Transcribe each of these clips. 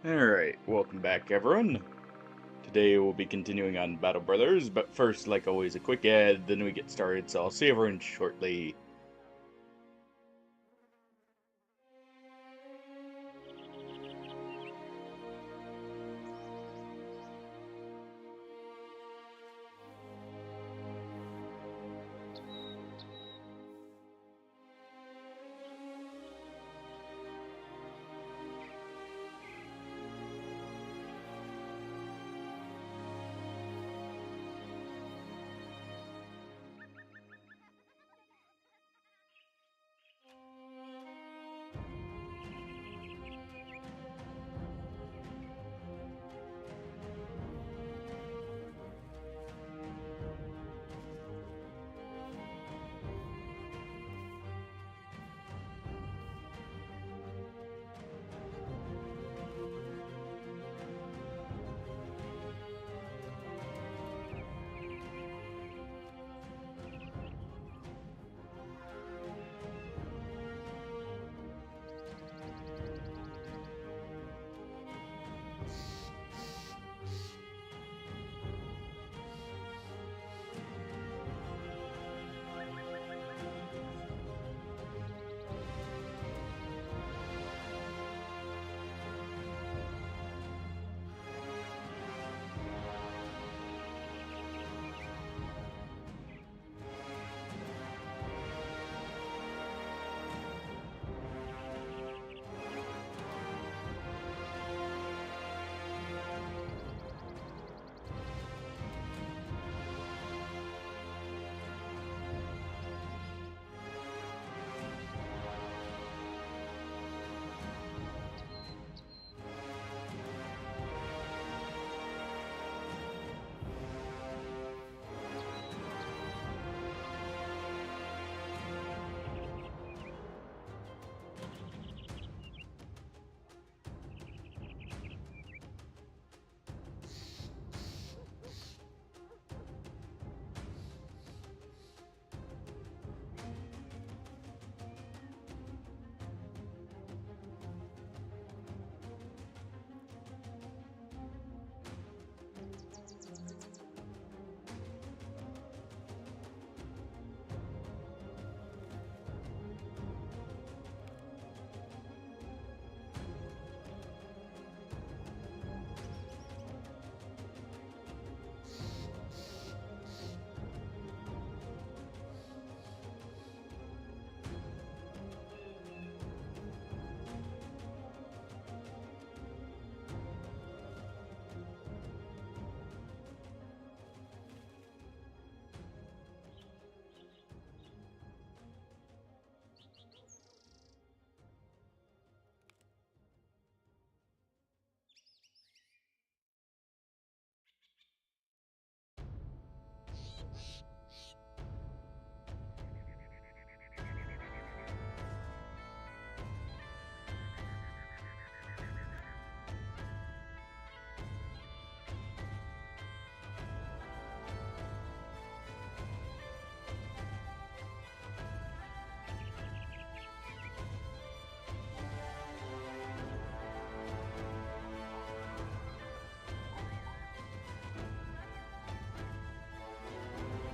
Alright, welcome back everyone. Today we'll be continuing on Battle Brothers, but first, like always, a quick ad, then we get started, so I'll see everyone shortly.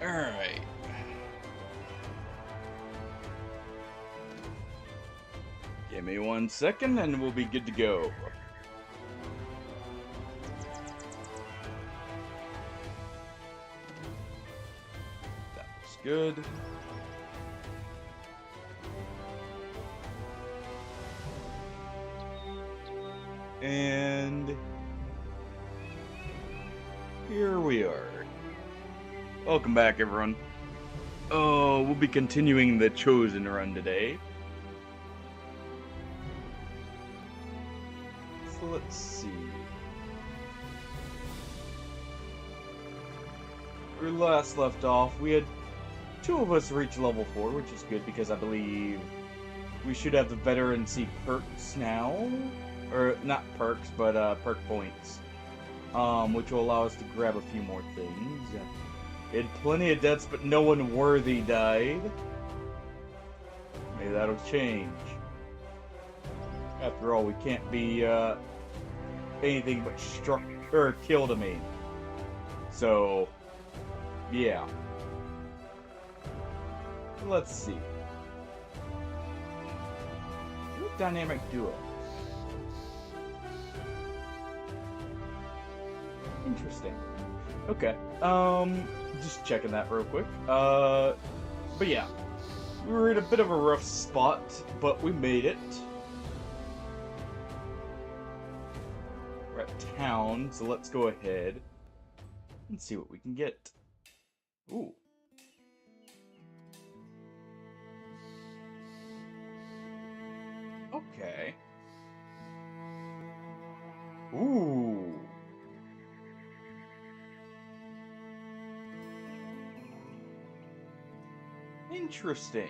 Alright. Give me 1 second and we'll be good to go. That was good. And here we are. Welcome back, everyone. Oh, we'll be continuing the Chosen run today. So let's see. Where we last left off, we had 2 of us reach level 4, which is good because I believe we should have the veterancy perks now. Or, not perks, but perk points. Which will allow us to grab a few more things. We had plenty of deaths, but no one worthy died. Maybe that'll change. After all, we can't be anything but struck or kill to me. So, yeah. Let's see. Dynamic duo. Interesting. Okay. Just checking that real quick. But yeah. We were in a bit of a rough spot, but we made it. We're at town, so let's go ahead and see what we can get. Ooh. Okay. Ooh. Interesting.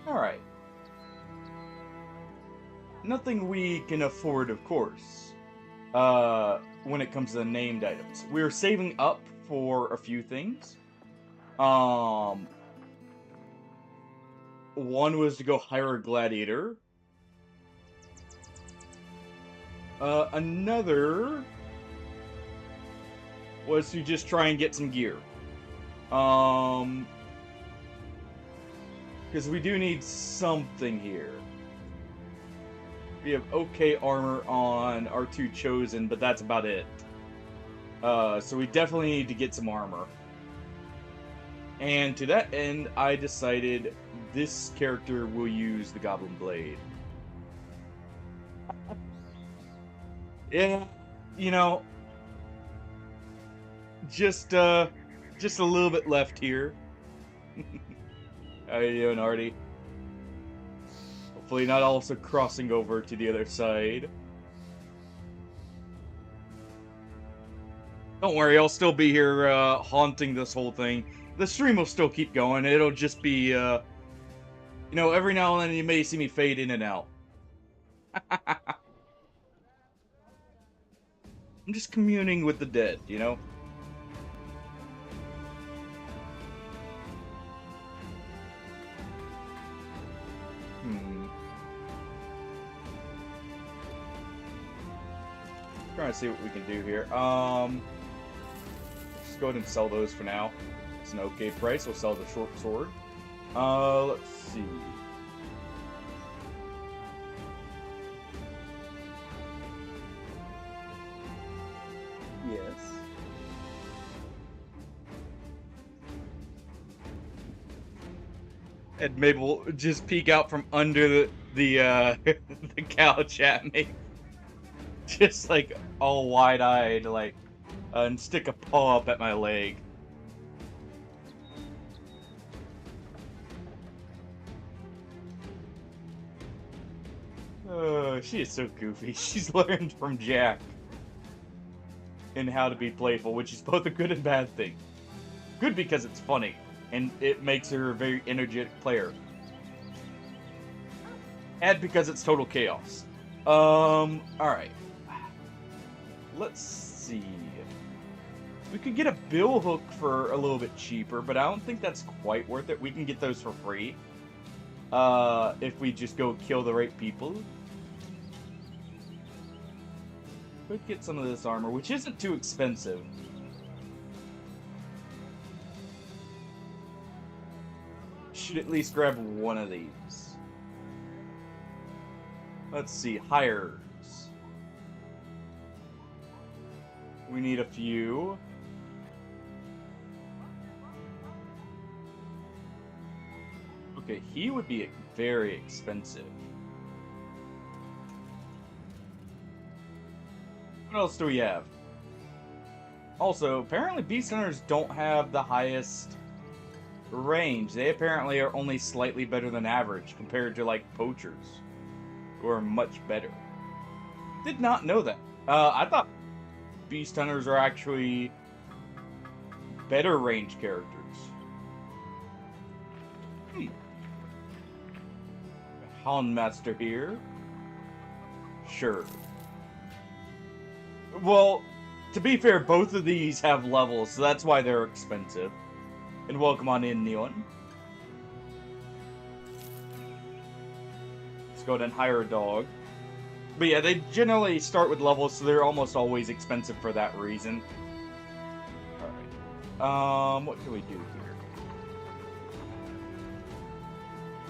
Alright. Nothing we can afford, of course, when it comes to named items. We're saving up for a few things. One was to go hire a gladiator. Another was to just try and get some gear. Because we do need something here. We have okay armor on our two chosen, but that's about it. So we definitely need to get some armor. And to that end, I decided this character will use the Goblin Blade. Yeah, you know, just a little bit left here. How you doing, Artie? Hopefully not also crossing over to the other side. Don't worry, I'll still be here haunting this whole thing. The stream will still keep going. It'll just be, you know, every now and then you may see me fade in and out. I'm just communing with the dead, you know? Trying to see what we can do here. Just go ahead and sell those for now. It's an okay price. We'll sell the short sword. Let's see. Yes. And maybe we'll just peek out from under the the couch at me. Just like all wide-eyed, like, and stick a paw up at my leg. Oh, she is so goofy. She's learned from Jack in how to be playful, which is both a good and bad thing. Good because it's funny, and it makes her a very energetic player. Bad because it's total chaos. Alright. Let's see. We could get a bill hook for a little bit cheaper, but I don't think that's quite worth it. We can get those for free. If we just go kill the right people. Could get some of this armor, which isn't too expensive. Should at least grab one of these. Let's see, hires. We need a few. Okay, he would be very expensive. What else do we have? Also, apparently beast hunters don't have the highest range. They apparently are only slightly better than average compared to, like, poachers, who are much better. Did not know that. I thought beast hunters are actually better range characters. Houndmaster here. Sure. Well, to be fair, both of these have levels, so that's why they're expensive. And welcome on in, Neon. Let's go ahead and hire a dog. But yeah, they generally start with levels, so they're almost always expensive for that reason. Alright. What can we do here?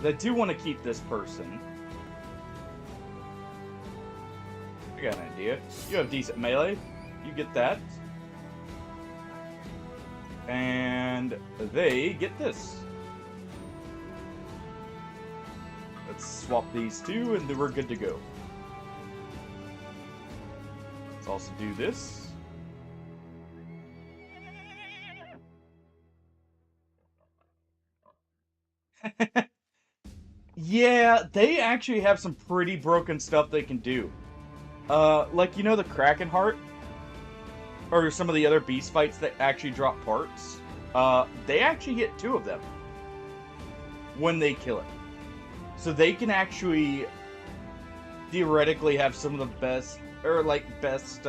I do want to keep this person. I got an idea. You have decent melee. You get that. And they get this. Let's swap these two, and then we're good to go. Let's also do this. Yeah, they actually have some pretty broken stuff they can do. Like, you know the Kraken Heart? Or some of the other beast fights that actually drop parts? They actually get 2 of them when they kill it. So they can actually theoretically have some of the best, or like best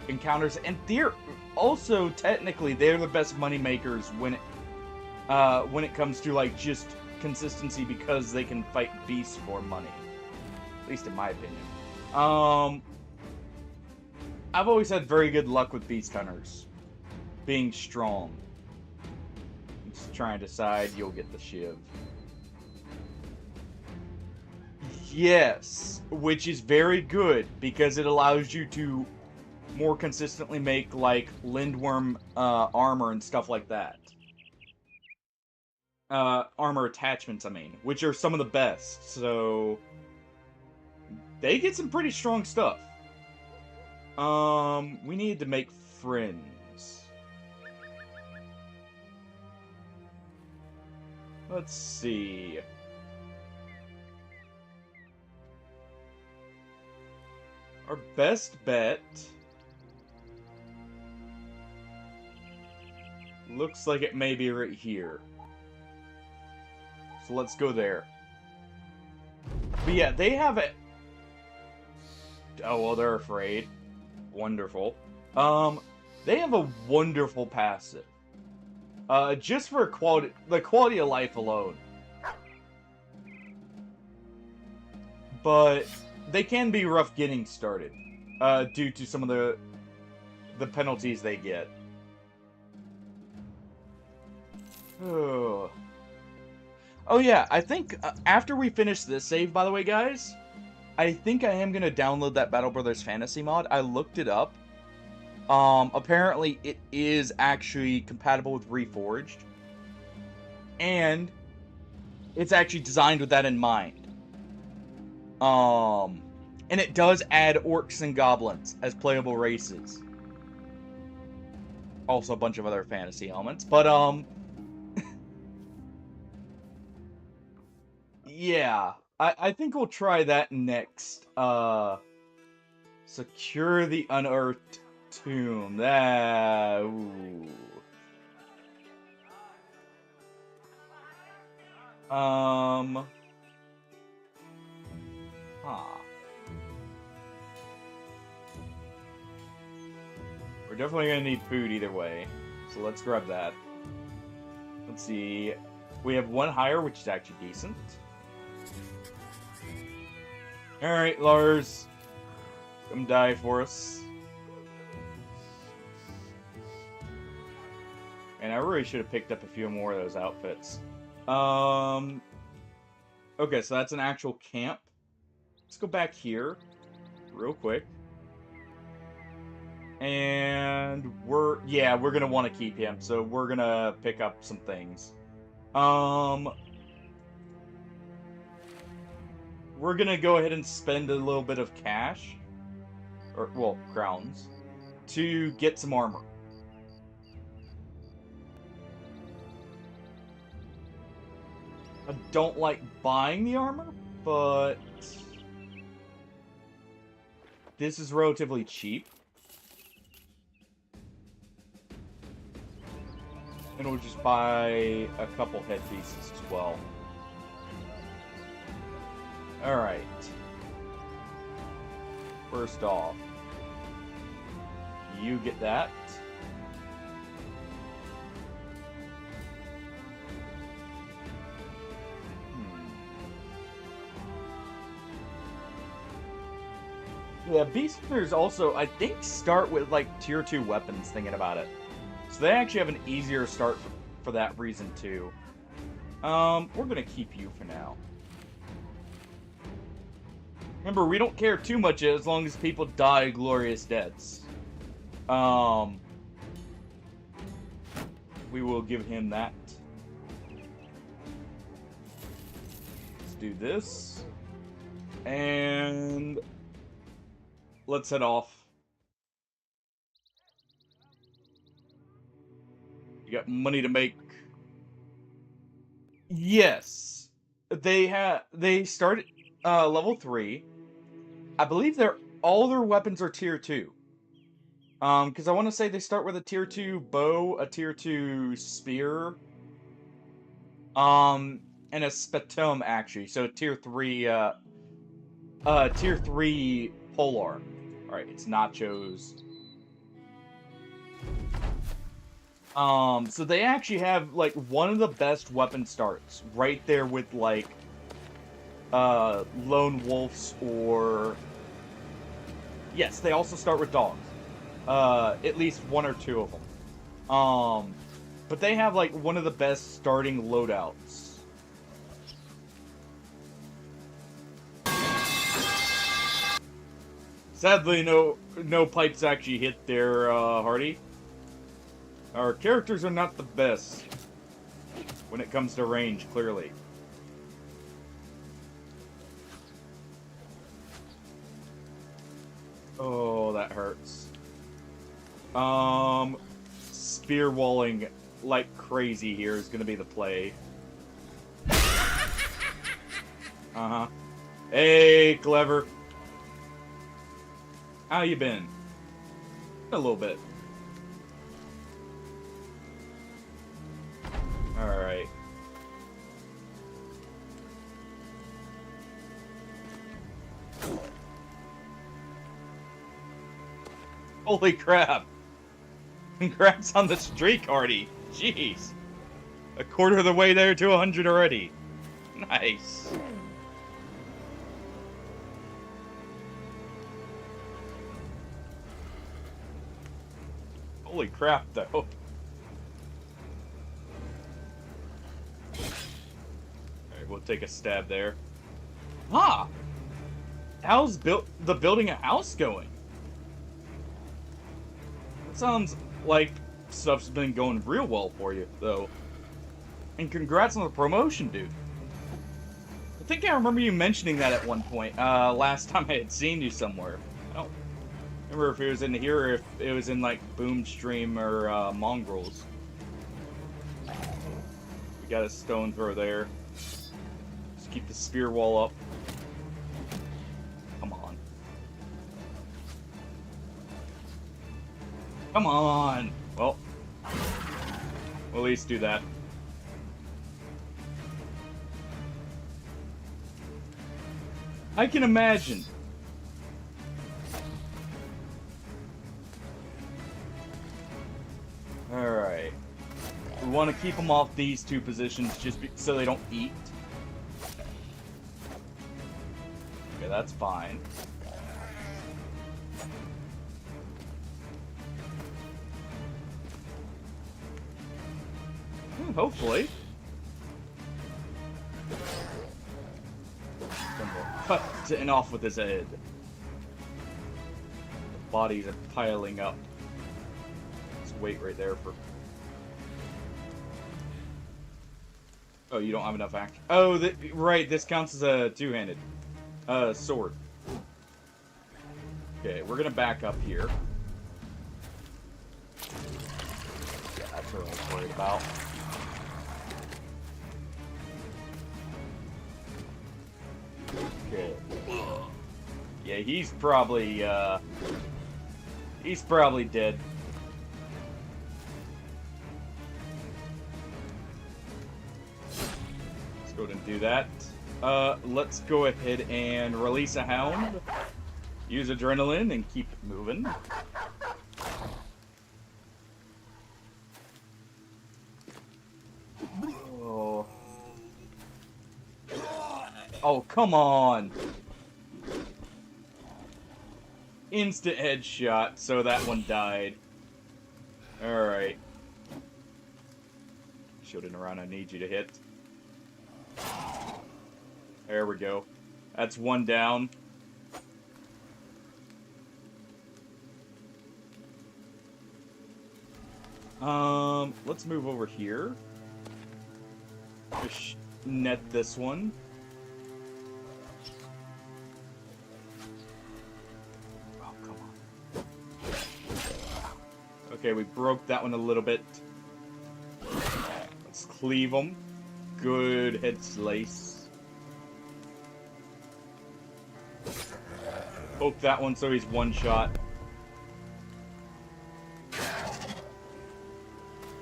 encounters, and they're also technically they're the best money makers when it comes to like just consistency, because they can fight beasts for money. At least in my opinion. I've always had very good luck with beast hunters being strong. I'm just trying to decide. You'll get the shiv. Yes, which is very good because it allows you to more consistently make like lindworm armor and stuff like that. Armor attachments, I mean, which are some of the best. So they get some pretty strong stuff. We need to make friends. Let's see. Our best bet looks like it may be right here. So let's go there. But yeah, they have it. Oh, well, they're afraid. Wonderful. They have a wonderful passive. Just for the quality of life alone. But they can be rough getting started, due to some of the penalties they get. Oh yeah, I think after we finish this save, by the way, guys, I think I am gonna download that Battle Brothers Fantasy mod. I looked it up. Apparently it is actually compatible with Reforged, and it's actually designed with that in mind. And it does add orcs and goblins as playable races. Also a bunch of other fantasy elements, but yeah, I think we'll try that next. Secure the unearthed tomb. Ooh. We're definitely gonna need food either way, so let's grab that. Let's see. We have 1 hire, which is actually decent. Alright, Lars. Come die for us. And I really should have picked up a few more of those outfits. Okay, so that's an actual camp. Let's go back here real quick. And we're gonna want to keep him, so we're gonna pick up some things. We're gonna go ahead and spend a little bit of cash, or, well, crowns, to get some armor. I don't like buying the armor, but this is relatively cheap. And we'll just buy a couple headpieces as well. Alright. First off, you get that. Yeah, Beast Hunters also, I think, start with, like, tier 2 weapons, thinking about it. So they actually have an easier start for that reason, too. We're gonna keep you for now. Remember, we don't care too much as long as people die glorious deaths. We will give him that. Let's do this. And let's head off. You got money to make. Yes. They started level 3. I believe all their weapons are tier 2. Because I want to say they start with a tier 2 bow, a tier 2 spear, and a spatum actually. So tier 3 tier 3 polearm. Alright, it's nachos. So they actually have, like, one of the best weapon starts right there with, like, lone wolves or... Yes, they also start with dogs. At least one or two of them. But they have, like, one of the best starting loadouts. Sadly, no pipes actually hit there, Hardy. Our characters are not the best when it comes to range, clearly. Oh, that hurts. Spear walling like crazy here is gonna be the play. Uh-huh. Hey, clever. How you been? A little bit. Alright. Holy crap! Congrats on the streak, Hardy! Jeez! A quarter of the way there to 100 already. Nice. Holy crap, though. Alright, we'll take a stab there. Ah! How's the building a house going? That sounds like stuff's been going real well for you, though. And congrats on the promotion, dude. I think I remember you mentioning that at one point, last time I had seen you somewhere. I don't remember if it was in here or if it was in, like, Boomstream or, Mongrels. We got a stone throw there. Just keep the spear wall up. Come on. Come on! Well, we'll at least do that. I can imagine. Alright. We want to keep them off these two positions just so they don't eat. Okay, that's fine. Hopefully. Cutting off with his head. The bodies are piling up. Just wait right there for... Oh, you don't have enough action. Oh, right, this counts as a two-handed sword. Okay, we're gonna back up here. Yeah, that's what I was worried about. Okay. Yeah, he's probably dead. Let's go ahead and do that. Let's go ahead and release a hound. Use adrenaline and keep moving. Oh. Oh, come on. Instant headshot, so that one died. Alright. Shooting around, I need you to hit. There we go. That's one down. Let's move over here. Just net this one. Oh, come on. Okay, we broke that one a little bit. Let's cleave them. Good head slice. Poke that one so he's one shot.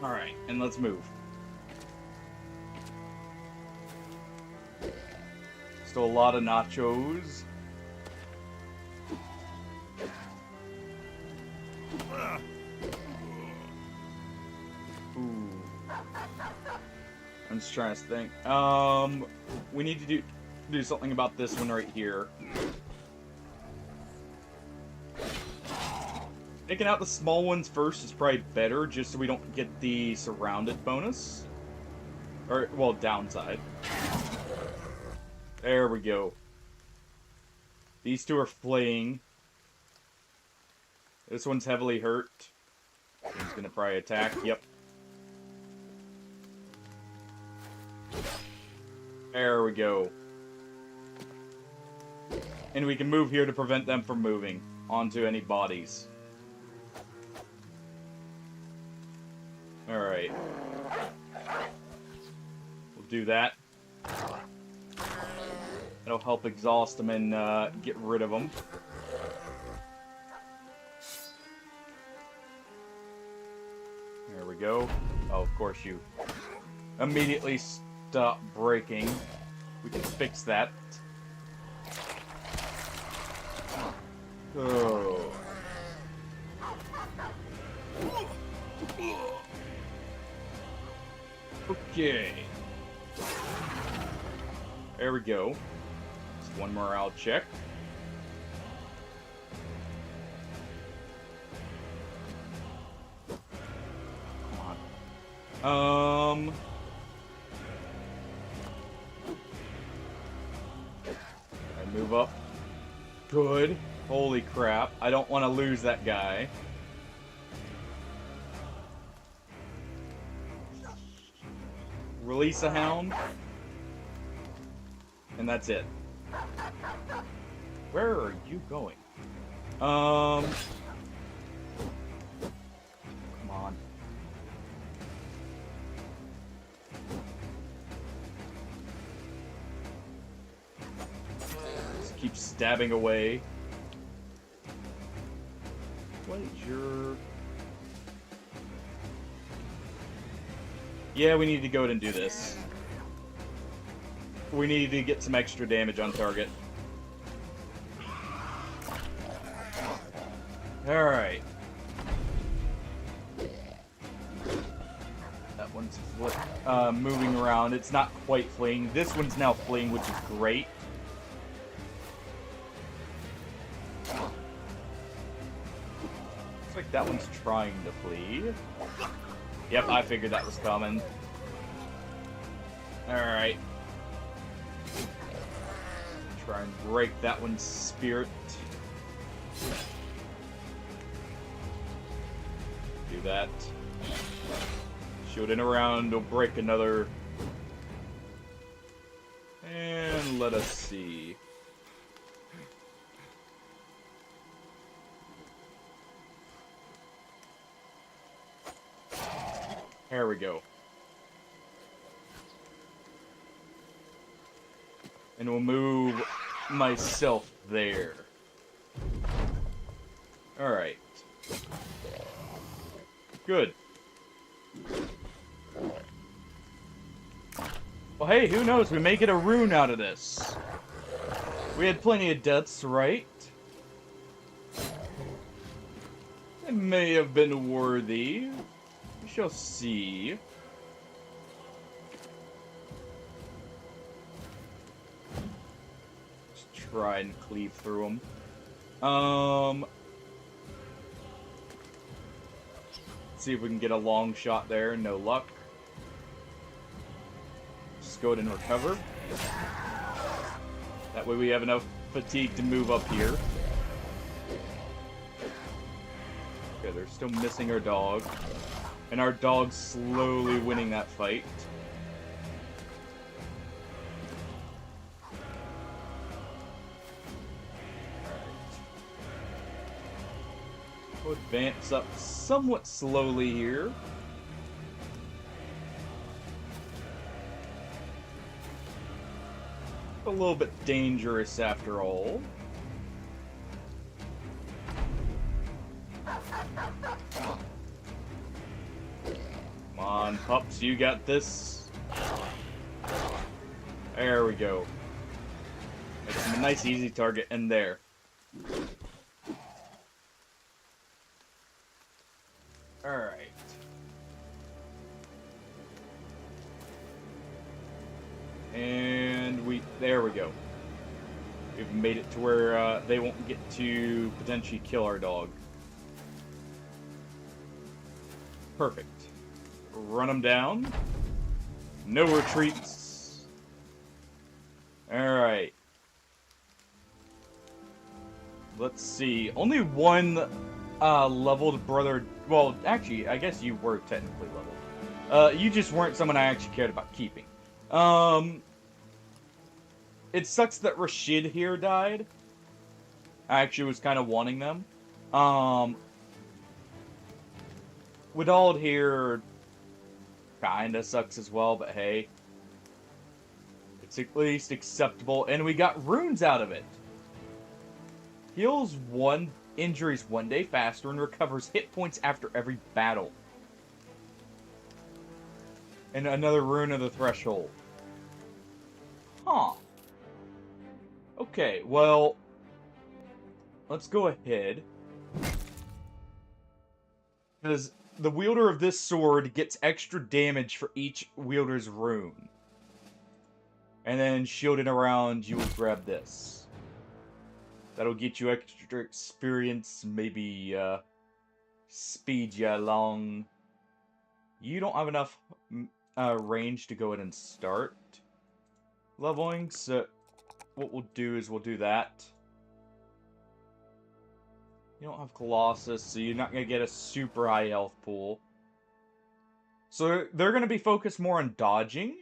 Alright, and let's move. Still a lot of nachos. Ooh. I'm just trying to think. We need to do something about this one right here. Taking out the small ones first is probably better, just so we don't get the surrounded bonus. Or, well, downside. There we go. These two are fleeing. This one's heavily hurt. He's gonna probably attack. Yep. There we go. And we can move here to prevent them from moving onto any bodies. Alright. We'll do that. That'll help exhaust them and get rid of them. There we go. Oh, of course you immediately stop breaking. We can fix that. Oh. Okay. There we go. Just one morale check. Come on. I move up. Good. Holy crap. I don't want to lose that guy. Release a hound. And that's it. Where are you going? Come on. Just keep stabbing away. What is your... Yeah, we need to go ahead and do this. We need to get some extra damage on target. Alright. That one's moving around. It's not quite fleeing. This one's now fleeing, which is great. Looks like that one's trying to flee. Yep, I figured that was coming. Alright. Try and break that one's spirit. Do that. Shooting around, we'll break another. And let us see. There we go. And we'll move myself there. Alright. Good. Well, hey, who knows? We may get a rune out of this. We had plenty of deaths, right? It may have been worthy. We shall see. Try and cleave through them. See if we can get a long shot there. No luck. Just go ahead and recover. That way we have enough fatigue to move up here. Okay, they're still missing our dog. And our dog's slowly winning that fight. We'll advance up somewhat slowly here. A little bit dangerous after all. Come on, pups, you got this. There we go. It's a nice easy target in there. Alright. And there we go. We've made it to where they won't get to potentially kill our dog. Perfect. Run them down. No retreats. Alright. Let's see. Only one leveled brother. Well, actually, I guess you were technically leveled. You just weren't someone I actually cared about keeping. It sucks that Rashid here died. I actually was kind of wanting them. Widald here kinda sucks as well, but hey. It's at least acceptable, and we got runes out of it. Heals injuries 1 day faster and recovers hit points after every battle. And another rune of the threshold. Huh. Okay, well, let's go ahead. Because the wielder of this sword gets extra damage for each wielder's rune. And then shielding around, you will grab this. That'll get you extra experience, maybe speed you along. You don't have enough range to go ahead and start leveling, so what we'll do is we'll do that. You don't have Colossus, so you're not going to get a super high health pool. So they're going to be focused more on dodging.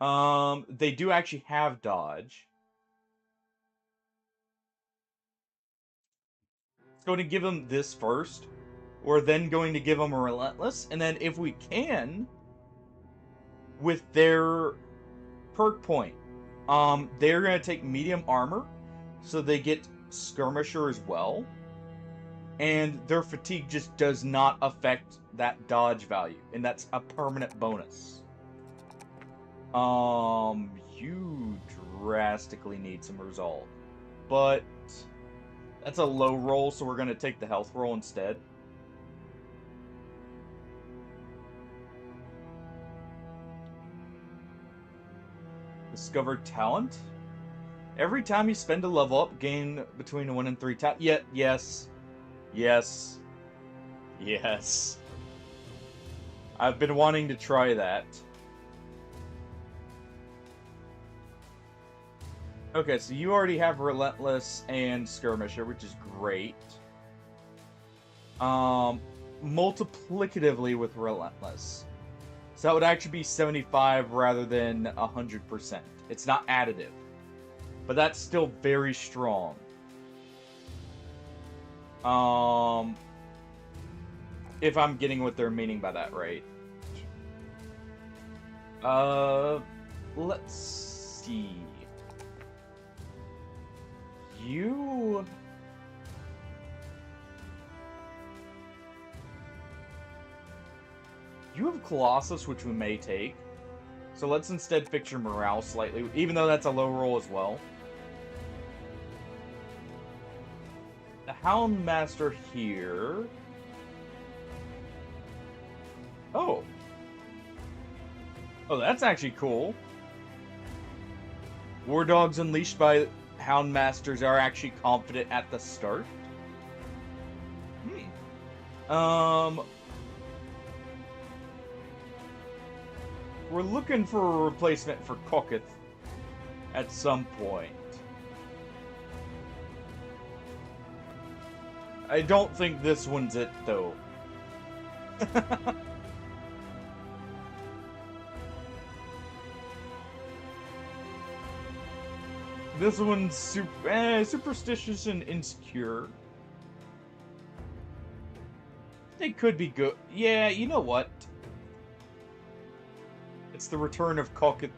They do actually have dodge. Going to give them this first. We're then going to give them a Relentless. And then if we can, with their perk point, they're going to take medium armor. So they get Skirmisher as well. And their fatigue just does not affect that dodge value. And that's a permanent bonus. You drastically need some resolve. But that's a low roll, so we're going to take the health roll instead. Discover talent. Every time you spend a level up, gain between 1 and 3 talent. Yeah, yes. Yes. Yes. I've been wanting to try that. Okay, so you already have Relentless and Skirmisher, which is great. Multiplicatively with Relentless. So that would actually be 75 rather than 100%. It's not additive. But that's still very strong. If I'm getting what they're meaning by that, right? Let's see. You have Colossus, which we may take. So let's instead fix your morale slightly, even though that's a low roll as well. The Houndmaster here. Oh. Oh, that's actually cool. War Dogs unleashed by Houndmasters are actually confident at the start. We're looking for a replacement for Kokith at some point. I don't think this one's it, though. This one's superstitious and insecure. They could be good. Yeah, you know what? It's the return of Kokith.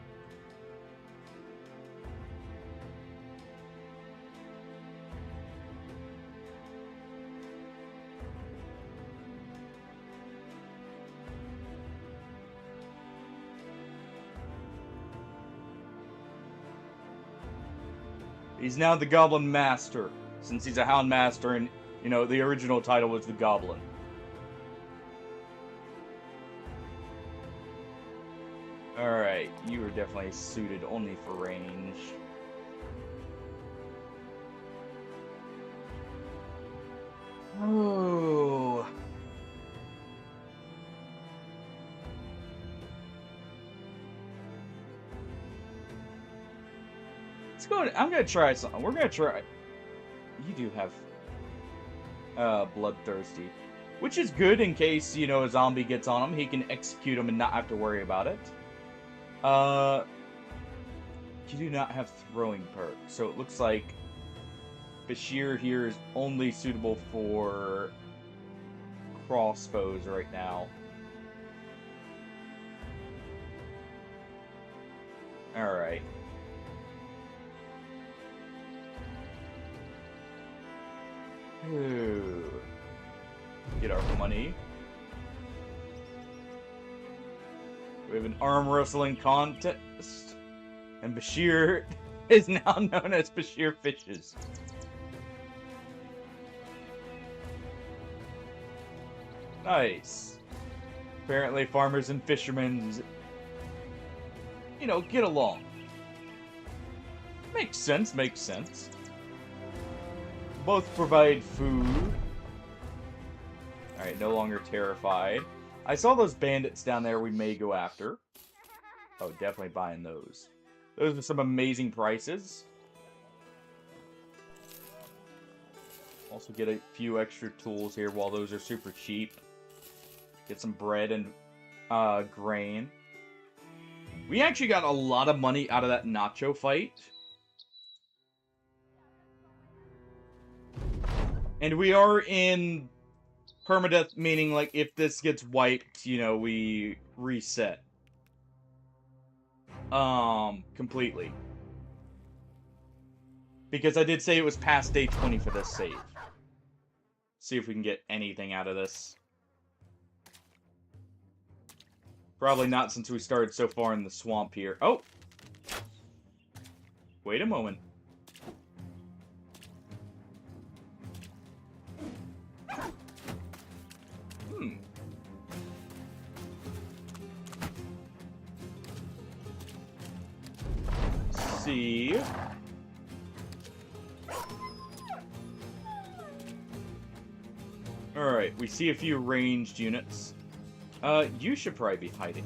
He's now the Goblin Master, since he's a Hound Master, and, you know, the original title was the Goblin. Alright, you are definitely suited only for range. Oh. Let's go. I'm gonna try something. We're gonna try. You do have bloodthirsty, which is good in case, you know, a zombie gets on him. He can execute him and not have to worry about it. You do not have throwing perk, so it looks like Bashir here is only suitable for crossbows right now. Alright. Get our money. We have an arm wrestling contest, and Bashir is now known as Bashir Fishes. Nice. Apparently farmers and fishermen, you know, get along. Makes sense, makes sense. Both provide food. Alright, no longer terrified. I saw those bandits down there we may go after. Oh, definitely buying those. Those are some amazing prices. Also get a few extra tools here while those are super cheap. Get some bread and grain. We actually got a lot of money out of that nacho fight. And we are in permadeath, meaning, like, if this gets wiped, you know, we reset. Completely. Because I did say it was past day 20 for this save. See if we can get anything out of this. Probably not, since we started so far in the swamp here. Oh! Wait a moment. See. Alright, we see a few ranged units. You should probably be hiding.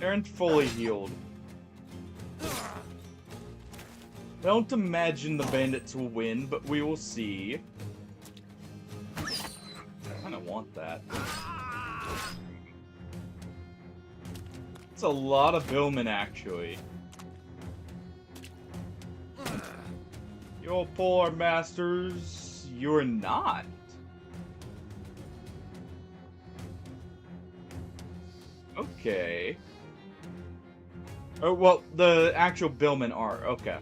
They're fully healed. Don't imagine the bandits will win, but we will see. I kinda want that. It's a lot of billmen, actually. You're poor masters. You're not. Okay. Oh, well, the actual billmen are. Okay.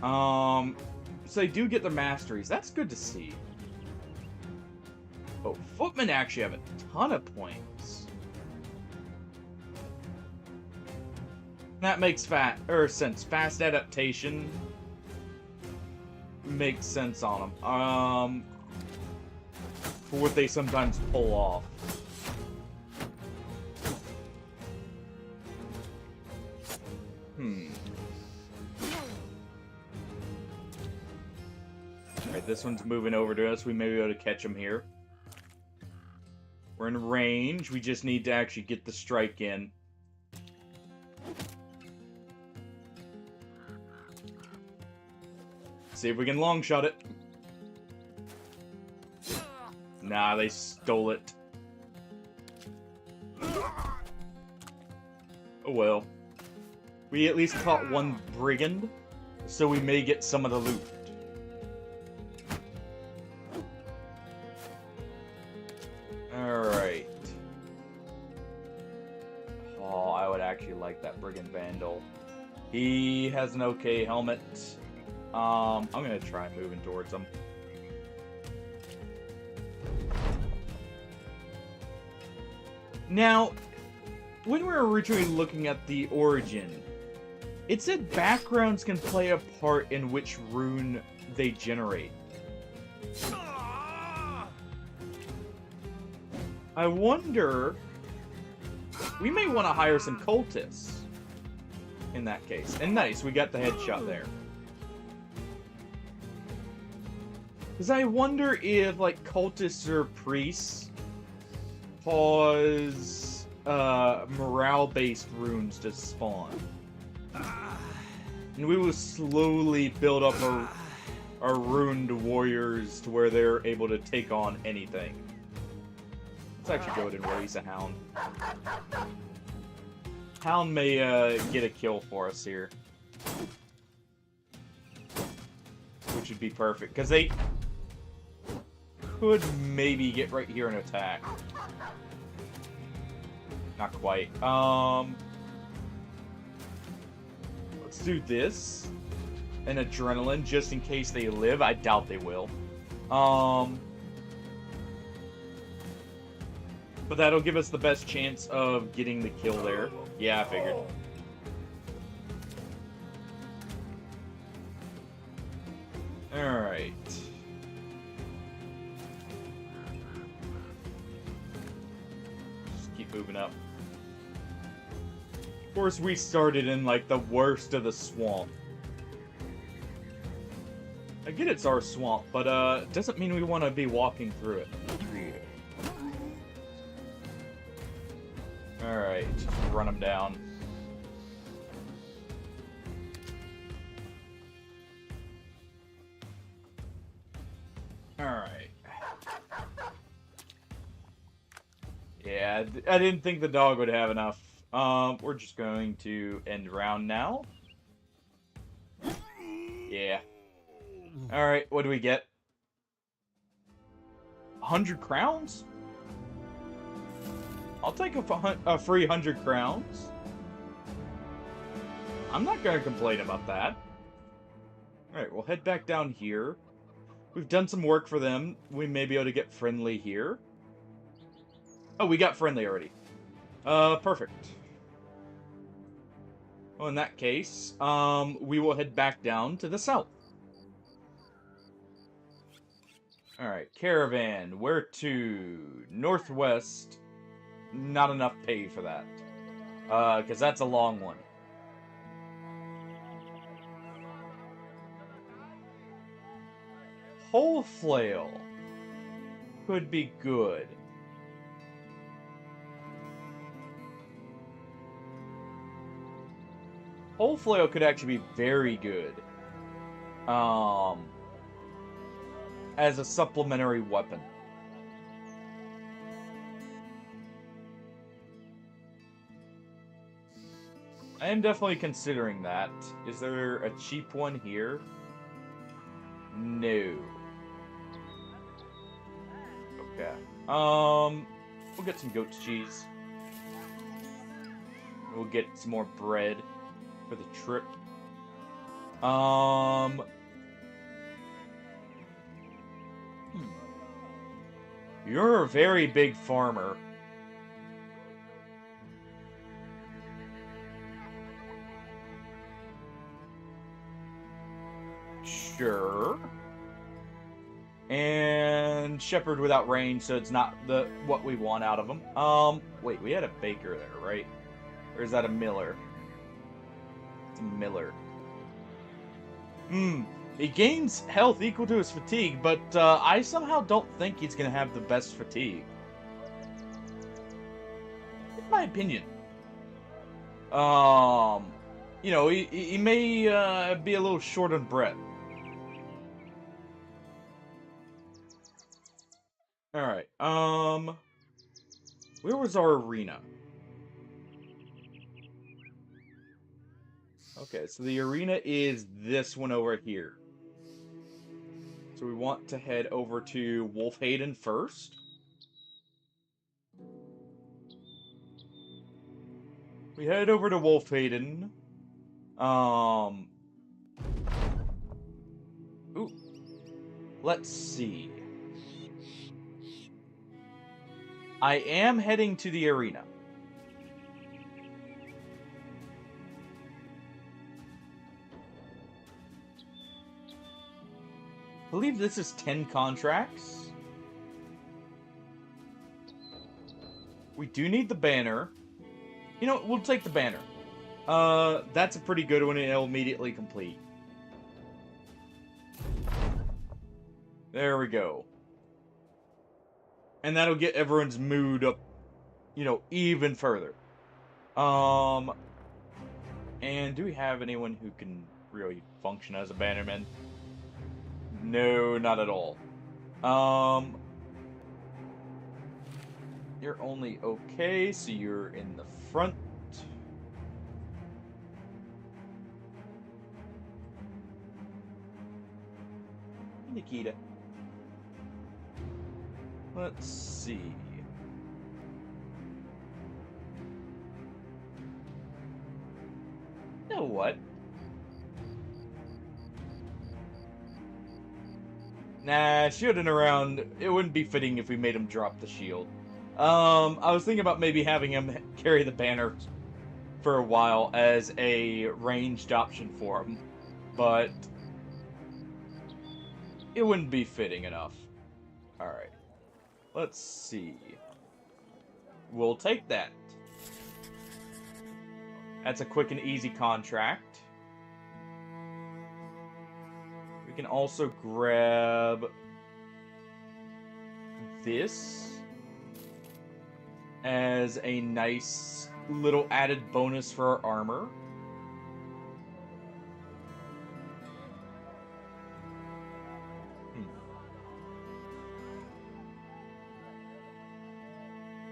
So they do get the masteries. That's good to see. Oh, footmen actually have a ton of points. That makes sense. Fast adaptation makes sense on them. For what they sometimes pull off. Alright, this one's moving over to us. We may be able to catch him here. We're in range. We just need to actually get the strike in. See if we can long shot it. Nah, they stole it. Oh well. We at least caught one brigand, so we may get some of the loot. Alright. Oh, I would actually like that brigand vandal. He has an okay helmet. I'm gonna try moving towards him. Now, when we were originally looking at the origin, it said backgrounds can play a part in which rune they generate. I wonder... We may want to hire some cultists in that case. And nice, we got the headshot there. Because I wonder if, like, cultists or priests cause morale-based runes to spawn. And we will slowly build up our runed warriors to where they're able to take on anything. Let's actually go ahead and release a hound. Hound may get a kill for us here. Which would be perfect, because they could maybe get right here and attack. Not quite. Let's do this. And adrenaline, just in case they live. I doubt they will. But that'll give us the best chance of getting the kill there. Yeah, I figured. Alright. Just keep moving up. Of course, we started in, like, the worst of the swamp. I get it's our swamp, but, doesn't mean we want to be walking through it. Alright, just run them down. Alright. Yeah, I didn't think the dog would have enough. We're just going to end round now. Yeah. Alright, what do we get? 100 crowns? I'll take a free 100 crowns. I'm not going to complain about that. Alright, we'll head back down here. We've done some work for them. We may be able to get friendly here. Oh, we got friendly already. Perfect. Well, in that case, we will head back down to the south. Alright, caravan. Where to? Northwest. Not enough pay for that. Because that's a long one. Whole flail could be good. Whole flail could actually be very good. As a supplementary weapon. I am definitely considering that. Is there a cheap one here? No. Okay. We'll get some goat's cheese. We'll get some more bread for the trip. You're a very big farmer. Sure. And shepherd without range, so it's not what we want out of them. Wait, we had a baker there, right? Or is that a miller? It's a miller. He gains health equal to his fatigue, but I somehow don't think he's going to have the best fatigue. In my opinion. You know, he may be a little short on breath. Alright, where was our arena? Okay, so the arena is this one over here. So we want to head over to Wolfhaven first. We head over to Wolfhaven. Ooh. Let's see. I am heading to the arena. I believe this is 10 contracts. We do need the banner. You know, we'll take the banner. That's a pretty good one, and it'll immediately complete. There we go. And that'll get everyone's mood up, you know, even further. And do we have anyone who can really function as a bannerman? No, not at all. You're only okay, so you're in the front. Nikita. Let's see. You know what? Nah, shielding around, it wouldn't be fitting if we made him drop the shield. I was thinking about maybe having him carry the banner for a while as a ranged option for him, but it wouldn't be fitting enough. Alright. Let's see. We'll take that. That's a quick and easy contract. We can also grab this as a nice little added bonus for our armor.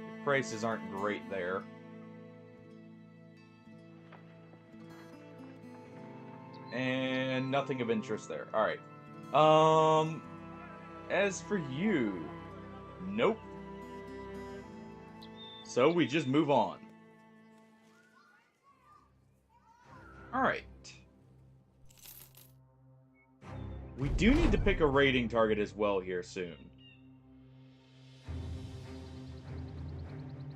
The prices aren't great there. And nothing of interest there. Alright. As for you... Nope. So we just move on. Alright. We do need to pick a raiding target as well here soon.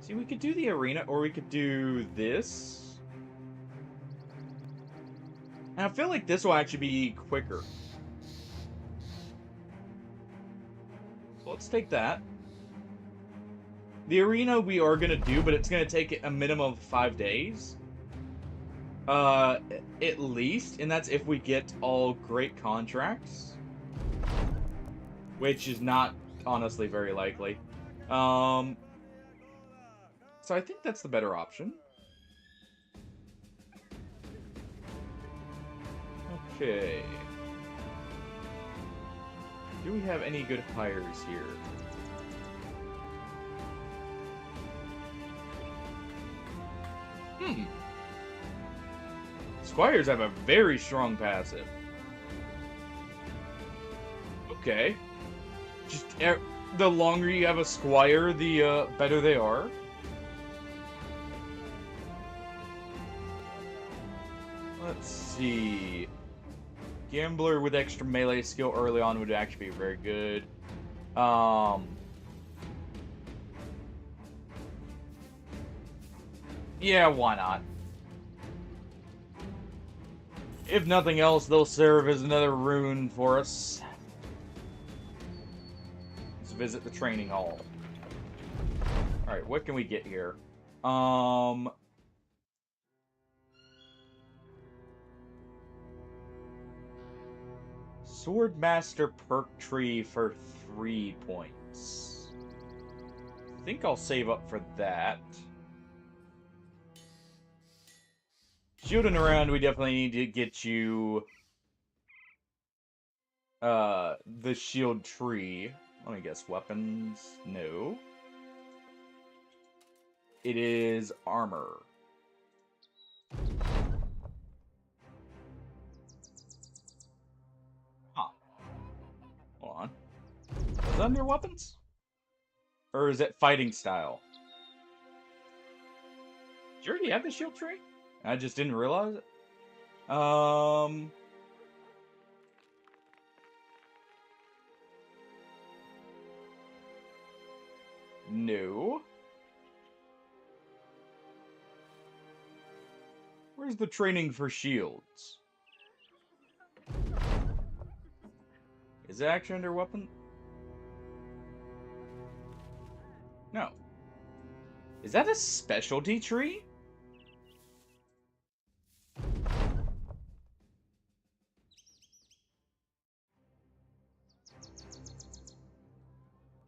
See, we could do the arena, or we could do this. And I feel like this will actually be quicker. So let's take that. The arena we are going to do, but it's going to take a minimum of 5 days. At least. And that's if we get all great contracts. Which is not, honestly, very likely. So I think that's the better option. Okay. Do we have any good hires here? Squires have a very strong passive. Okay. Just the longer you have a squire, the better they are. Let's see. Gambler with extra melee skill early on would actually be very good. Yeah, why not? If nothing else, they'll serve as another rune for us. Let's visit the training hall. Alright, what can we get here? Swordmaster perk tree for 3 points. I think I'll save up for that. Shielding around, we definitely need to get you the shield tree. Let me guess, weapons? No. It is armor. Huh. Hold on. Is that under weapons? Or is it fighting style? Did you already have the shield tree? I just didn't realize it. No. Where's the training for shields? Is it actually under weapon? No. Is that a specialty tree?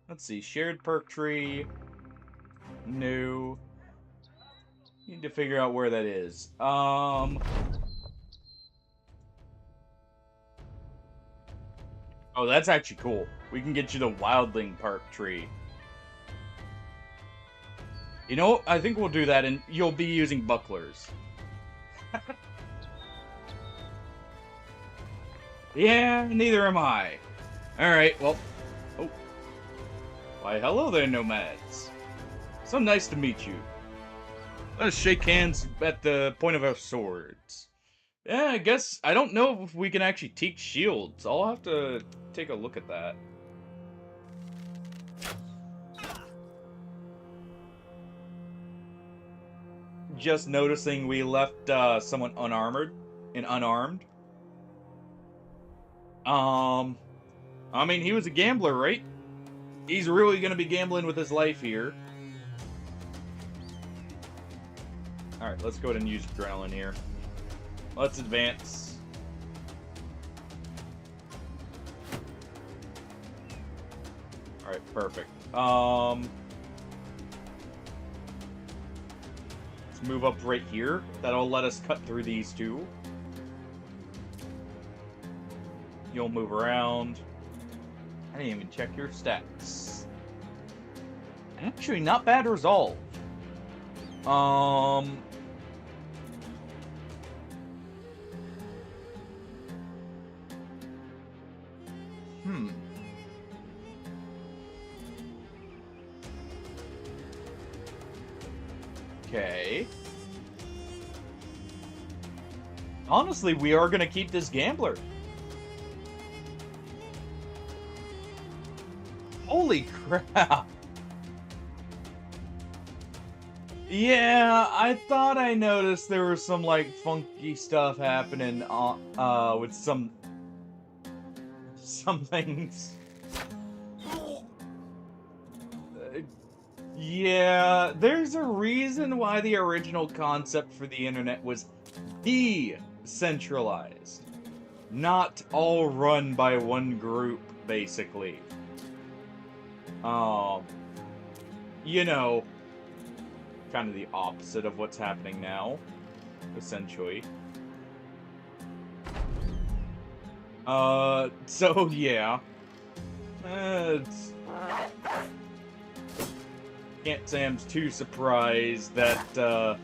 Let's see. Shared perk tree. No. Need to figure out where that is. Oh, that's actually cool. We can get you the wildling perk tree. You know, I think we'll do that, and you'll be using bucklers. Yeah, neither am I. Alright, well... Oh. Why, hello there, nomads. So nice to meet you. Let us shake hands at the point of our swords. Yeah, I guess... I don't know if we can actually teach shields. I'll have to take a look at that. Just noticing we left someone unarmored and unarmed. I mean, he was a gambler, right? He's really gonna be gambling with his life here. Alright, let's go ahead and use adrenaline here. Let's advance. Alright, perfect. Let's move up right here. That'll let us cut through these two. You'll move around. I didn't even check your stats. Actually, not bad resolve. Okay. Honestly, we are gonna keep this gambler. Holy crap. Yeah, I thought I noticed there was some, like, funky stuff happening, with some things. Yeah, there's a reason why the original concept for the internet was decentralized. Not all run by one group, basically. You know, kind of the opposite of what's happening now, essentially. So yeah. Can't say I'm too surprised that,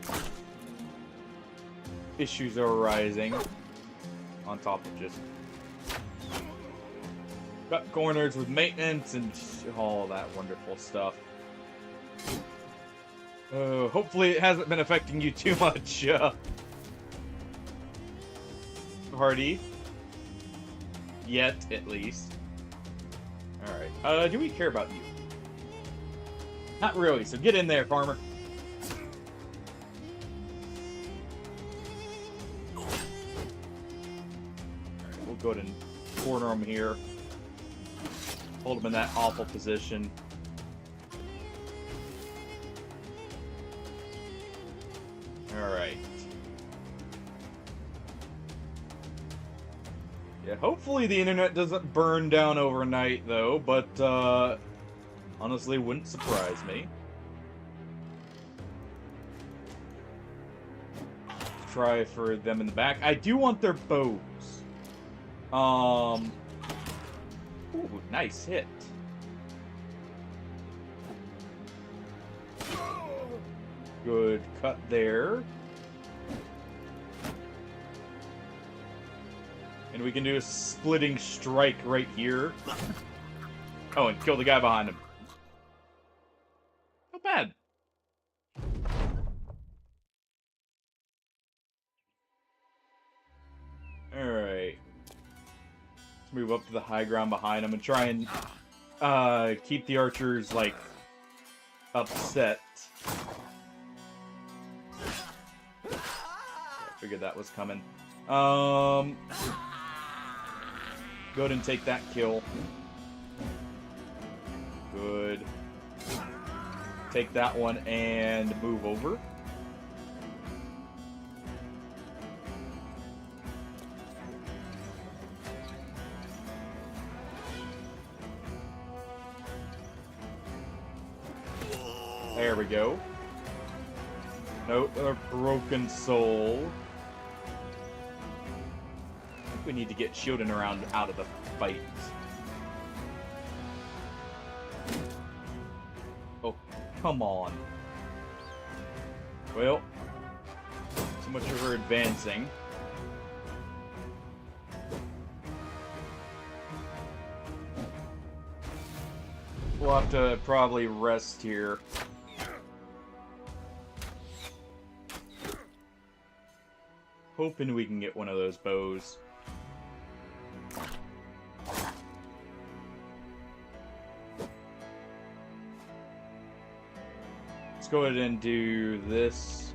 issues are arising. On top of just cut corners with maintenance and all that wonderful stuff. Hopefully it hasn't been affecting you too much, Hardy. Yet, at least. Alright, do we care about you? Not really, so get in there, farmer. Alright, we'll go ahead and corner him here. Hold him in that awful position. Alright. Yeah, hopefully the internet doesn't burn down overnight, though, but, honestly, wouldn't surprise me. Try for them in the back. I do want their bows. Ooh, nice hit. Good cut there. And we can do a splitting strike right here. Oh, and kill the guy behind him. Not bad. Alright. Let's move up to the high ground behind him and try and keep the archers, like, upset. I figured that was coming. Go ahead and take that kill. Good. Take that one and move over. There we go. Nope, a broken soul. I think we need to get Shielding around out of the fight. Oh, come on. Well, so much for her advancing. We'll have to probably rest here. Hoping we can get one of those bows. Let's go ahead and do this.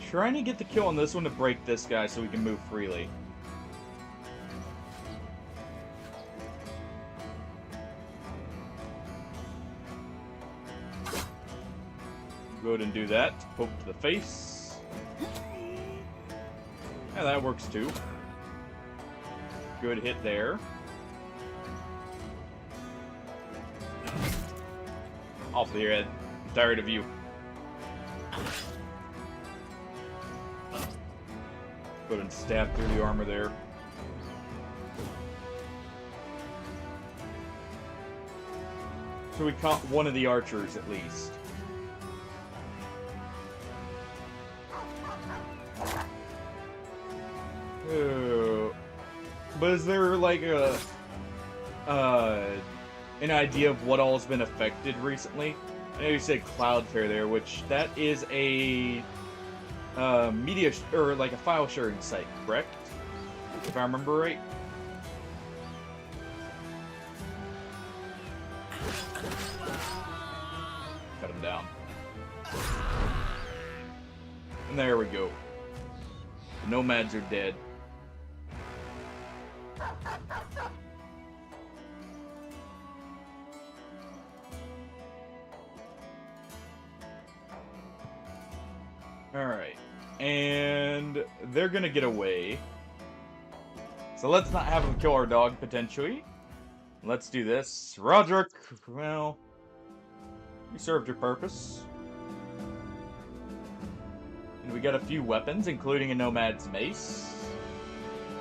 Trying to get the kill on this one to break this guy so we can move freely. Go ahead and do that. Poke to the face. Yeah, that works too. Good hit there. Off the head. I'm tired of you. Go ahead and stab through the armor there. So we caught one of the archers at least. But is there like an idea of what all has been affected recently? I know you said Cloudflare there, which that is a media or like a file sharing site, correct? If I remember right. Cut him down. And there we go. The nomads are dead. Alright. And they're gonna get away. So let's not have them kill our dog, potentially. Let's do this. Roderick, well, you served your purpose. And we got a few weapons, including a nomad's mace.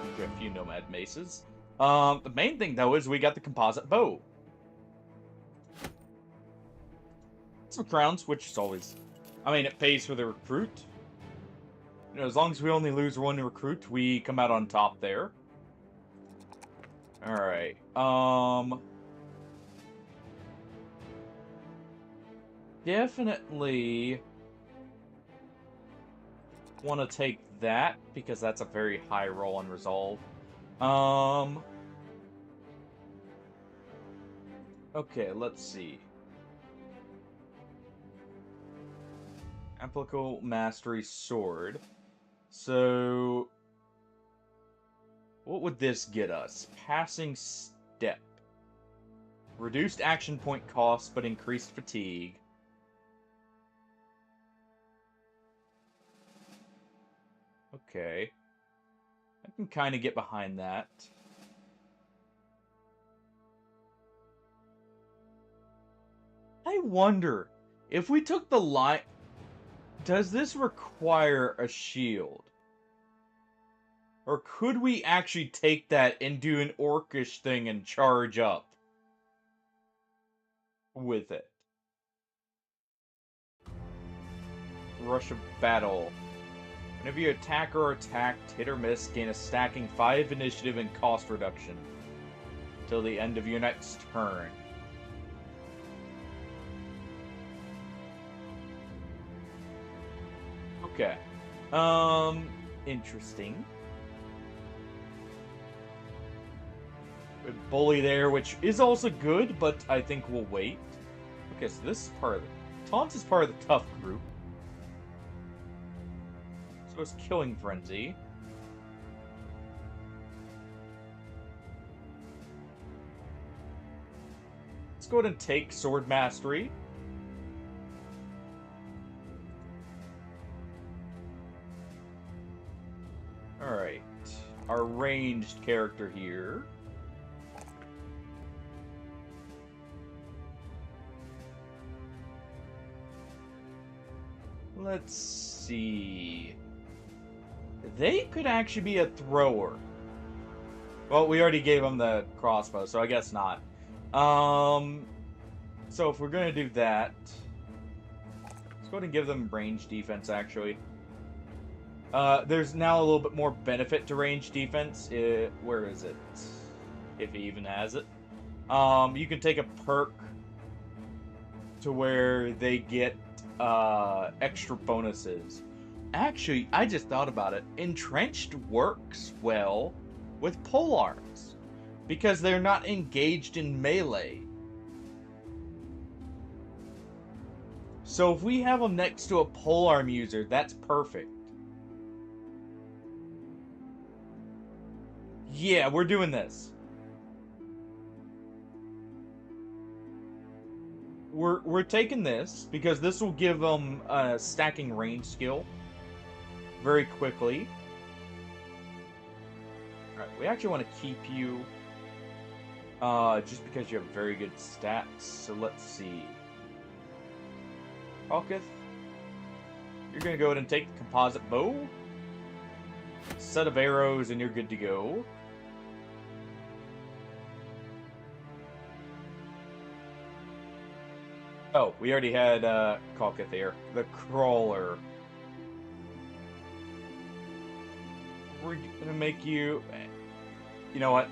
We got a few nomad maces. The main thing, though, is we got the composite bow. Some crowns, which is always... I mean, it pays for the recruit. You know, as long as we only lose one recruit, we come out on top there. Alright. Definitely want to take that, because that's a very high roll on resolve. Okay, let's see. Applicable Mastery Sword. So, what would this get us? Passing Step. Reduced action point cost, but increased fatigue. Okay. I can kind of get behind that. I wonder, if we took the line... Does this require a shield? Or could we actually take that and do an orcish thing and charge up with it? Rush of Battle. Whenever you attack or attacked, hit or miss, gain a stacking 5 initiative and cost reduction till the end of your next turn. Okay. Interesting. Bully there, which is also good, but I think we'll wait. Okay, so this is part of the... Taunt is part of the tough group. So it's Killing Frenzy. Let's go ahead and take Sword Mastery. Alright. Our ranged character here. Let's see. They could actually be a thrower. Well, we already gave them the crossbow, so I guess not. So if we're gonna do that, let's go ahead and give them range defense, actually. There's now a little bit more benefit to range defense. Where is it? If he even has it. You can take a perk to where they get extra bonuses. Actually, I just thought about it. Entrenched works well with polearms because they're not engaged in melee. So if we have them next to a polearm user, that's perfect. Yeah, we're doing this. We're taking this because this will give them a stacking range skill very quickly. Alright, we actually want to keep you just because you have very good stats. So let's see. Alkith, you're going to go ahead and take the composite bow. Set of arrows and you're good to go. Oh, we already had Kalkith here. The Crawler. We're gonna make you... You know what?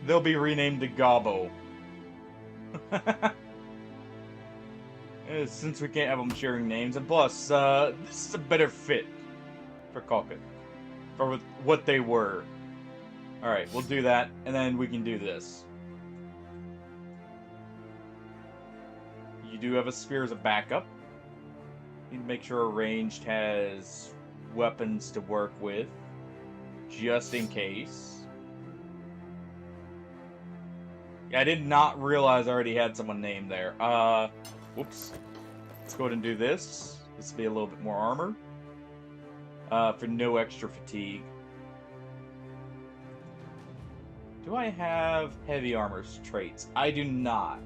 They'll be renamed to Gobbo. Since we can't have them sharing names, and plus, this is a better fit for Kalkith. For what they were. Alright, we'll do that, and then we can do this. You do have a spear as a backup. You need to make sure a ranged has weapons to work with, just in case. Yeah, I did not realize I already had someone named there. Whoops. Let's go ahead and do this. This will be a little bit more armor. For no extra fatigue. Do I have heavy armor traits? I do not.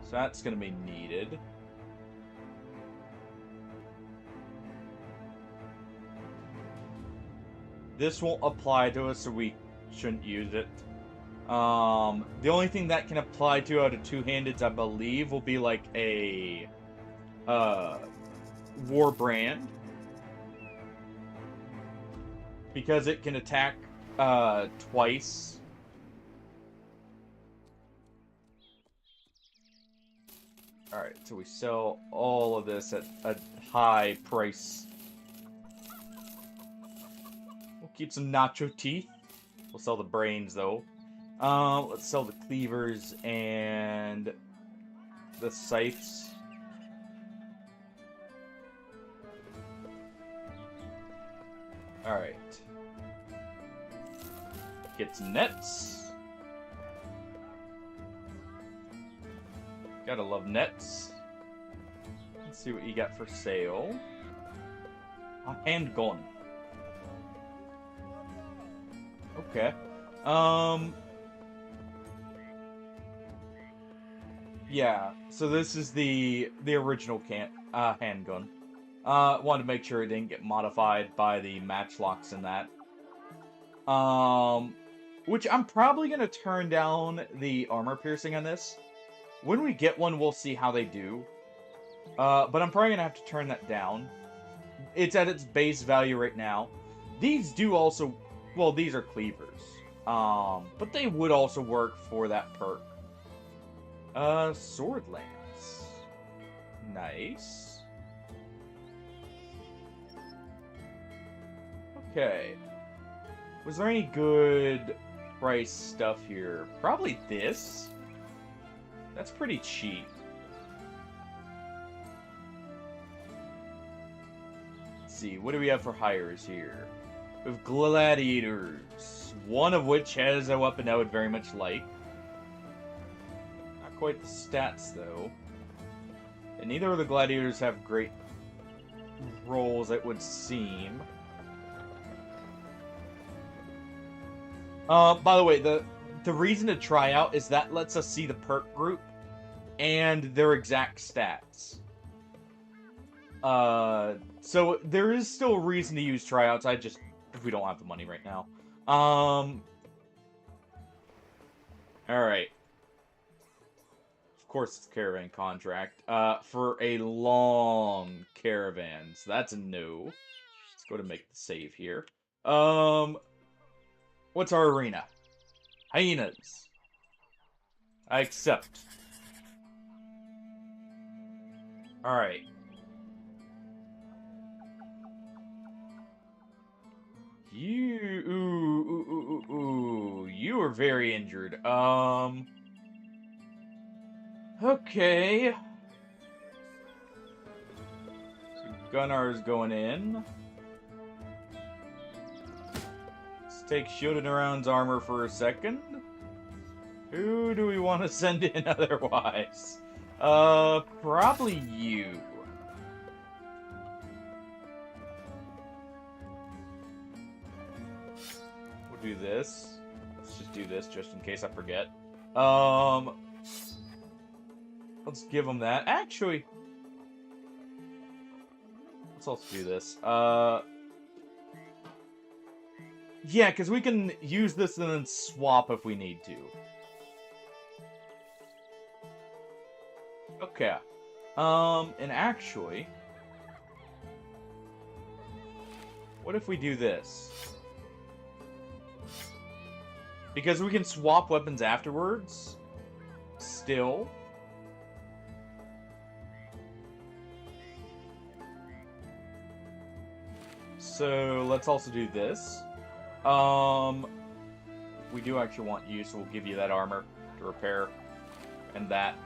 So that's going to be needed. This won't apply to us, so we shouldn't use it. The only thing that can apply to out of two-handeds, I believe, will be like a war brand, because it can attack twice. Alright, so we sell all of this at a high price. We'll keep some nacho teeth. We'll sell the brains, though. Let's sell the cleavers and the scythes. Alright. get some nets. Gotta love nets. Let's see what you got for sale. A handgun. Okay. Yeah. So this is the original handgun. Wanted to make sure it didn't get modified by the matchlocks in that. Which I'm probably gonna turn down the armor piercing on this. When we get one, we'll see how they do. But I'm probably gonna have to turn that down. It's at its base value right now. These do also, well, these are cleavers. But they would also work for that perk. Sword lance. Nice. Okay. Was there any good price stuff here? Probably this. That's pretty cheap. Let's see, what do we have for hires here? We have gladiators, one of which has a weapon I would very much like. Not quite the stats, though. And neither of the gladiators have great rolls, it would seem. By the way, the reason to try out is that lets us see the perk group and their exact stats. So there is still a reason to use tryouts. If we don't have the money right now. Alright. Of course it's caravan contract. For a long caravan. So that's a no. Let's go to make the save here. What's our arena? Hyenas. I accept. Alright. You are very injured. Okay. So Gunnar's going in. Let's take shielded around's armor for a second. Who do we want to send in otherwise? Probably you. We'll do this. Let's just do this just in case I forget. Let's give them that. Actually, let's also do this. Yeah, because we can use this and then swap if we need to. Okay. And actually, what if we do this? Because we can swap weapons afterwards. Still. So let's also do this. We do actually want you, so we'll give you that armor to repair. And that.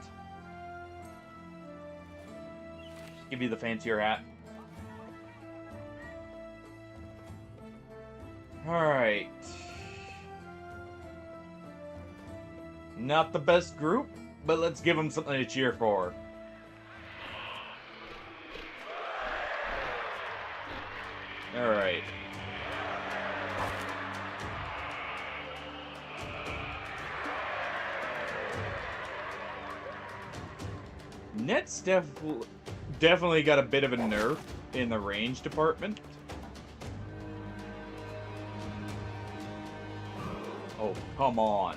Give you the fancier hat. Alright. Not the best group, but let's give them something to cheer for. Alright. Net's definitely got a bit of a nerf in the range department. Oh, come on.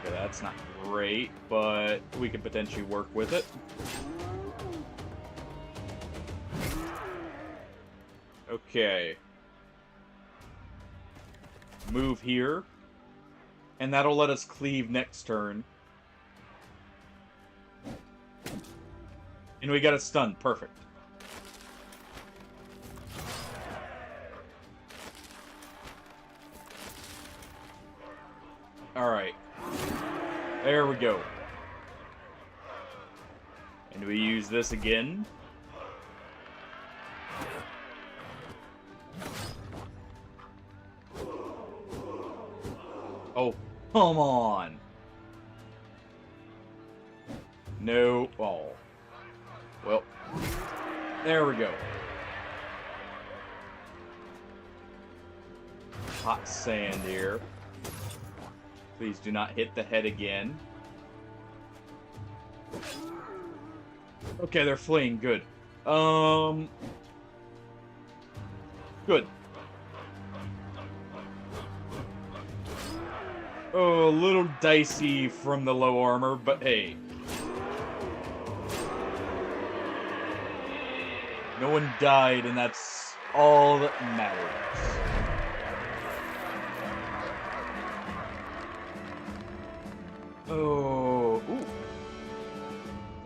Okay, that's not great, but we could potentially work with it. Okay. Move here. And that'll let us cleave next turn. And we got a stun. Perfect. Alright. There we go. And we use this again. Oh, come on. No. Oh. Well. There we go. Hot sand here. Please do not hit the head again. Okay, they're fleeing. Good. Good. Oh, a little dicey from the low armor, but hey. No one died, and that's all that matters. Oh, ooh.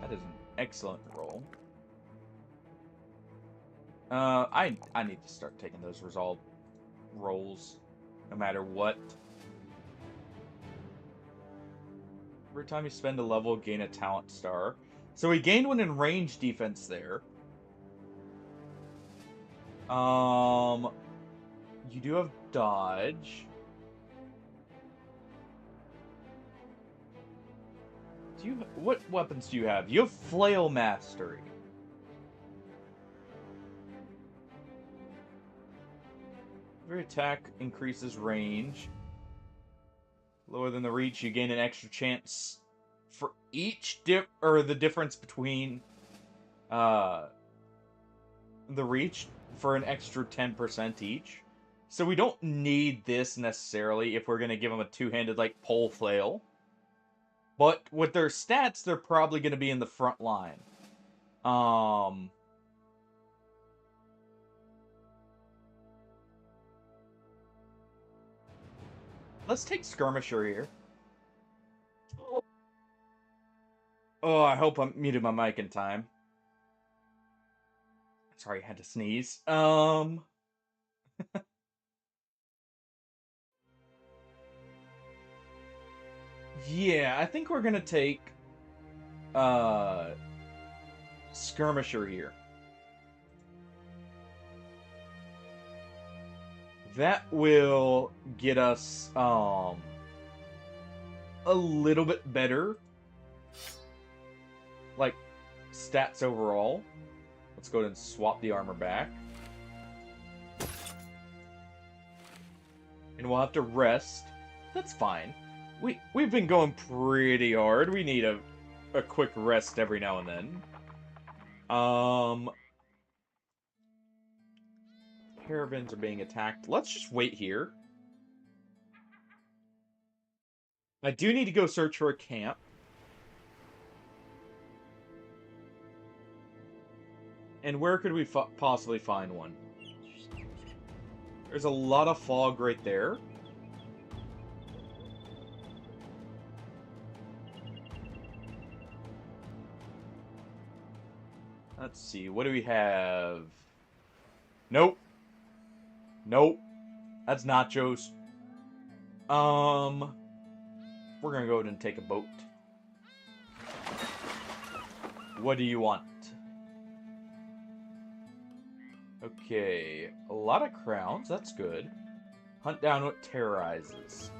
That is an excellent roll. I need to start taking those resolve rolls, no matter what. Every time you spend a level, gain a talent star. So we gained one in range defense there. You do have dodge. What weapons do you have? You have flail mastery. Every attack increases range. Lower than the reach, you gain an extra chance for each the difference between the reach for an extra 10% each. So we don't need this necessarily if we're going to give them a two-handed like pole flail. But with their stats, they're probably going to be in the front line. Let's take Skirmisher here. Oh, I hope I muted my mic in time. Sorry, I had to sneeze. Yeah, I think we're gonna take Skirmisher here. That will get us a little bit better, like, stats overall. Let's go ahead and swap the armor back. And we'll have to rest. That's fine. We've been going pretty hard. We need a quick rest every now and then. Caravans are being attacked. Let's just wait here. I do need to go search for a camp. And where could we possibly find one? There's a lot of fog right there. Let's see. What do we have? Nope. Nope. That's nachos. We're gonna go ahead and take a boat. What do you want? Okay, a lot of crowns, that's good. Hunt down what terrorizes.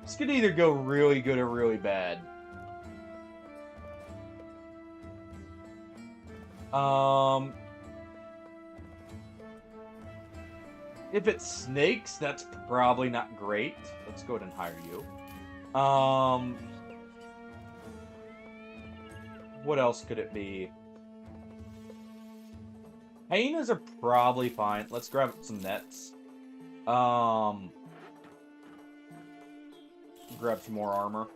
This could either go really good or really bad. If it's snakes, that's probably not great. Let's go ahead and hire you. What else could it be? Hyenas are probably fine. Let's grab some nets. Grab some more armor.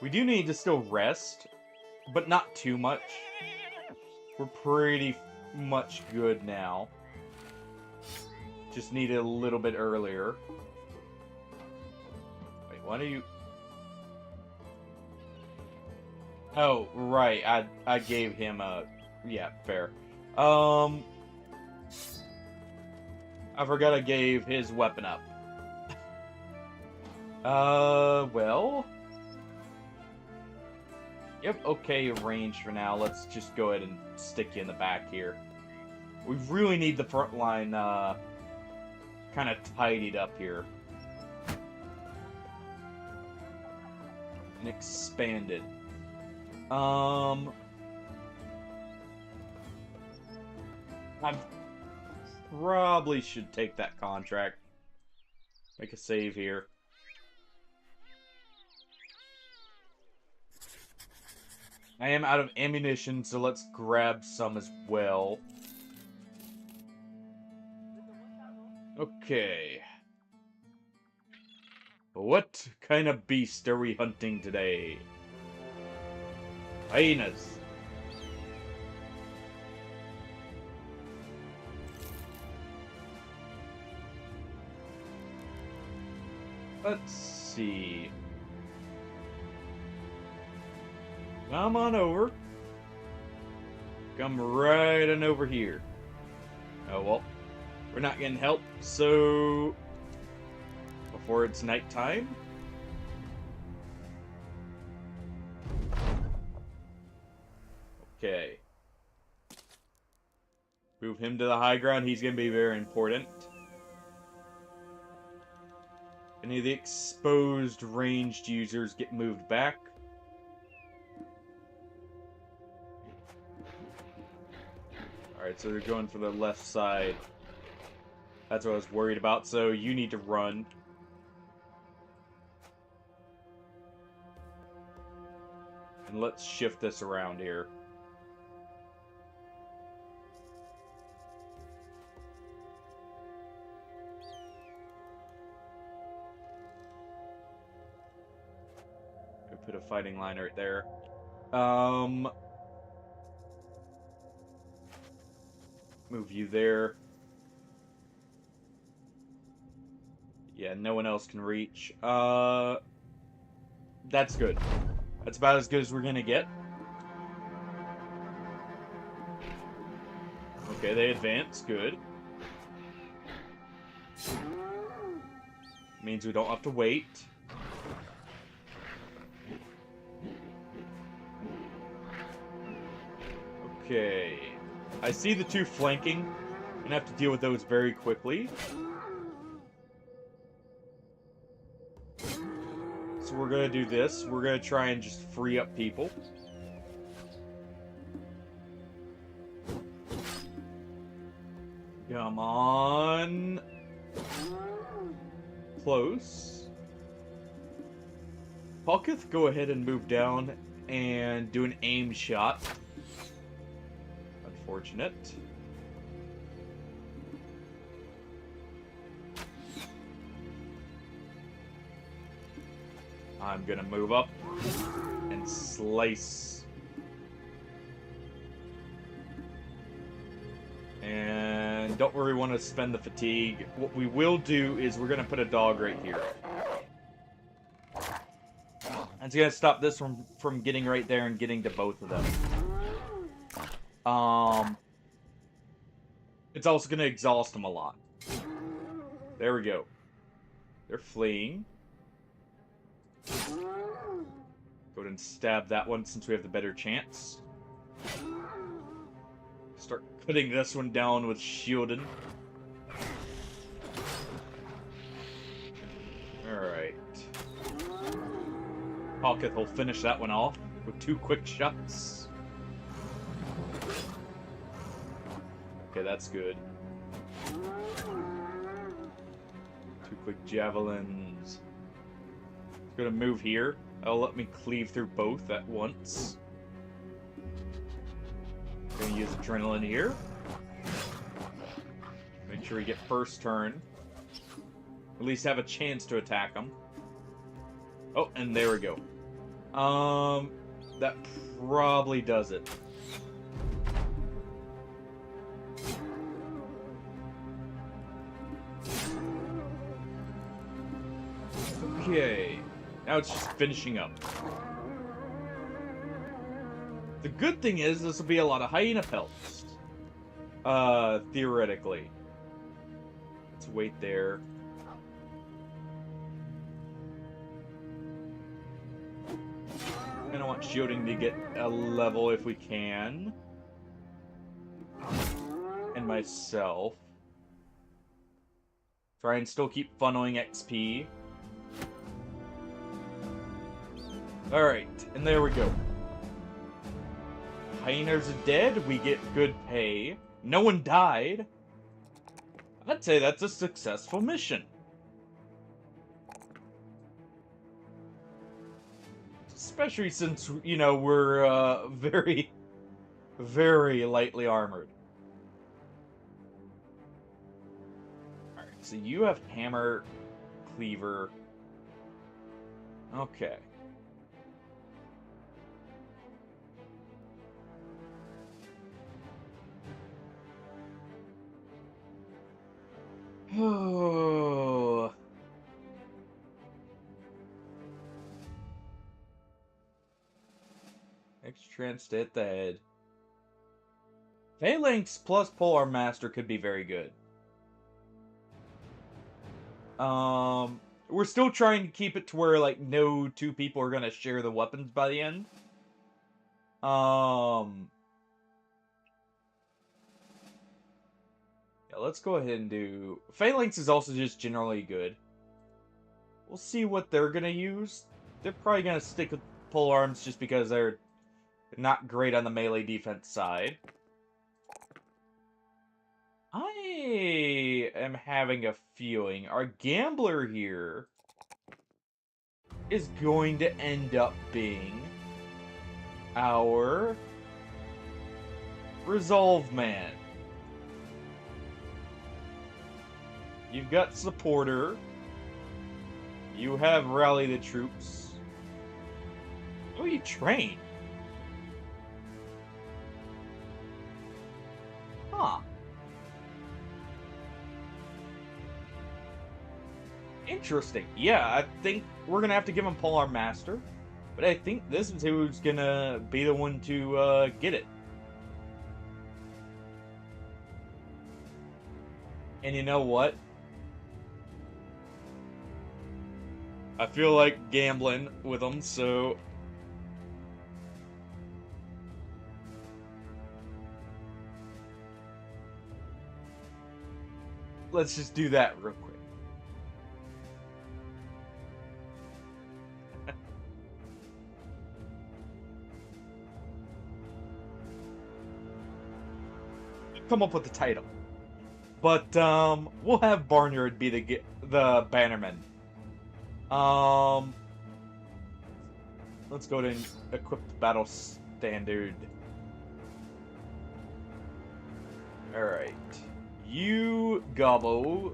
We do need to still rest, but not too much. We're pretty much good now. Just need it a little bit earlier. Wait, why do you... Oh, right. I gave him a... Yeah, fair. I forgot I gave his weapon up. Well... Yep, okay range for now. Let's just go ahead and stick you in the back here. We really need the front line kind of tidied up here. And expanded. I probably should take that contract. Make a save here. I am out of ammunition, so let's grab some as well. Okay. What kind of beast are we hunting today? Hyenas. Let's see. Come on over. Come right on over here. Oh, well. We're not getting help, so... Before it's nighttime. Okay. Move him to the high ground. He's going to be very important. Any of the exposed ranged users get moved back. Alright, so they're going for the left side. That's what I was worried about, so you need to run. And let's shift this around here. Put a fighting line right there. Move you there. Yeah, no one else can reach. That's good. That's about as good as we're gonna get. Okay, they advance. Good. Means we don't have to wait. Okay. I see the two flanking. I'm gonna have to deal with those very quickly. So we're gonna do this. We're gonna try and just free up people. Come on. Close. Palkith, go ahead and move down and do an aim shot. Unfortunate. I'm gonna move up and slice. And don't really want to spend the fatigue. What we will do is we're gonna put a dog right here. And it's gonna stop this from getting right there and getting to both of them. It's also gonna exhaust them a lot. There we go. They're fleeing. Go ahead and stab that one since we have the better chance. Start cutting this one down with shielding. Alright. Palkith will finish that one off with 2 quick shots. Okay, that's good. 2 quick javelins. Gonna move here. That'll let me cleave through both at once. Gonna use adrenaline here. Make sure we get first turn. At least have a chance to attack them. Oh, and there we go. That probably does it. Okay. Now it's just finishing up. The good thing is, this will be a lot of hyena pelts. Theoretically. Let's wait there. I don't want shielding to get a level if we can. And and myself. Try and still keep funneling XP. Alright, and there we go. Hyenas are dead, we get good pay. No one died. I'd say that's a successful mission. Especially since, you know, we're very, very lightly armored. Alright, so you have hammer, cleaver. Okay. Oh. Extra chance to hit the head. Phalanx plus Polar Master could be very good. We're still trying to keep it to where, like, no two people are gonna share the weapons by the end. Yeah, let's go ahead and do... Phalanx is also just generally good. We'll see what they're gonna use. They're probably gonna stick with polearms just because they're not great on the melee defense side. I am having a feeling our gambler here is going to end up being our Resolve Man. You've got Supporter. You have Rally the Troops. Oh, you train. Huh. Interesting. Yeah, I think we're gonna have to give him Polar Master. But I think this is who's gonna be the one to get it. And you know what? I feel like gambling with them, so... let's just do that real quick. Come up with the title. But, we'll have Barnyard be the bannerman. Let's go ahead and equip the battle standard. Alright. You, Gobbo,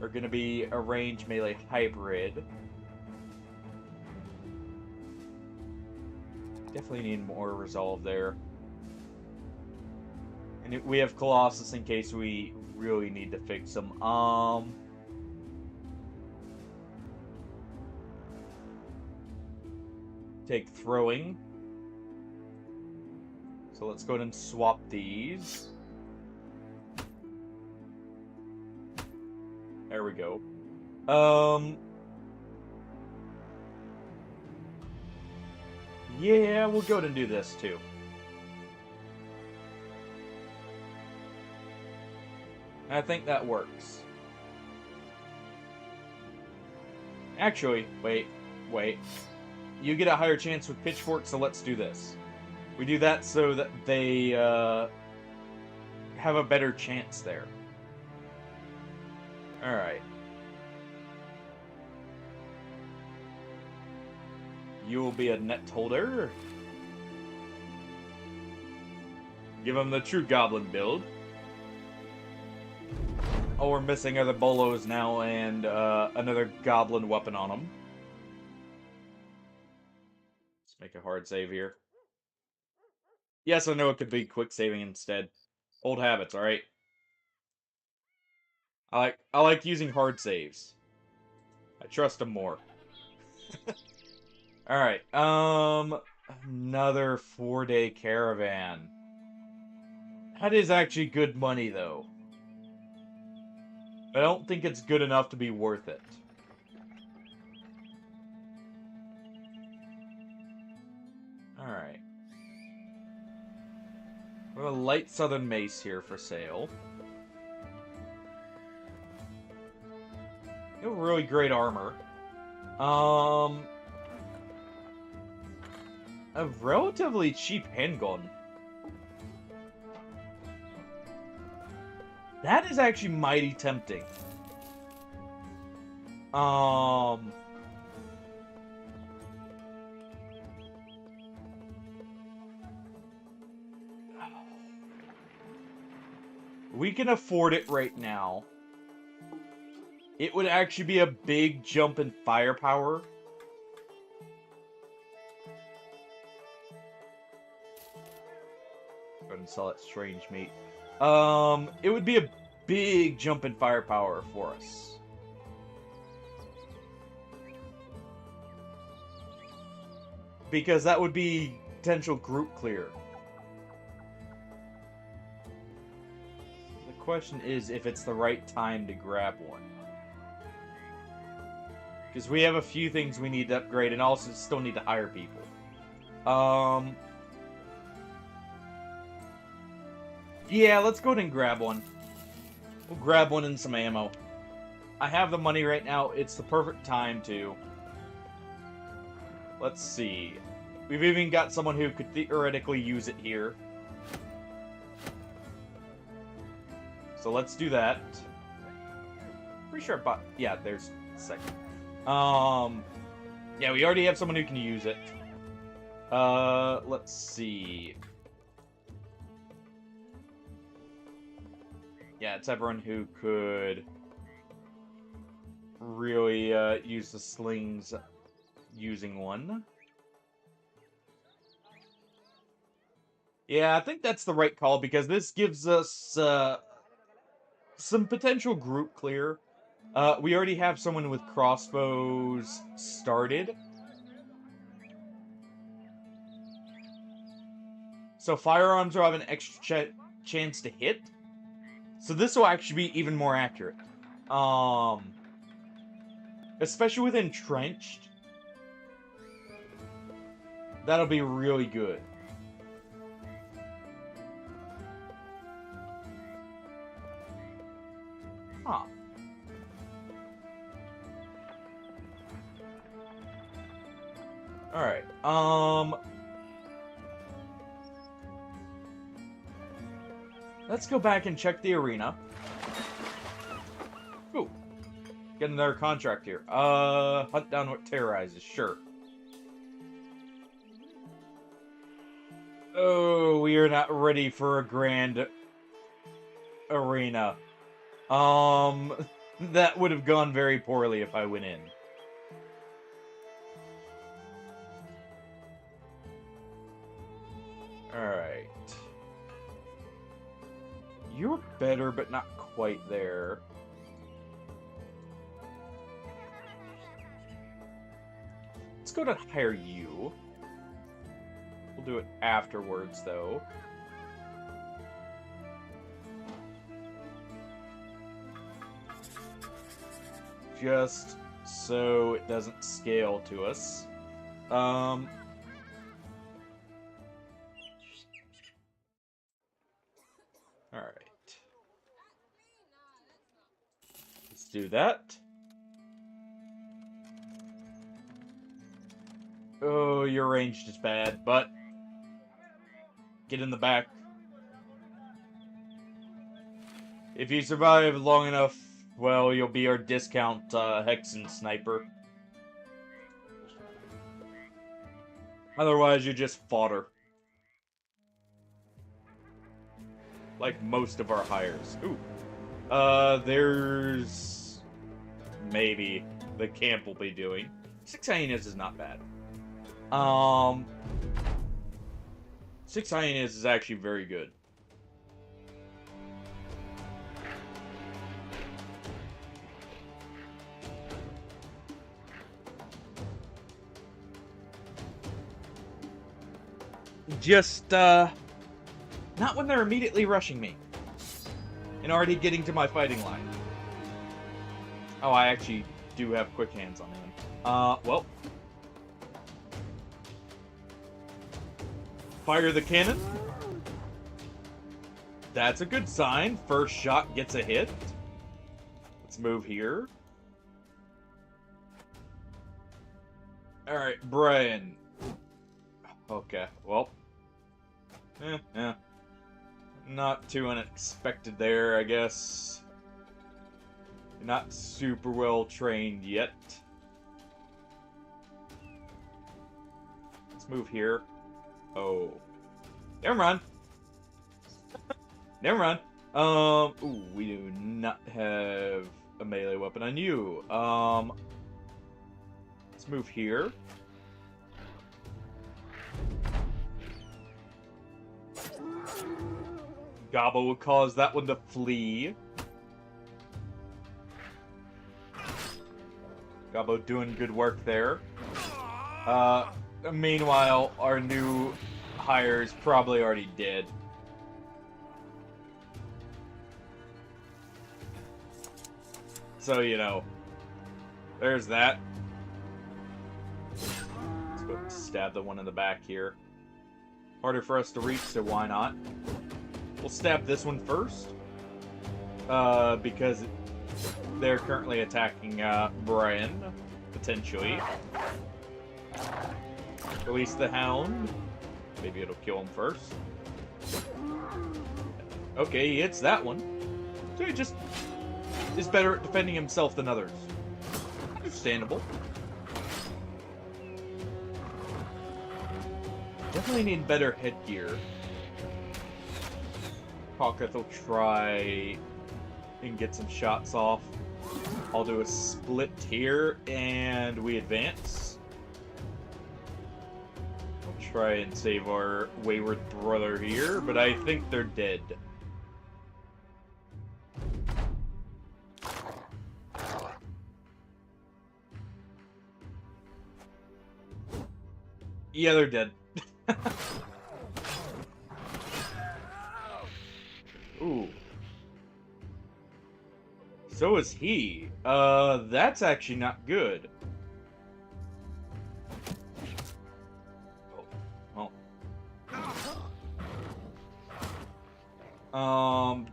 are gonna be a range melee hybrid. Definitely need more resolve there. And we have Colossus in case we really need to fix them. Take throwing. So let's go ahead and swap these. There we go. Yeah, we'll go ahead and do this too. I think that works. Actually, wait. You get a higher chance with pitchforks, so let's do this. We do that so that they have a better chance there. Alright. You will be a net holder. Give him the true goblin build. Oh, we're missing other bolos now and another goblin weapon on them. Let's make a hard save here. Yes, I know it could be quick saving instead. Old habits, alright? I like using hard saves. I trust them more. Alright, another 4-day caravan. That is actually good money, though. I don't think it's good enough to be worth it. Alright. We have a light southern mace here for sale. You have really great armor. A relatively cheap handgun. That is actually mighty tempting. We can afford it right now. It would actually be a big jump in firepower. Go ahead and sell that strange meat. It would be a big jump in firepower for us. Because that would be potential group clear. The question is if it's the right time to grab one. Because we have a few things we need to upgrade and also still need to hire people. Yeah, let's go ahead and grab one. We'll grab one and some ammo. I have the money right now. It's the perfect time to. Let's see. We've even got someone who could theoretically use it here. So let's do that. Pretty sure yeah, there's a second. Yeah, we already have someone who can use it. Let's see. Yeah, it's everyone who could really use the slings using one. Yeah, I think that's the right call because this gives us some potential group clear. We already have someone with crossbows started. So firearms will have an extra chance to hit. So this will actually be even more accurate. Especially with entrenched. That'll be really good. Huh. Alright, let's go back and check the arena. Ooh. Get another contract here. Hunt down what terrorizes, sure. Oh, we are not ready for a grand arena. That would have gone very poorly if I went in. Alright. You're better, but not quite there. Let's go to hire you. We'll do it afterwards, though. Just so it doesn't scale to us. Alright. Let's do that. Oh, your range is bad, but get in the back. If you survive long enough, well, you'll be our discount Hexen sniper. Otherwise, you're just fodder. Like most of our hires. Ooh. There's... maybe the camp will be doing. 6 hyenas is not bad. 6 hyenas is actually very good. Just, not when they're immediately rushing me. And already getting to my fighting line. Oh, I actually do have quick hands on him. Well. Fire the cannon. That's a good sign. First shot gets a hit. Let's move here. Alright, Brian. Okay, well. Not too unexpected there, I guess. Not super well trained yet. Let's move here. Oh. Never mind. Never mind. Ooh, we do not have a melee weapon on you. Let's move here. Gobbo will cause that one to flee. Gobbo doing good work there. Meanwhile, our new hire is probably already dead. So, you know, there's that. Let's go stab the one in the back here. Harder for us to reach, so why not? We'll stab this one first. Because they're currently attacking Brian, potentially. Release the hound. Maybe it'll kill him first. Okay, he hits that one. So he just is better at defending himself than others. Understandable. Definitely need better headgear. Hawketh will try and get some shots off. I'll do a split here, and we advance. I'll try and save our wayward brother here, but I think they're dead. Yeah, they're dead. Ooh. So is he. That's actually not good. Oh.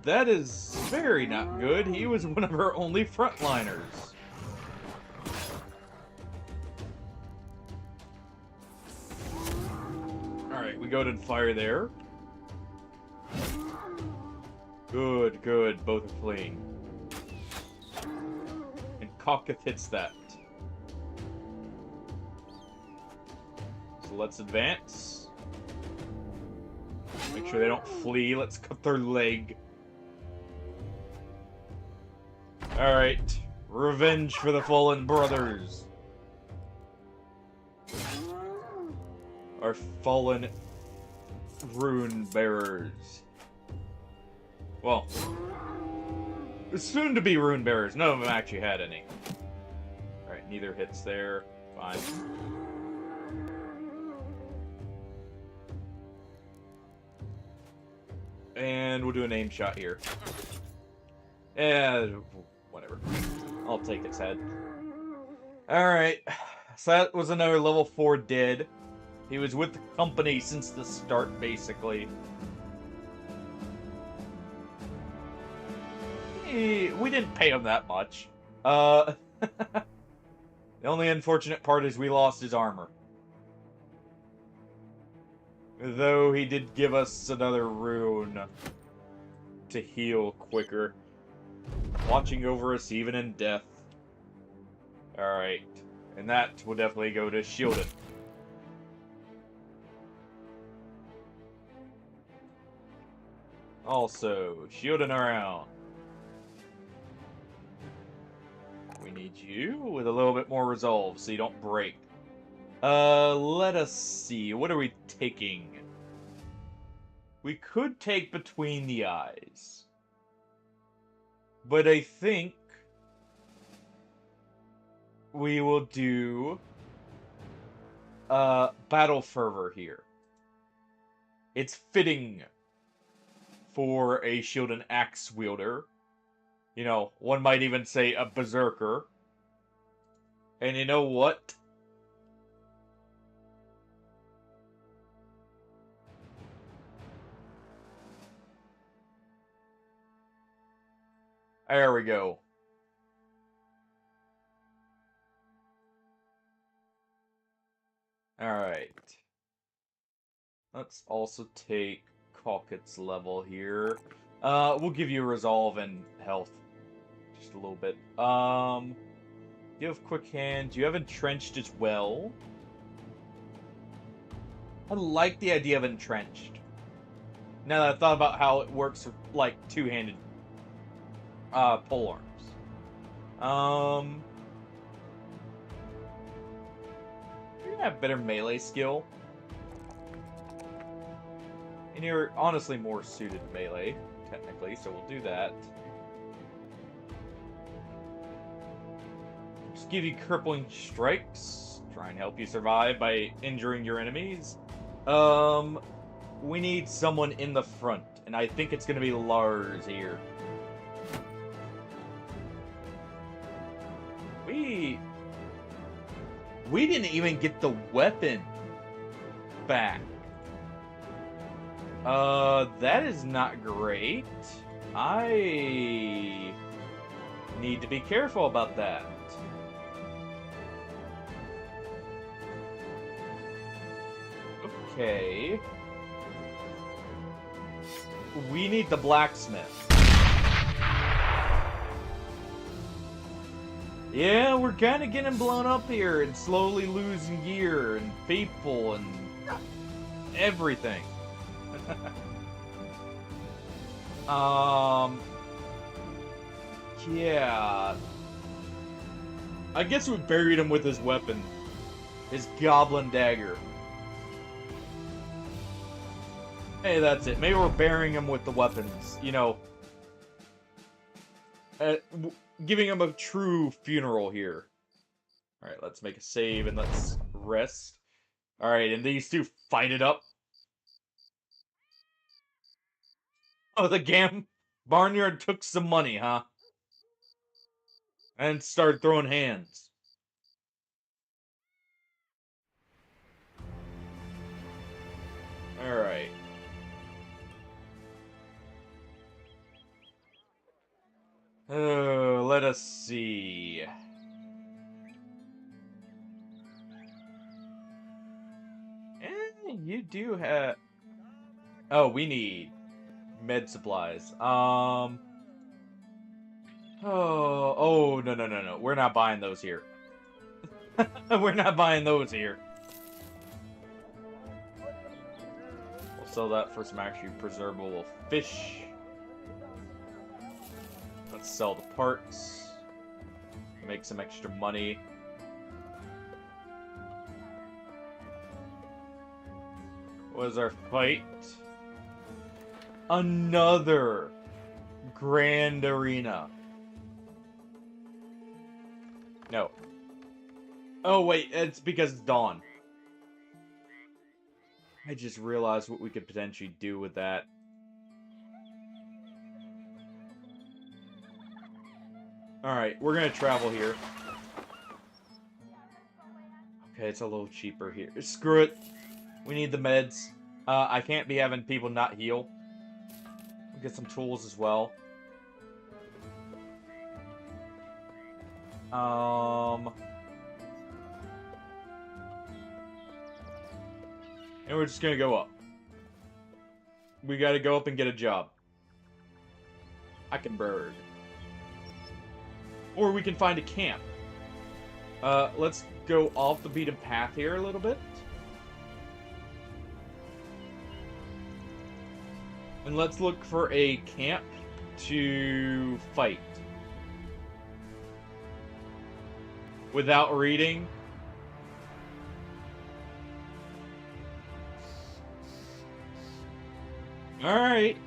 That is very not good. He was one of our only frontliners. Alright, we go to fire there. Good, good. Both are fleeing. And Hawketh hits that. So let's advance. Make sure they don't flee. Let's cut their leg. Alright. Revenge for the fallen brothers. Our fallen rune bearers. Well, soon to be rune bearers. None of them actually had any. Alright, neither hits there. Fine. And we'll do an aim shot here. And whatever. I'll take its head. Alright. So that was another level 4 dead. He was with the company since the start, basically. We didn't pay him that much. The only unfortunate part is we lost his armor. Though he did give us another rune to heal quicker. Watching over us even in death. Alright. And that will definitely go to Shielded. Also, shielding around. We need you with a little bit more resolve so you don't break. Let us see. What are we taking? We could take Between the Eyes. But I think we will do Battle Fervor here. It's fitting for a shield and axe wielder. You know, one might even say a berserker. And you know what? There we go. Alright. Let's also take Calcutt's level here. We'll give you resolve and health. Just a little bit. You have quick hand. You have entrenched as well. I like the idea of entrenched. Now that I've thought about how it works with, like, two-handed pole arms. You're gonna have better melee skill. And you're honestly more suited to melee, technically, so we'll do that. Just give you crippling strikes. Try and help you survive by injuring your enemies. We need someone in the front, and I think it's gonna be Lars here. We didn't even get the weapon back. That is not great. I need to be careful about that. Okay. We need the blacksmith. Yeah, we're kind of getting blown up here and slowly losing gear and people and everything. Yeah. I guess we buried him with his weapon. His goblin dagger. Hey, that's it. Maybe we're burying him with the weapons, you know. Giving him a true funeral here. Alright, let's make a save and let's rest. Alright, and these two fight it up. Oh, the Barnyard took some money, huh? And started throwing hands. Alright. Let us see. You do have... Oh, we need med supplies. Oh, no. We're not buying those here. We're not buying those here. We'll sell that for some actually preservable fish. Let's sell the parts. Make some extra money. What is our fight? Another grand arena. No. Oh, wait, it's because it's dawn. I just realized what we could potentially do with that. Alright, we're gonna travel here. Okay, it's a little cheaper here. Screw it. We need the meds. I can't be having people not heal. We'll get some tools as well. And we're just gonna go up. We gotta go up and get a job. Hackenberg. Or we can find a camp. Let's go off the beaten path here a little bit. And let's look for a camp to fight. Without reading. Alright.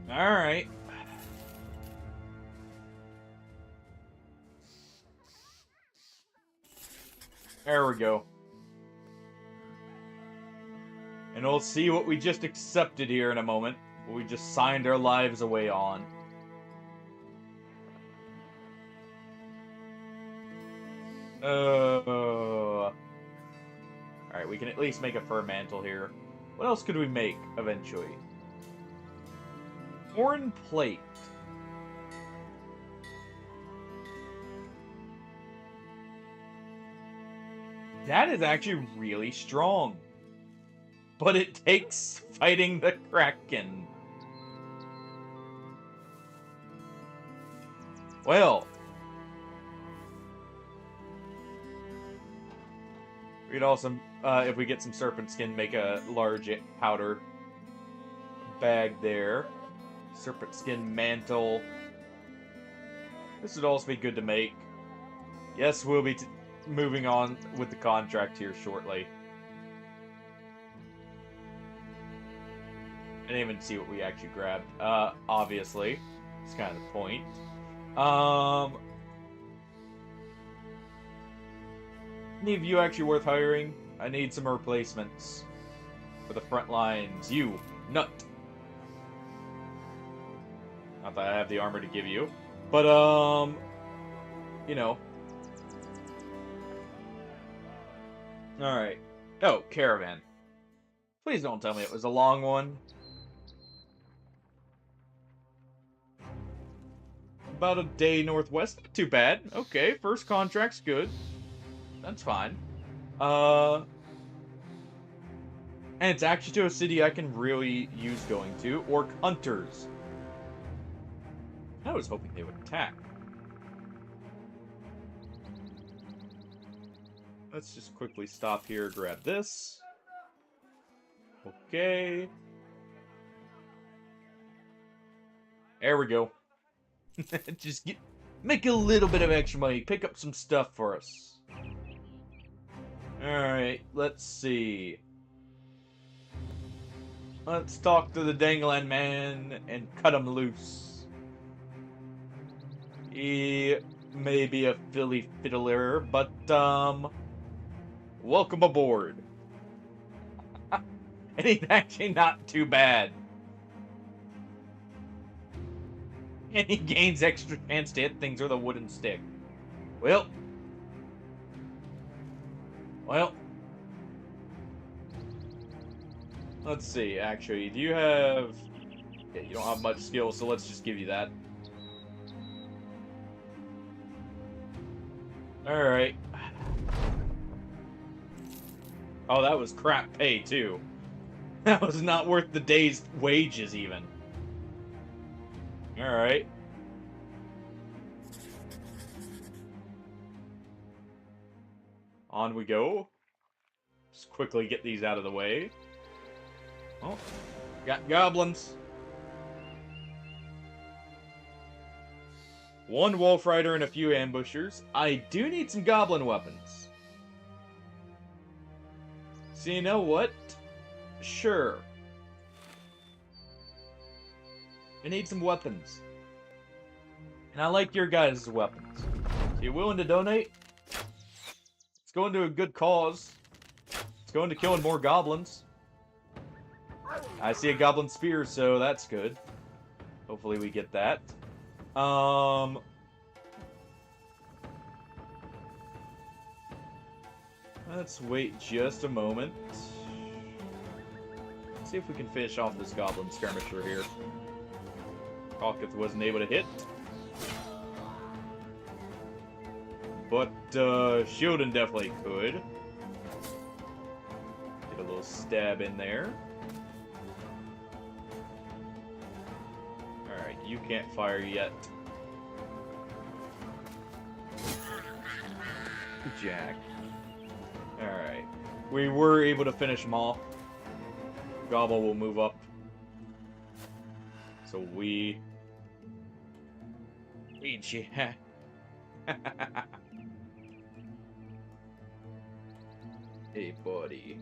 Alright. There we go. And we'll see what we just accepted here in a moment. What we just signed our lives away on. Alright, we can at least make a fur mantle here. What else could we make, eventually? Foreign plate. That is actually really strong. But it takes fighting the Kraken. Well. We could also, if we get some serpent skin, make a large powder bag there. Serpent skin mantle. This would also be good to make. Yes, we'll be moving on with the contract here shortly. I didn't even see what we actually grabbed. Obviously. It's kind of the point. Any of you actually worth hiring? I need some replacements for the front lines. You, nut. Not that I have the armor to give you, but you know. All right. Oh, caravan. Please don't tell me it was a long one. About a day northwest. Not too bad. Okay, first contract's good. That's fine. And it's actually to a city I can really use going to. Orc hunters. I was hoping they would attack. Let's just quickly stop here, grab this. Okay. There we go. Just make a little bit of extra money. Pick up some stuff for us. Alright, let's see. Let's talk to the Dangling Man and cut him loose. He may be a filly fiddler, but, welcome aboard. And he's actually not too bad. And he gains extra chance to hit things with a wooden stick. Well. Let's see, actually, do you have... Yeah, you don't have much skill, so let's just give you that. Alright. Oh, that was crap pay, too. That was not worth the day's wages, even. Alright. On we go. Just quickly get these out of the way. Oh, got goblins. One wolf rider and a few ambushers. I do need some goblin weapons. So you know what? Sure. I need some weapons. And I like your guys' weapons. So you willing to donate? It's going to a good cause. It's going to killing more goblins. I see a goblin spear, so that's good. Hopefully we get that. Let's wait just a moment. See if we can finish off this goblin skirmisher here. Hawketh wasn't able to hit. But, Shieldon definitely could. Get a little stab in there. Alright, you can't fire yet. Jack. Alright. We were able to finish him off. Gobble will move up. So we... Yeah. Hey, buddy.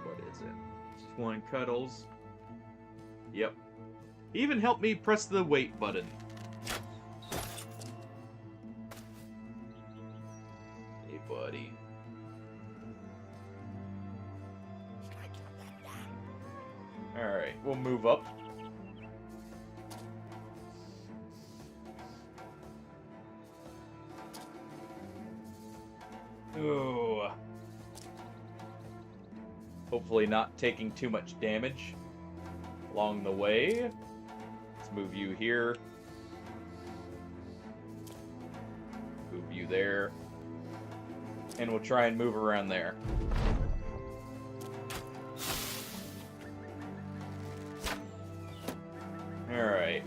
What is it? Just one cuddles. Yep. He even helped me press the wait button. Hey, buddy. Alright, we'll move up. Ooh. Hopefully not taking too much damage along the way. Let's move you here. Move you there. And we'll try and move around there. Alright.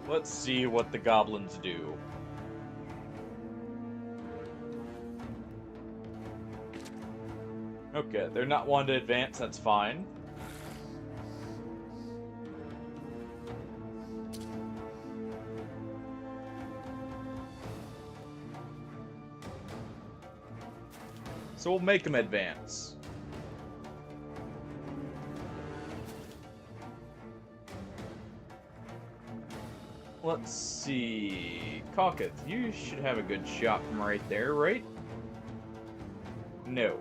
Let's see what the goblins do. Okay, they're not one to advance, that's fine. So we'll make them advance. Let's see. Caucus, you should have a good shot from right there, right? No.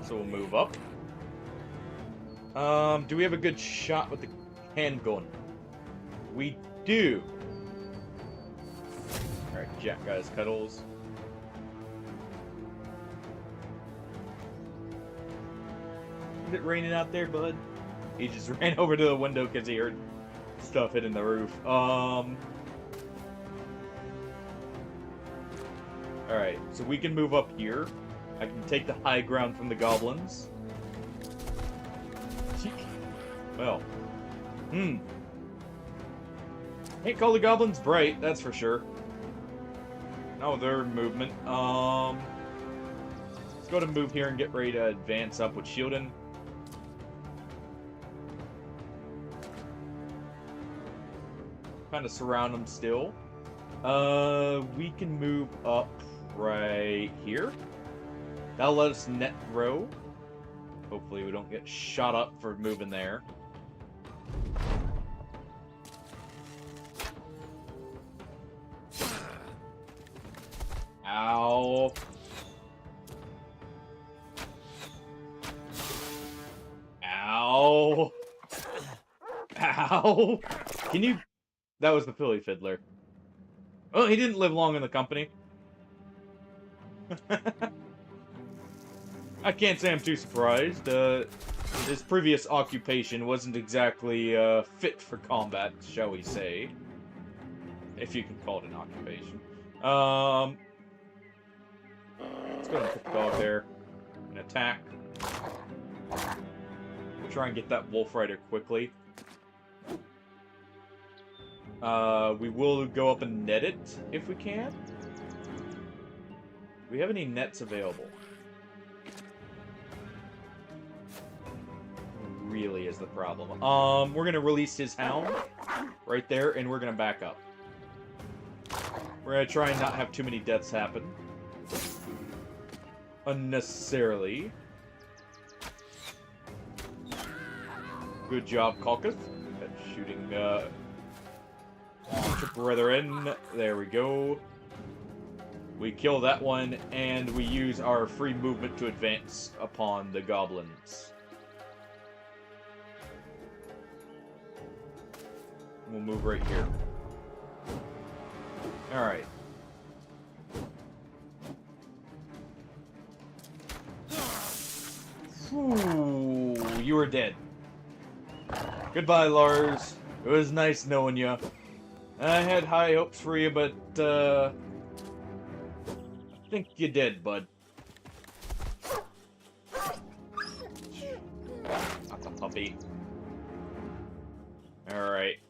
So we'll move up. Do we have a good shot with the handgun? We do. Alright, Jack got his cuddles. Is it raining out there, bud? He just ran over to the window because he heard stuff hitting the roof. Alright, so we can move up here. I can take the high ground from the goblins. Well. Can't call the goblins bright, that's for sure. No, their movement. Let's go to move here and get ready to advance up with shielding. Kind of surround them still. We can move up right here. That'll let us net throw. Hopefully we don't get shot up for moving there. Ow. Ow. Ow. Can you... That was the Philly Fiddler. Oh, he didn't live long in the company. I can't say I'm too surprised. His previous occupation wasn't exactly fit for combat, shall we say. If you can call it an occupation. Let's go ahead and put the dog there. And attack. We'll try and get that Wolf Rider quickly. We will go up and net it, if we can. Do we have any nets available? Really is the problem. We're gonna release his hound right there, and we're gonna back up. We're gonna try and not have too many deaths happen unnecessarily. Good job, Caucus. Shooting brethren. There we go. We kill that one, and we use our free movement to advance upon the goblins. We'll move right here. Alright. Ooh, you are dead. Goodbye, Lars. It was nice knowing you. I had high hopes for you, but, I think you did, bud. Not a puppy. Alright.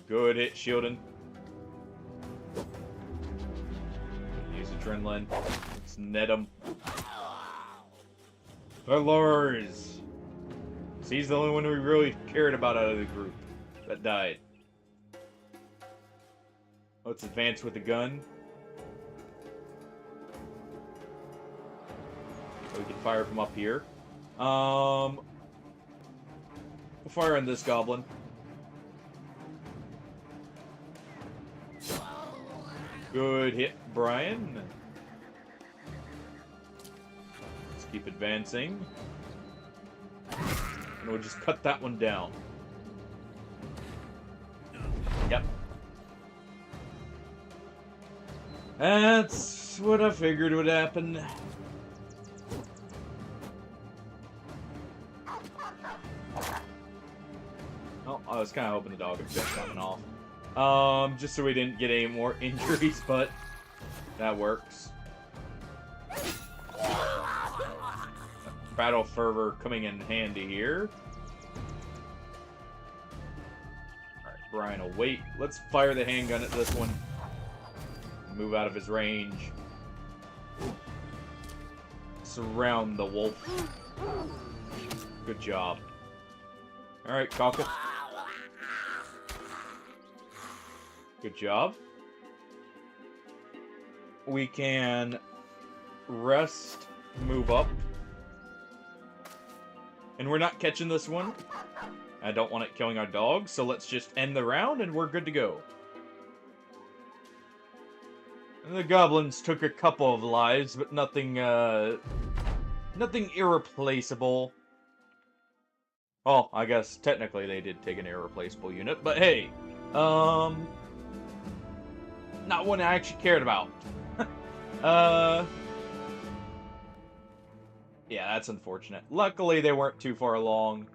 Good hit, shielding. Use adrenaline. Let's net him. The Lars! He's the only one we really cared about out of the group that died. Let's advance with the gun. So we can fire from up here. We'll fire on this goblin. Good hit, Brian. Keep advancing. And we'll just cut that one down. Yep. That's what I figured would happen. Oh, I was kind of hoping the dog would get coming off. Just so we didn't get any more injuries, but that works. Battle fervor coming in handy here. Alright, Brian will wait. Let's fire the handgun at this one. Move out of his range. Surround the wolf. Good job. Alright, cock it. Good job. We can rest, move up. And we're not catching this one. I don't want it killing our dog, so let's just end the round and we're good to go. And the goblins took a couple of lives, but nothing, nothing irreplaceable. Well, I guess technically they did take an irreplaceable unit, but hey, not one I actually cared about. Yeah, that's unfortunate. Luckily, they weren't too far along.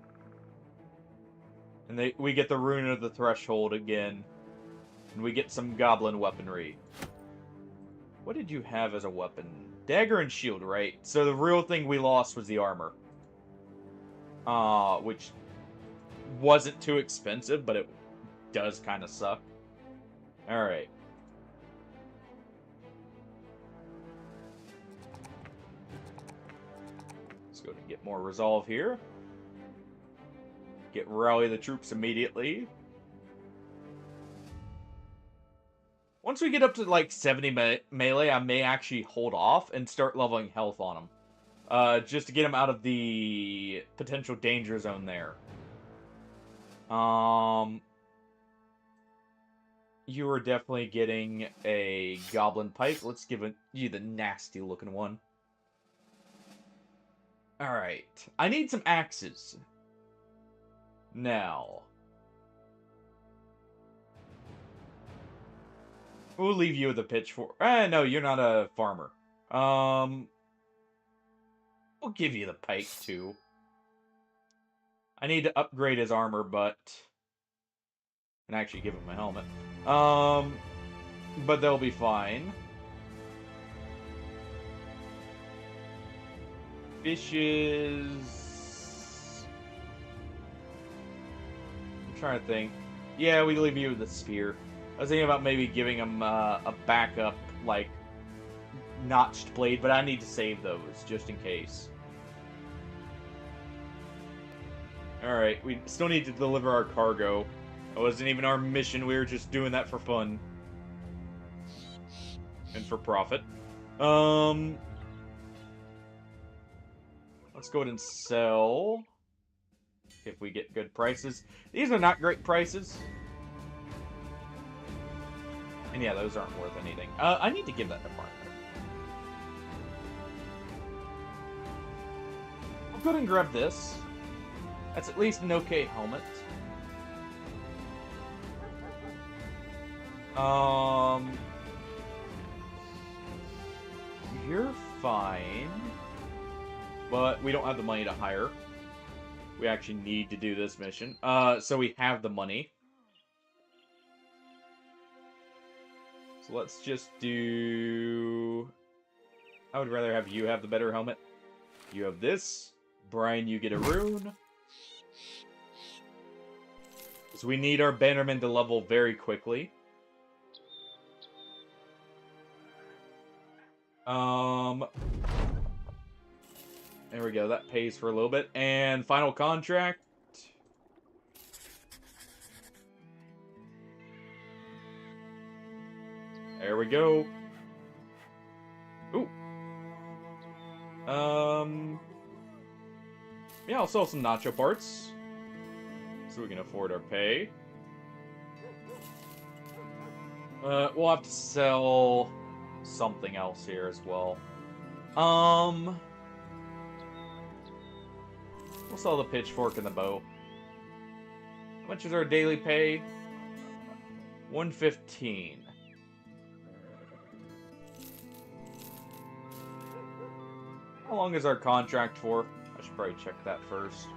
And we get the Rune of the Threshold again. And we get some goblin weaponry. What did you have as a weapon? Dagger and shield, right? So the real thing we lost was the armor. Which wasn't too expensive, but it does kind of suck. Alright. Let's go to get more resolve here. Get rally the troops immediately. Once we get up to like 70 melee, I may actually hold off and start leveling health on them. Just to get them out of the potential danger zone there. You are definitely getting a goblin pike. Let's give you the nasty looking one. Alright. I need some axes. Now. We'll leave you with a pitchfork. No, you're not a farmer. We'll give you the pike, too. I need to upgrade his armor, but... And actually give him a helmet. But they'll be fine. Fishes... I'm trying to think. Yeah, we leave you with the spear. I was thinking about maybe giving him a backup, like, notched blade, but I need to save those, just in case. Alright, we still need to deliver our cargo. It wasn't even our mission, we were just doing that for fun. And for profit. Let's go ahead and sell. If we get good prices. These are not great prices. And yeah, those aren't worth anything. I need to give that to Mark. I'll go ahead and grab this. That's at least an okay helmet. You're fine. But we don't have the money to hire. We actually need to do this mission. So we have the money. So let's just do... I would rather have you have the better helmet. You have this. Brian, you get a rune. So we need our bannermen to level very quickly. There we go. That pays for a little bit. And final contract. There we go. Ooh. Yeah, I'll sell some nacho parts. So we can afford our pay. We'll have to sell something else here as well. We'll sell the pitchfork and the bow. How much is our daily pay? 115. How long is our contract for? I should probably check that first.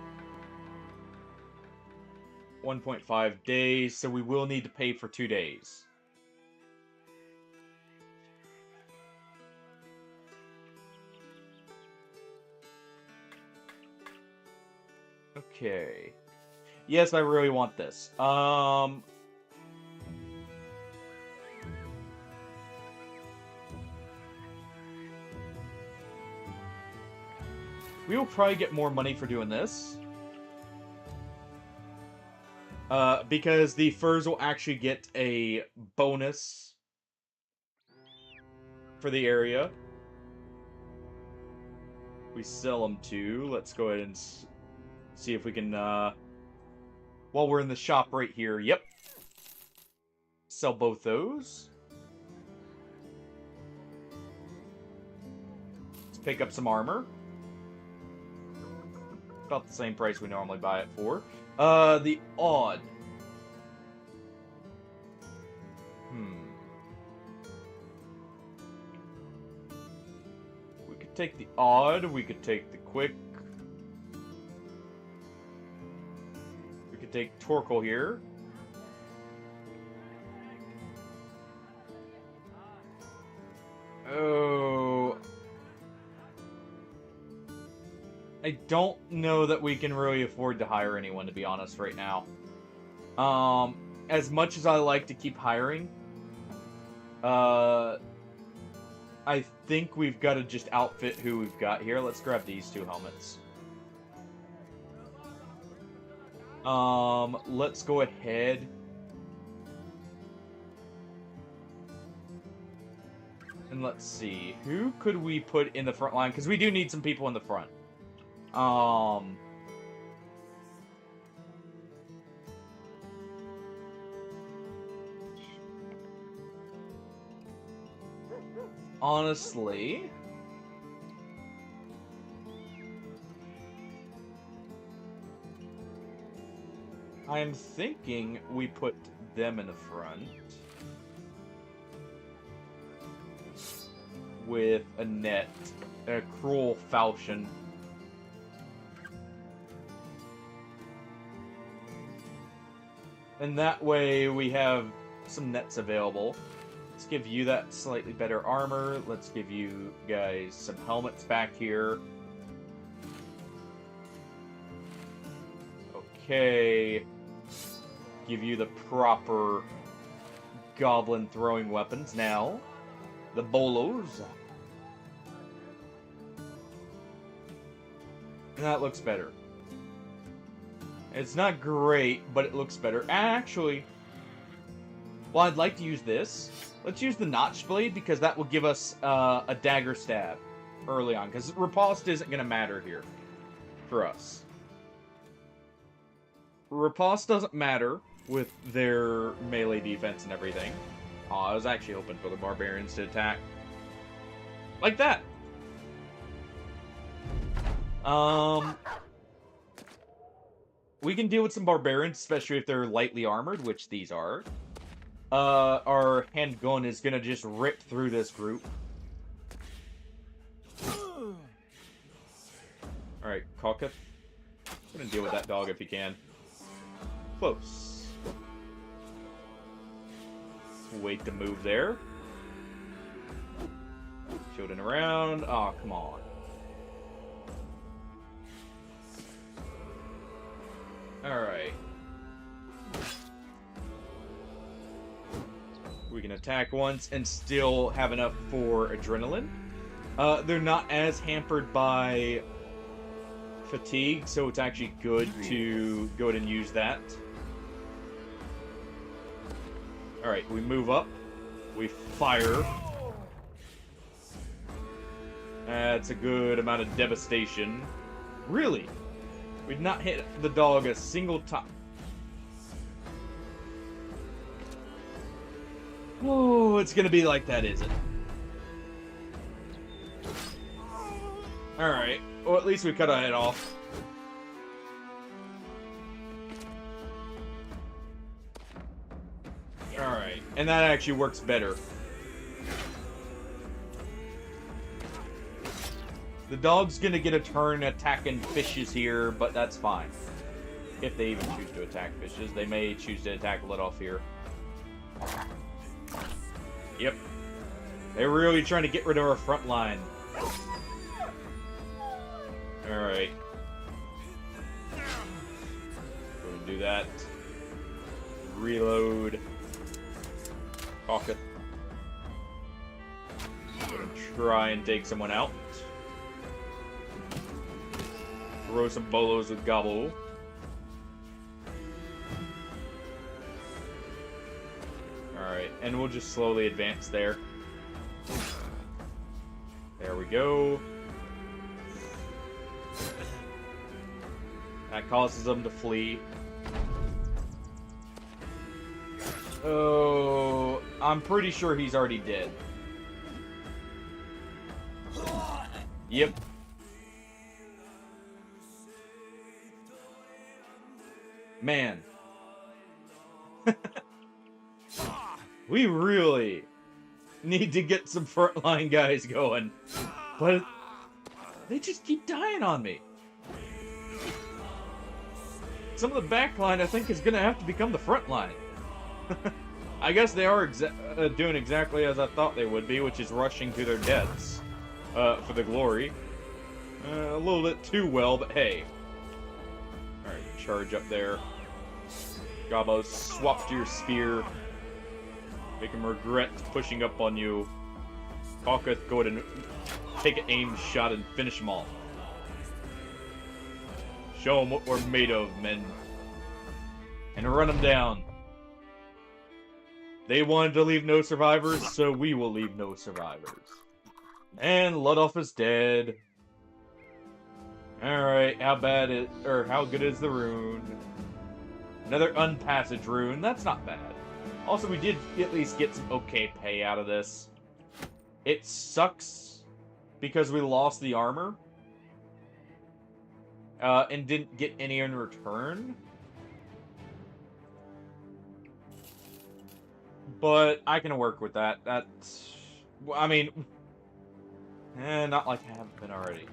1.5 days, so we will need to pay for 2 days. Okay. Yes, I really want this. We will probably get more money for doing this. Because the furs will actually get a bonus for the area. We sell them to. Let's go ahead and see if we can, while we're in the shop right here. Yep. Sell both those. Let's pick up some armor. About the same price we normally buy it for. The odd. We could take the odd, we could take the quick. We could take Torkoal here. Oh. I don't know that we can really afford to hire anyone, to be honest, right now. As much as I like to keep hiring, I think we've got to just outfit who we've got here. Let's grab these 2 helmets. Let's go ahead. And let's see. Who could we put in the front line? Because we do need some people in the front. Honestly, I'm thinking we put them in the front with a net, a cruel falchion. And that way we have some nets available. Let's give you that slightly better armor. Let's give you guys some helmets back here. Okay. Give you the proper goblin throwing weapons now. The bolos. And that looks better. It's not great, but it looks better. Actually, well, I'd like to use this. Let's use the notched blade, because that will give us a dagger stab early on. Because riposte isn't going to matter here for us. Riposte doesn't matter with their melee defense and everything. Oh, I was actually hoping for the barbarians to attack. Like that. We can deal with some barbarians, especially if they're lightly armored, which these are. Our handgun is gonna just rip through this group. Alright, Kalkith. I'm gonna deal with that dog if you can. Close. Wait to move there. Shielding around. Oh, come on. Alright. We can attack once and still have enough for adrenaline. They're not as hampered by fatigue, so it's actually good to go ahead and use that. Alright, we move up. We fire. That's a good amount of devastation. Really? We've not hit the dog a single time. Oh, it's gonna be like that, is it? Alright. Well, at least we cut our head off. Alright, and that actually works better. The dog's gonna get a turn attacking fishes here, but that's fine. If they even choose to attack fishes. They may choose to attack let off here. Yep. They're really trying to get rid of our front line. Alright. Go and do that. Reload. Pocket. Gonna try and take someone out. Throw some bolos with Gobble. Alright, and we'll just slowly advance there. There we go. That causes them to flee. Oh, I'm pretty sure he's already dead. Yep. Man. We really need to get some frontline guys going. But they just keep dying on me. Some of the backline, I think, is going to have to become the front line. I guess they are doing exactly as I thought they would be, which is rushing to their deaths for the glory. A little bit too well, but hey. Alright, charge up there. Gabo, swap to your spear. Make him regret pushing up on you. Hawketh, go ahead and take an aimed shot and finish him off. Show them what we're made of, men. And run them down. They wanted to leave no survivors, so we will leave no survivors. And Ludoff is dead. Alright, how good is the rune? Another unpassage rune, that's not bad. Also, we did at least get some okay pay out of this. It sucks because we lost the armor. And didn't get any in return. But I can work with that. That's... I mean... not like I haven't been already.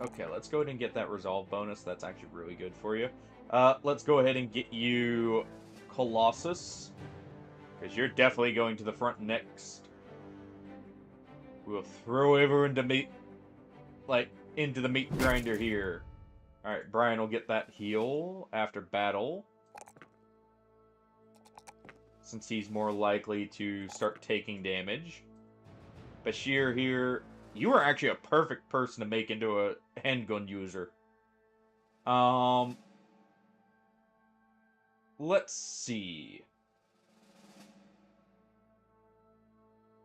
Okay, let's go ahead and get that resolve bonus. That's actually really good for you. Let's go ahead and get you Colossus. Because you're definitely going to the front next. We'll throw everyone to meet... like, into the meat grinder here. Alright, Brian will get that heal after battle. Since he's more likely to start taking damage. Bashir here, you are actually a perfect person to make into a handgun user. Let's see.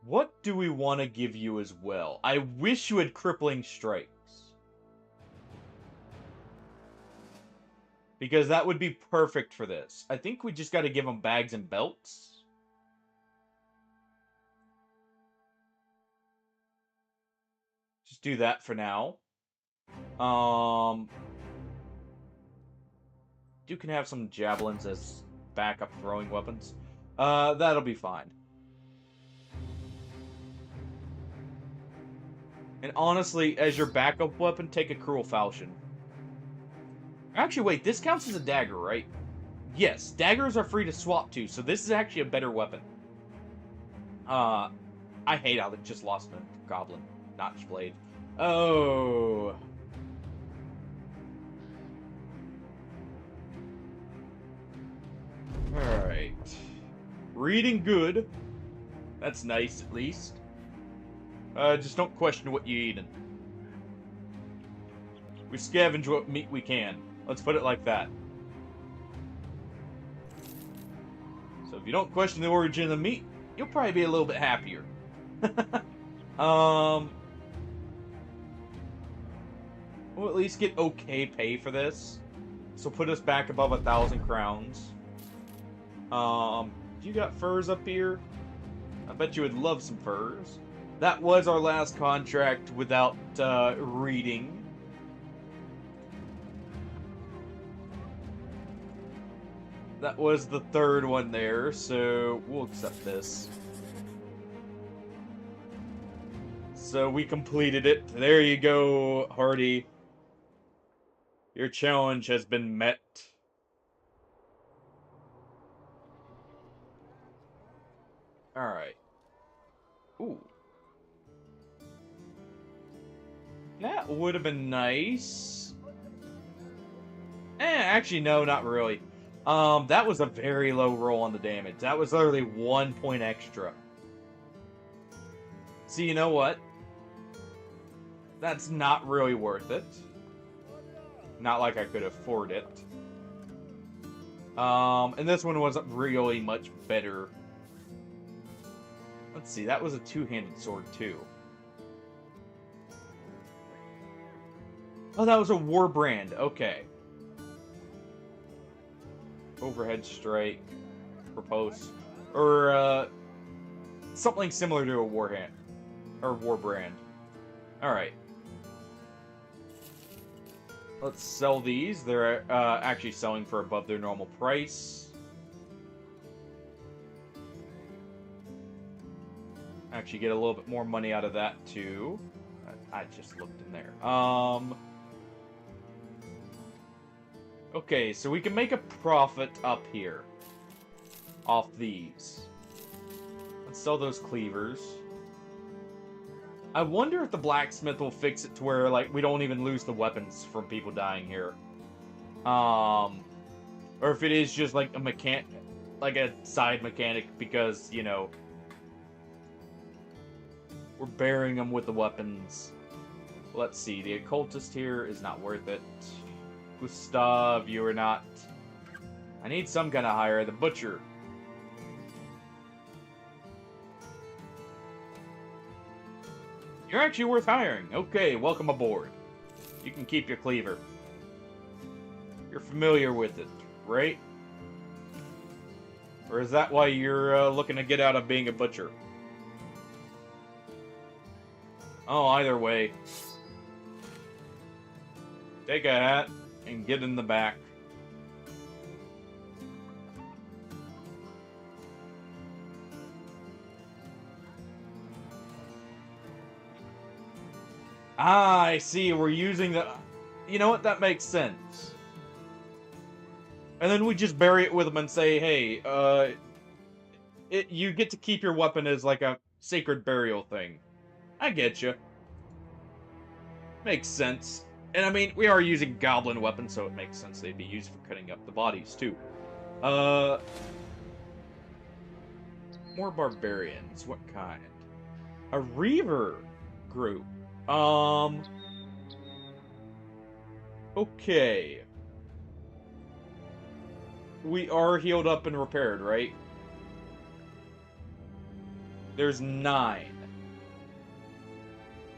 What do we want to give you as well? I wish you had crippling strikes. Because that would be perfect for this. I think we just got to give them bags and belts. Just do that for now. You can have some javelins as backup throwing weapons. That'll be fine. And honestly, as your backup weapon, take a Cruel Falchion. Actually, wait, this counts as a dagger, right? Yes, daggers are free to swap to, so this is actually a better weapon. I hate how they just lost a goblin notch blade. Oh. Alright. Reading good. That's nice, at least. Just don't question what you're eating. We scavenge what meat we can. Let's put it like that. So if you don't question the origin of the meat, you'll probably be a little bit happier. We'll at least get okay pay for this. So put us back above 1,000 crowns. You got furs up here? I bet you would love some furs. That was our last contract without reading. That was the third one there, so we'll accept this. So we completed it. There you go, Hardy. Your challenge has been met. Alright. Ooh. That would have been nice. Actually, no, not really. That was a very low roll on the damage. That was literally 1 point extra. So you know what? That's not really worth it. Not like I could afford it. And this one wasn't really much better. Let's see, that was a two-handed sword too. Oh, that was a war brand. Okay. Overhead strike. Propose. Or, something similar to a war hand. Or war brand. Alright. Let's sell these. They're actually selling for above their normal price. Actually get a little bit more money out of that too. I just looked in there. Okay, so we can make a profit up here off these. Let's sell those cleavers. I wonder if the blacksmith will fix it to where, like, we don't even lose the weapons from people dying here. Or if it is just, like, a side mechanic because, you know, we're burying them with the weapons. Let's see, the occultist here is not worth it. Gustav, you are not. I need some kind of hire. The butcher. You're actually worth hiring. Okay, welcome aboard. You can keep your cleaver. You're familiar with it, right? Or is that why you're looking to get out of being a butcher? Oh, either way. Take a hat and get in the back. Ah, I see. We're using the... You know what? That makes sense. And then we just bury it with them and say, hey, you get to keep your weapon as like a sacred burial thing. I get you. Makes sense. And I mean, we are using goblin weapons, so it makes sense they'd be used for cutting up the bodies, too. More barbarians. What kind? A reaver group. Okay. We are healed up and repaired, right? There's 9.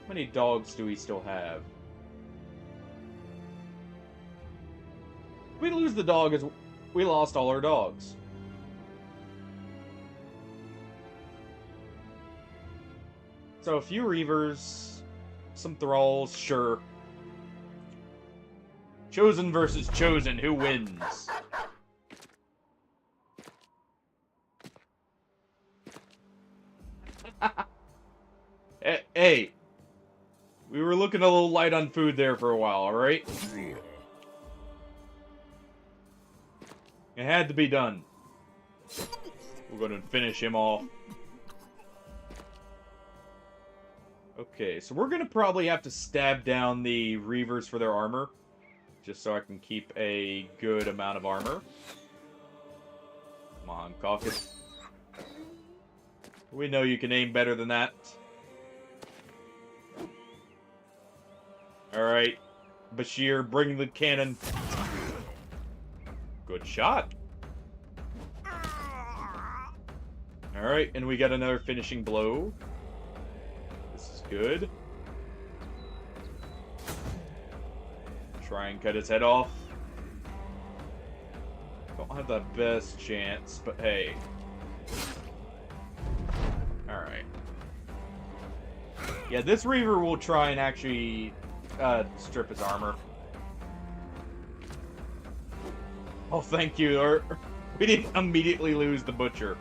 How many dogs do we still have? If we lose the dog, as we lost all our dogs. So a few reavers, some thralls, sure. Chosen versus chosen, who wins? Hey, we were looking a little light on food there for a while, alright? It had to be done. We're gonna finish him off. Okay, so we're gonna probably have to stab down the reavers for their armor. Just so I can keep a good amount of armor. Come on, Caucus. We know you can aim better than that. Alright. Bashir, bring the cannon. Good shot. Alright, and we got another finishing blow. This is good. Try and cut his head off. Don't have the best chance, but hey. Alright. Yeah, this Reaver will try and actually strip his armor. Oh, thank you. We didn't immediately lose the butcher.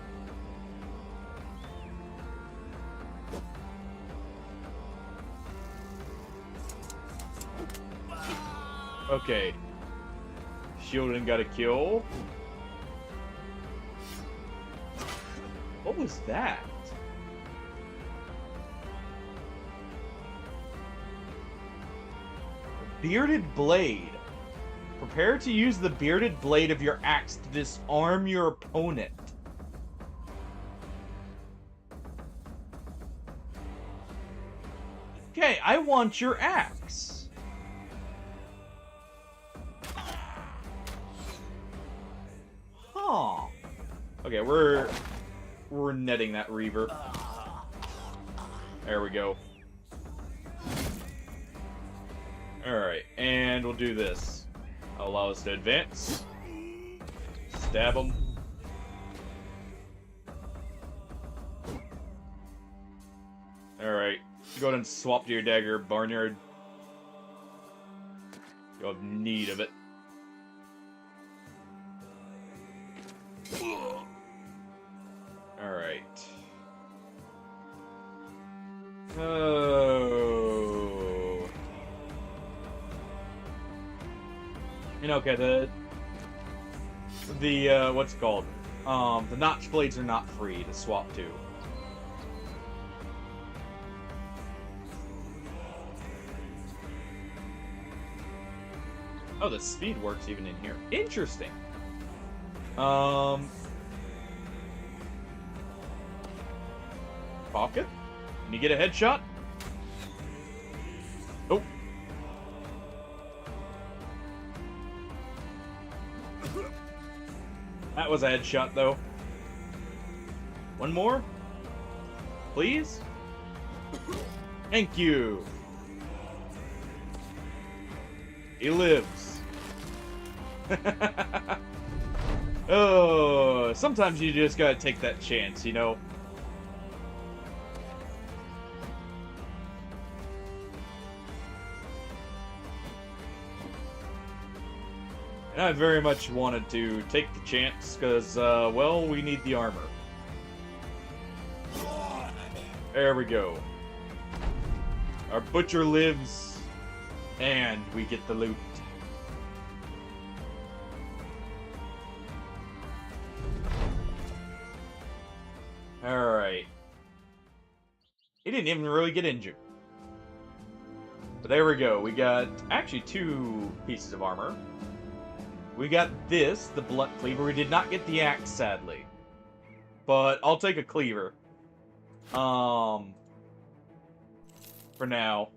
Okay. Shielding got a kill. What was that? Bearded blade. Prepare to use the bearded blade of your axe to disarm your opponent. Okay, I want your axe. Huh. Okay, we're netting that Reaver. There we go. Alright, and we'll do this. Allow us to advance. Stab him. Alright. Go ahead and swap to your dagger, Barnyard. You'll have need of it. Alright. Oh. You know, okay, the what's it called? The notch blades are not free to swap to. Oh, the speed works even in here. Interesting. Pocket? Can you get a headshot? Nope. That was a headshot, though. One more? Please? Thank you. He lives. Oh, sometimes you just gotta take that chance, you know? And I very much wanted to take the chance, because, well, we need the armor. There we go. Our butcher lives, and we get the loot. Alright. He didn't even really get injured. But there we go. We got, actually, 2 pieces of armor. We got this, the blunt cleaver. We did not get the axe, sadly. But I'll take a cleaver. For now.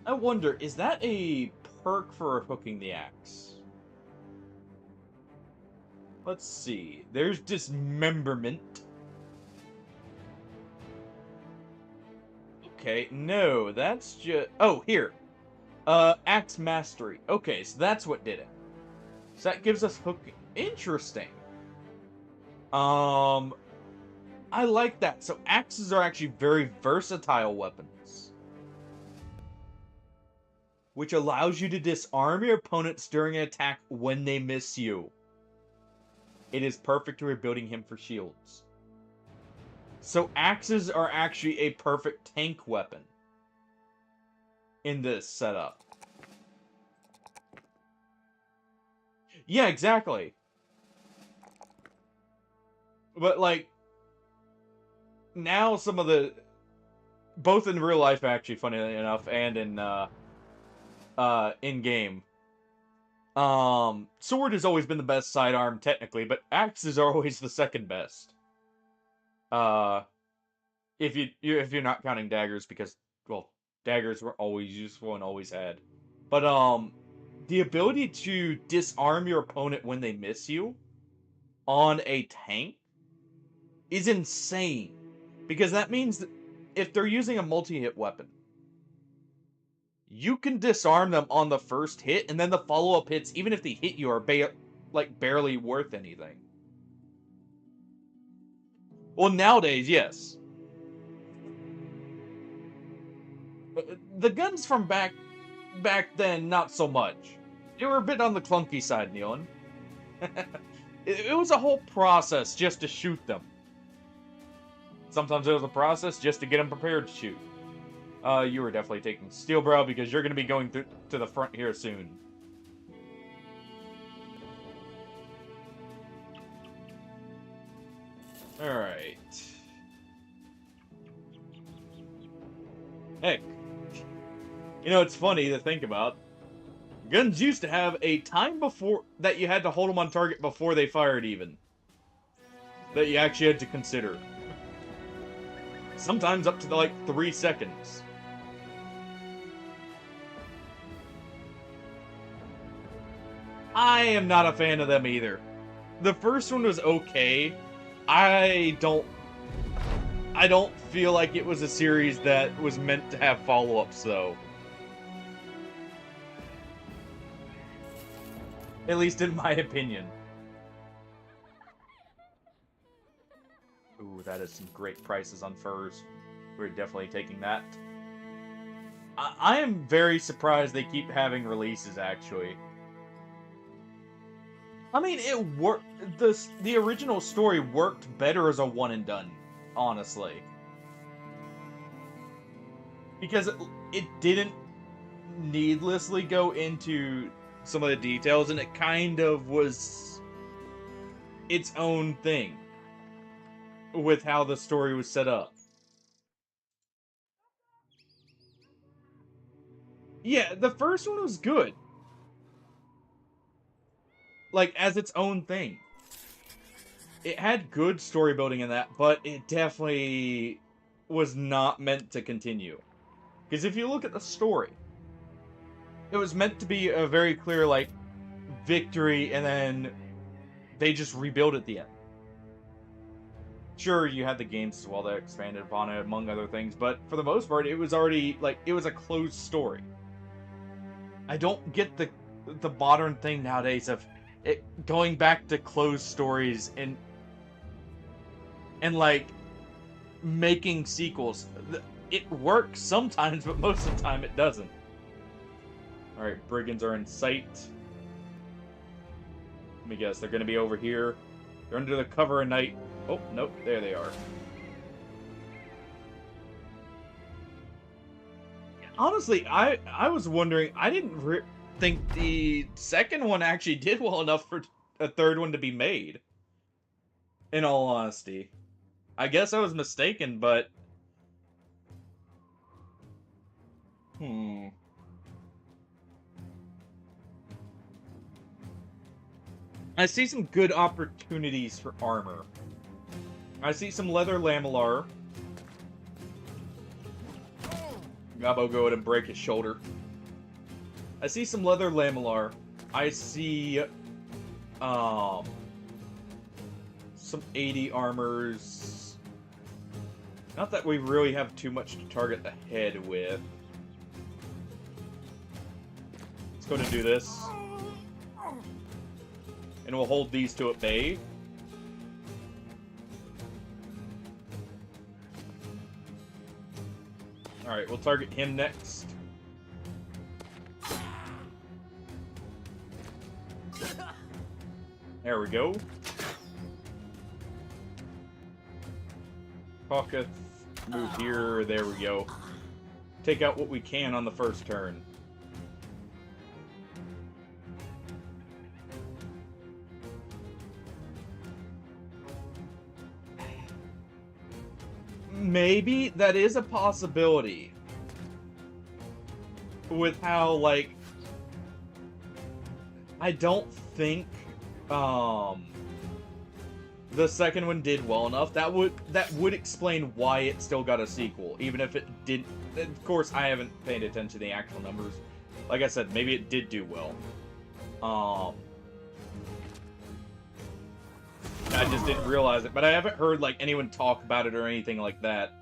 I wonder, is that a perk for hooking the axe? Let's see. There's dismemberment. Okay, no, that's just... Oh, here. Axe Mastery. Okay, so that's what did it. So that gives us hooking. Interesting. I like that. So axes are actually very versatile weapons, which allows you to disarm your opponents during an attack when they miss you. It is perfect for rebuilding him for shields. So axes are actually a perfect tank weapon in this setup. Yeah, exactly. But, like, now some of the... Both in real life, actually, funny enough, and in-game. Sword has always been the best sidearm, technically, but axes are always the second best. If you're not counting daggers, because, well, daggers were always useful and always had. But, the ability to disarm your opponent when they miss you on a tank is insane. Because that means that if they're using a multi-hit weapon, you can disarm them on the first hit, and then the follow-up hits, even if they hit you, are barely worth anything. Well, nowadays, yes. The guns from back then, not so much. They were a bit on the clunky side, Nealon. It was a whole process just to shoot them. Sometimes it was a process just to get them prepared to shoot. You were definitely taking Steel Brow because you're going to be going to the front here soon. Alright. Heck. You know, it's funny to think about. Guns used to have a time before that you had to hold them on target before they fired even. That you actually had to consider. Sometimes up to like 3 seconds. I am not a fan of them either. The first one was okay. I don't feel like it was a series that was meant to have follow-ups, though. At least in my opinion. Ooh, that is some great prices on furs. We're definitely taking that. I am very surprised they keep having releases, actually. I mean, it worked. The original story worked better as a one and done, honestly, because it didn't needlessly go into some of the details, and it kind of was its own thing with how the story was set up. Yeah, the first one was good. Like, as its own thing. It had good story building in that, but it definitely was not meant to continue. Because if you look at the story, it was meant to be a very clear, like, victory, and then they just rebuild at the end. Sure, you had the games as well that expanded upon it, among other things, but for the most part, it was already, like, it was a closed story. I don't get the modern thing nowadays of it going back to closed stories and like making sequels. It works sometimes, but most of the time it doesn't. Alright, brigands are in sight. Let me guess, they're gonna be over here. They're under the cover of night. Oh, nope, there they are. Honestly, I was wondering, I didn't think the second one actually did well enough for a third one to be made. In all honesty. I guess I was mistaken, but... I see some good opportunities for armor. I see some leather lamellar. Gabo go ahead and break his shoulder. I see some leather lamellar. I see some 80 armors. Not that we really have too much to target the head with. Let's go ahead and do this. And we'll hold these two at bay. Alright, we'll target him next. There we go. Pocket, move here, there we go. Take out what we can on the first turn. Maybe that is a possibility. With how, like, I don't think the second one did well enough. That would explain why it still got a sequel, even if it didn't. Of course, I haven't paid attention to the actual numbers. Like I said, maybe it did do well. I just didn't realize it, but I haven't heard like anyone talk about it or anything like that.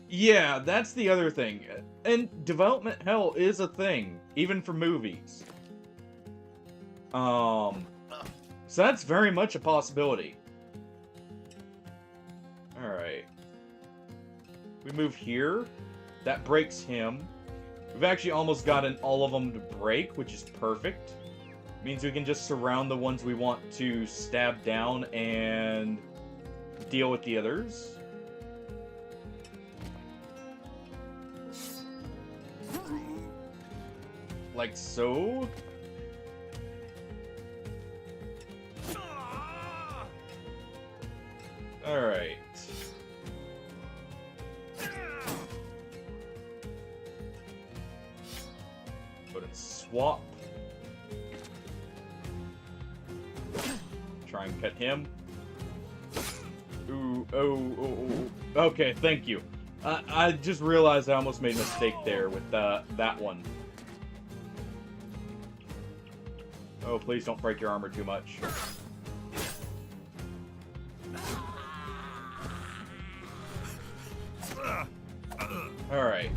Yeah, that's the other thing. And development hell is a thing, even for movies. So that's very much a possibility. Alright. We move here. That breaks him. We've actually almost gotten all of them to break, which is perfect. Means we can just surround the ones we want to stab down and deal with the others. Like so. Alright. Go and swap. Try and cut him. Ooh, oh. Okay, thank you. I just realized I almost made a mistake there with that one. Oh, please don't break your armor too much. Alright.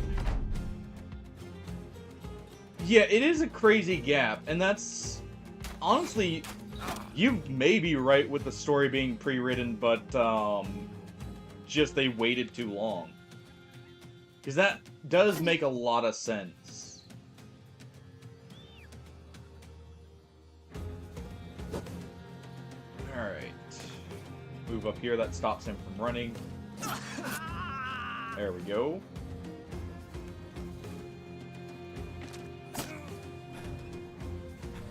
Yeah, it is a crazy gap, and that's... Honestly, you may be right with the story being pre-written, but, just they waited too long. Because that does make a lot of sense. Alright. Move up here, that stops him from running. There we go.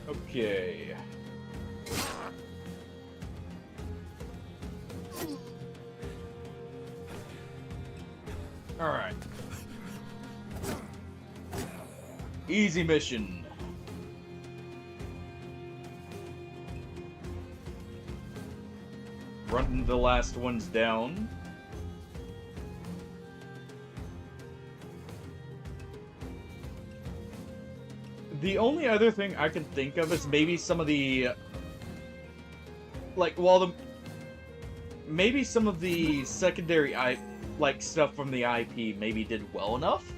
Okay. Alright. Easy mission. Run the last ones down. The only other thing I can think of is maybe some of the... Like, maybe some of the secondary, stuff from the IP maybe did well enough?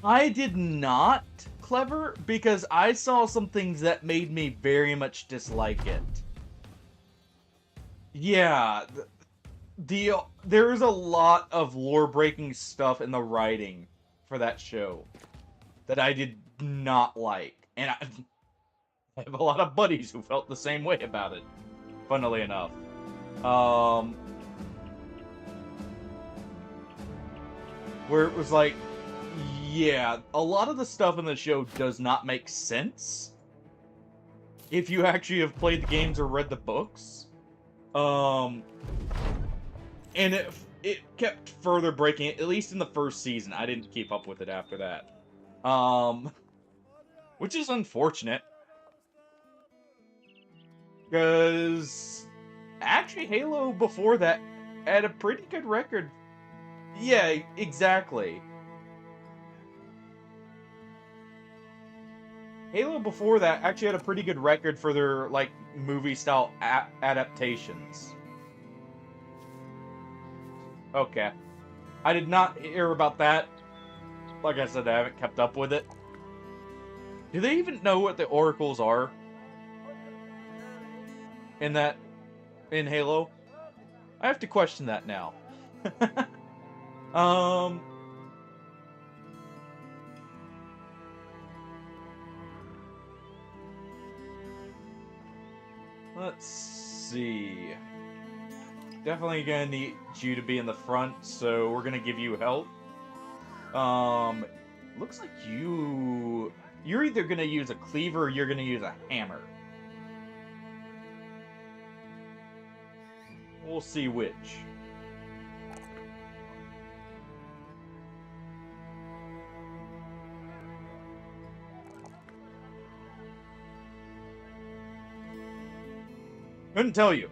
I did not, Clever, because I saw some things that made me very much dislike it. Yeah, there's a lot of lore-breaking stuff in the writing for that show that I did not like. And I have a lot of buddies who felt the same way about it, funnily enough. Where it was like, yeah, a lot of the stuff in the show does not make sense if you actually have played the games or read the books. And it kept further breaking it, at least in the first season. I didn't keep up with it after that. Which is unfortunate. Because actually Halo before that had a pretty good record. Yeah, exactly. Halo before that actually had a pretty good record for their, like, movie-style adaptations. Okay. I did not hear about that. Like I said, I haven't kept up with it. Do they even know what the oracles are? In Halo? I have to question that now. Let's see. Definitely gonna need you to be in the front, so we're gonna give you help. Looks like you're either gonna use a cleaver or you're gonna use a hammer. We'll see which. Couldn't tell you.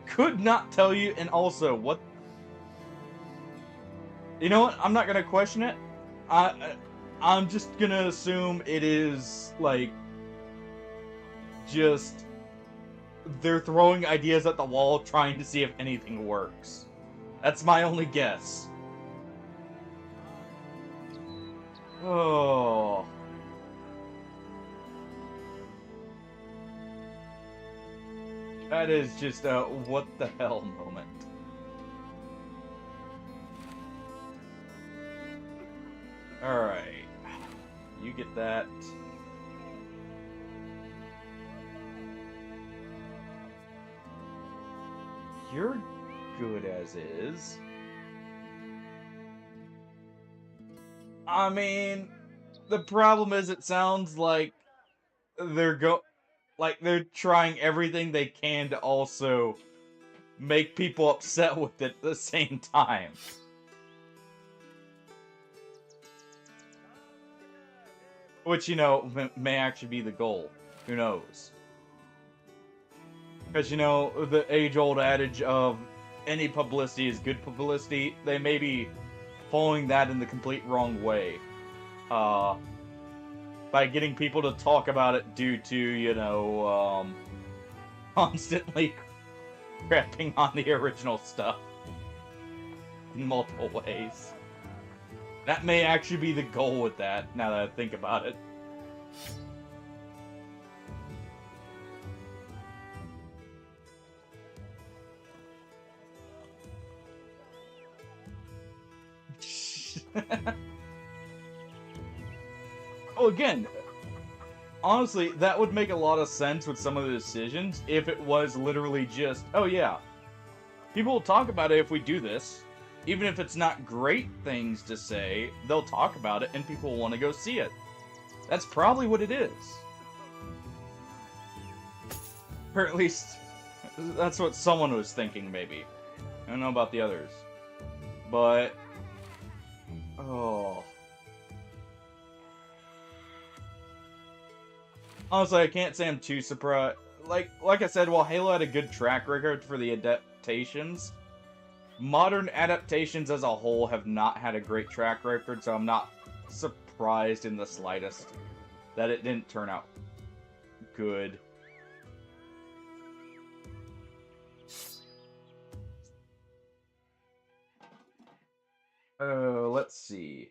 Could not tell you, and also, what... You know what? I'm not gonna question it. I'm just gonna assume it is, like... Just... They're throwing ideas at the wall, trying to see if anything works. That's my only guess. Oh... That is just a what the hell moment. Alright. You get that. You're good as is. I mean, the problem is it sounds like they're trying everything they can to also make people upset with it at the same time. Which, may actually be the goal. Who knows? Because, the age-old adage of any publicity is good publicity, they may be following that in the complete wrong way. By getting people to talk about it due to, constantly crapping on the original stuff in multiple ways. That may actually be the goal with that, now that I think about it. Well, again, honestly, that would make a lot of sense with some of the decisions if it was literally just, oh yeah, people will talk about it if we do this. Even if it's not great things to say, they'll talk about it and people will want to go see it. That's probably what it is. Or at least, that's what someone was thinking, maybe. I don't know about the others. But... oh... honestly, I can't say I'm too surprised. Like I said, while Halo had a good track record for the adaptations, modern adaptations as a whole have not had a great track record, so I'm not surprised in the slightest that it didn't turn out good. Let's see.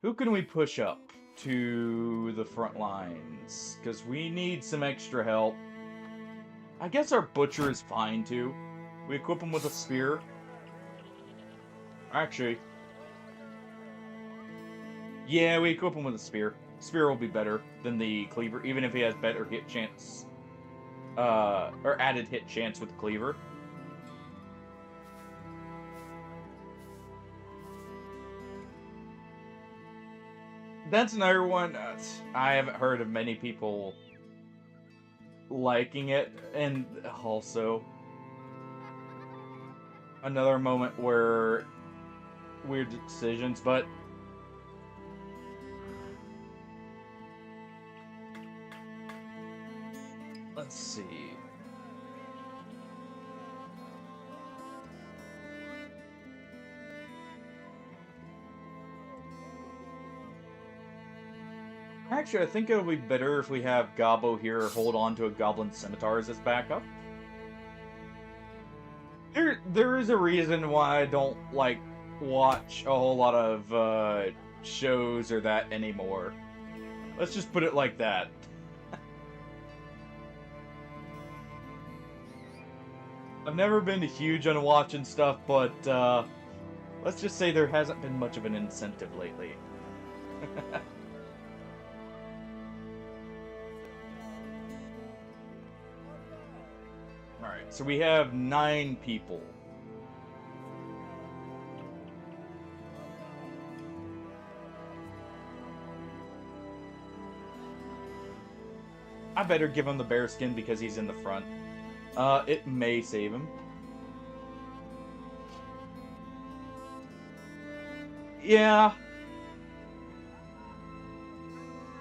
Who can we push up to the front lines? Because we need some extra help. I guess our Butcher is fine, too. We equip him with a spear. Actually... yeah, we equip him with a spear. Spear will be better than the cleaver, even if he has better hit chance. Or added hit chance with the cleaver. That's another one. I haven't heard of many people liking it, and also another moment where weird decisions, but let's see. Actually, I think it'll be better if we have Gobbo here hold on to a Goblin Scimitar as his backup. There is a reason why I don't, like, watch a whole lot of, shows or that anymore. Let's just put it like that. I've never been huge on watching stuff, but, let's just say there hasn't been much of an incentive lately. Alright, so we have 9 people. I better give him the bearskin because he's in the front. It may save him. Yeah.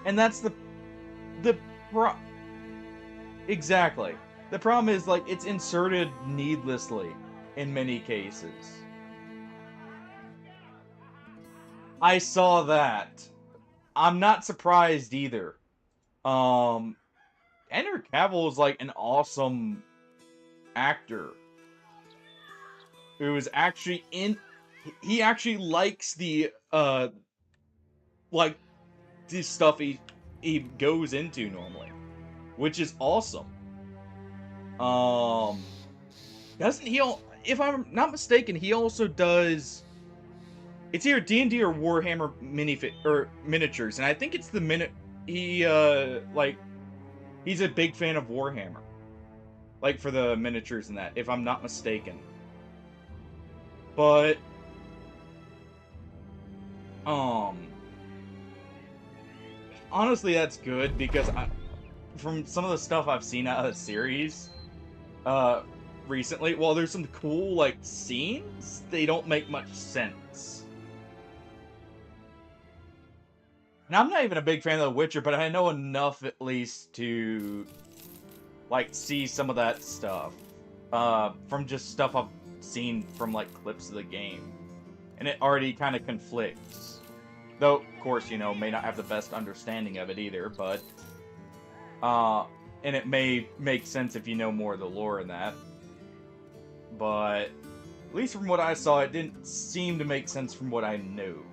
And that's the exactly. The problem is, like, it's inserted needlessly in many cases. I saw that. I'm not surprised either. Henry Cavill is, like, an awesome actor who is actually he actually likes the like the stuff he goes into normally, which is awesome. Doesn't he? If I'm not mistaken, he also does. It's either D&D or Warhammer miniatures, and I think it's the he like he's a big fan of Warhammer, like for the miniatures and that, if I'm not mistaken. But um honestly, that's good because from some of the stuff I've seen out of the series uh recently, while there's some cool like scenes, they don't make much sense. And I'm not even a big fan of The Witcher, but I know enough at least to like see some of that stuff from just stuff I've seen from like clips of the game, and it already kind of conflicts. Though, of course, you know, may not have the best understanding of it either, but and it may make sense if you know more of the lore in that. But at least from what I saw, it didn't seem to make sense from what I knew.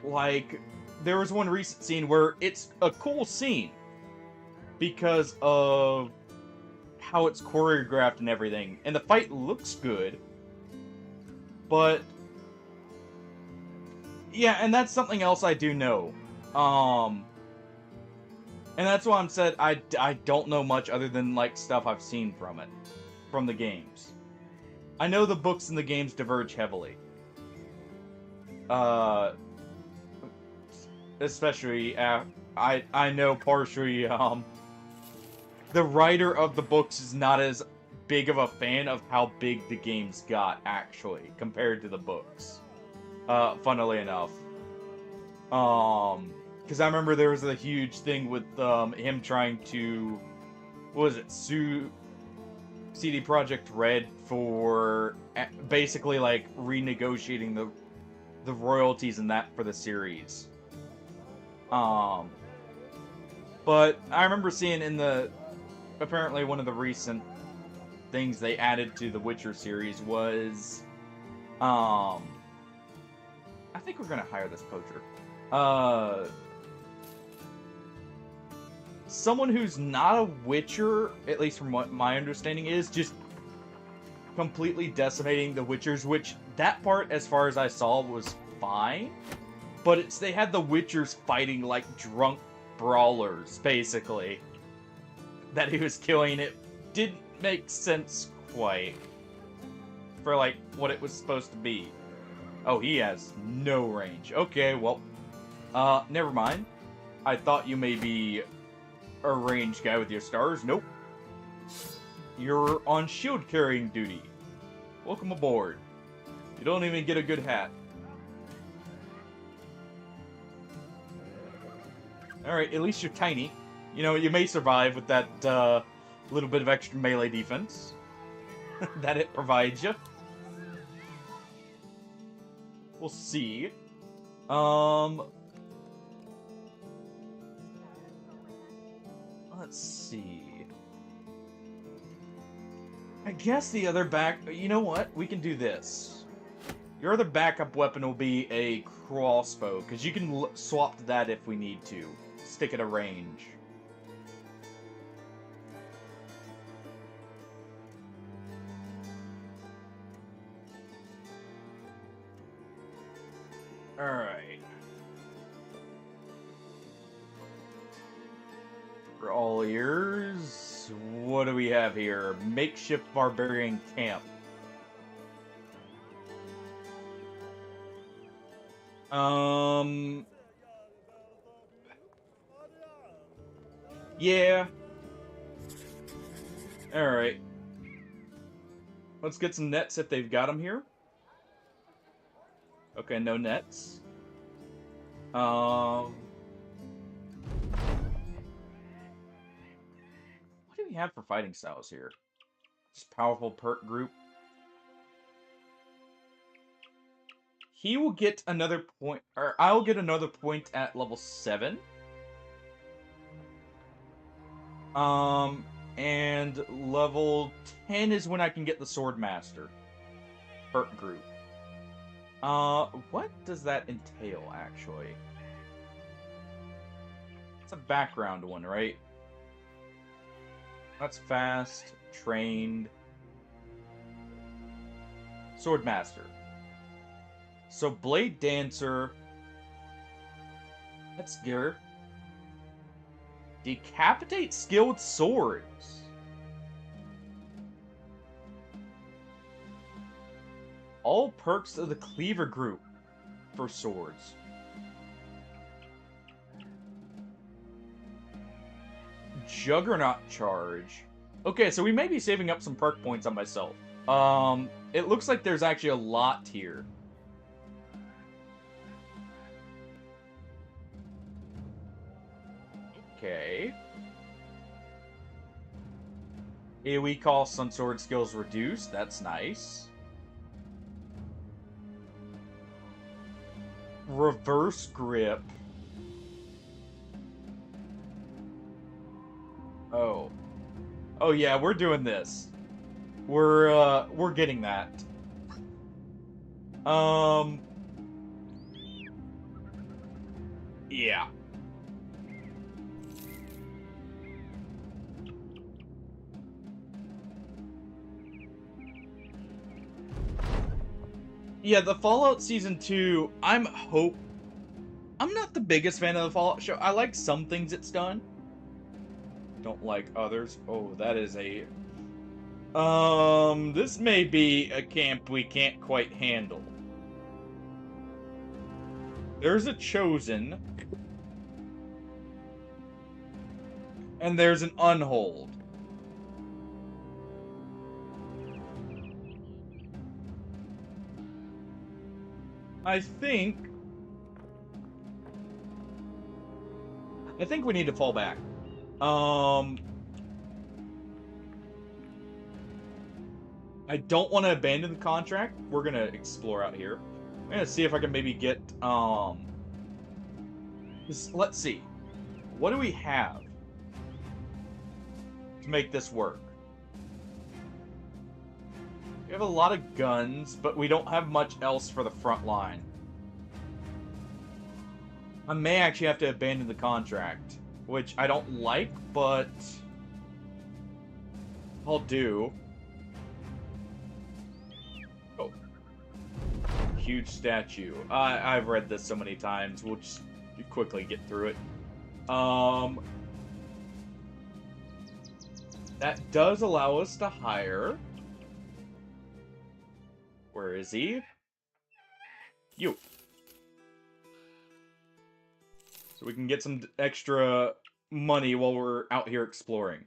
Like, there was one recent scene where it's a cool scene because of how it's choreographed and everything, and the fight looks good, but yeah, and that's something else I do know. And that's why I'm said I don't know much other than like stuff I've seen from it, from the games. I know the books and the games diverge heavily. Especially I know partially the writer of the books is not as big of a fan of how big the games got actually compared to the books. Funnily enough. Because I remember there was a huge thing with him trying to, what was it, sue CD Projekt Red for basically like renegotiating the royalties and that for the series. But I remember seeing in apparently one of the recent things they added to the Witcher series was, I think we're gonna hire this poacher. Someone who's not a Witcher, at least from what my understanding is, just completely decimating the Witchers, which that part, as far as I saw, was fine. But they had the Witchers fighting like drunk brawlers, basically. That he was killing. It didn't make sense quite for like what it was supposed to be. Oh, he has no range. Okay, well, never mind. I thought you may be a ranged guy with your stars. Nope. You're on shield carrying duty. Welcome aboard. You don't even get a good hat. Alright, at least you're tiny. You know, you may survive with that little bit of extra melee defense that it provides you. We'll see. Let's see. I guess the other you know what? We can do this. Your other backup weapon will be a crossbow, because you can swap to that if we need to. Stick at a range. Alright. For all ears, what do we have here? Makeshift barbarian camp. Yeah. Alright. Let's get some nets if they've got them here. Okay, no nets. What do we have for fighting styles here? Just powerful perk group. He will get another point, or I'll get another point at level 7. And level 10 is when I can get the Sword Master perk group. What does that entail, actually? That's a background one, right? That's fast, trained. Swordmaster. So Blade Dancer. That's good. Decapitate skilled swords. All perks of the Cleaver group for swords. Juggernaut charge. Okay, so we may be saving up some perk points on myself. It looks like there's actually a lot here. Okay. AoE cost on sword skills reduced. That's nice. Reverse grip. Oh. Oh yeah, we're doing this. We're getting that. Yeah. Yeah, the Fallout Season 2, I'm not the biggest fan of the Fallout show. I like some things it's done. Don't like others. Oh, that is a... this may be a camp we can't quite handle. There's a Chosen. And there's an Unhold. I think we need to fall back. I don't want to abandon the contract. We're gonna explore out here. I'm gonna see if I can maybe get let's see. What do we have to make this work? We have a lot of guns, but we don't have much else for the front line. I may actually have to abandon the contract, which I don't like, but I'll do. Oh. Huge statue. I've read this so many times. We'll just quickly get through it. That does allow us to hire... Where is he? You. So we can get some extra money while we're out here exploring.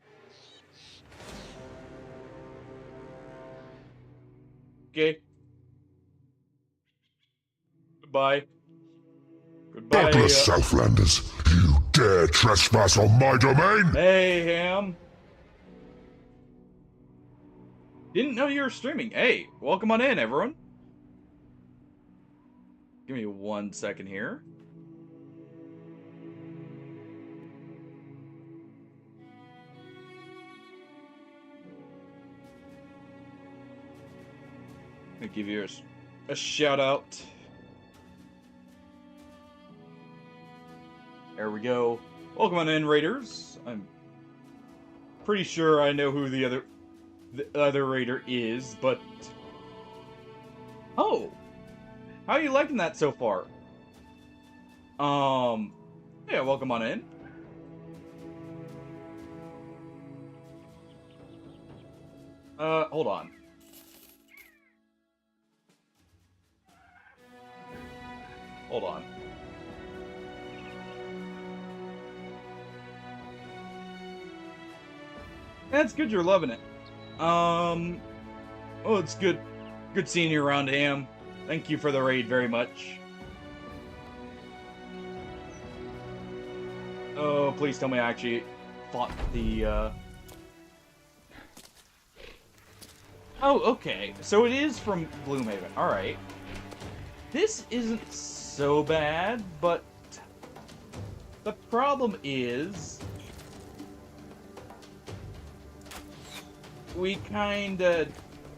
Okay. Goodbye. Goodbye. Douglas Southlanders, you dare trespass on my domain? Hey, Ham. Didn't know you were streaming. Hey, welcome on in, everyone. Give me 1 second here. I'm gonna give you a shout out. There we go. Welcome on in, Raiders. I'm pretty sure I know who the other raider is, but... Oh! How are you liking that so far? Yeah, welcome on in. Hold on. Hold on. That's good you're loving it. Oh, it's good seeing you around, Ham. Thank you for the raid very much. Oh, please tell me I actually fought the, Oh, okay. So it is from Gloomhaven. Alright. This isn't so bad, but the problem is we kinda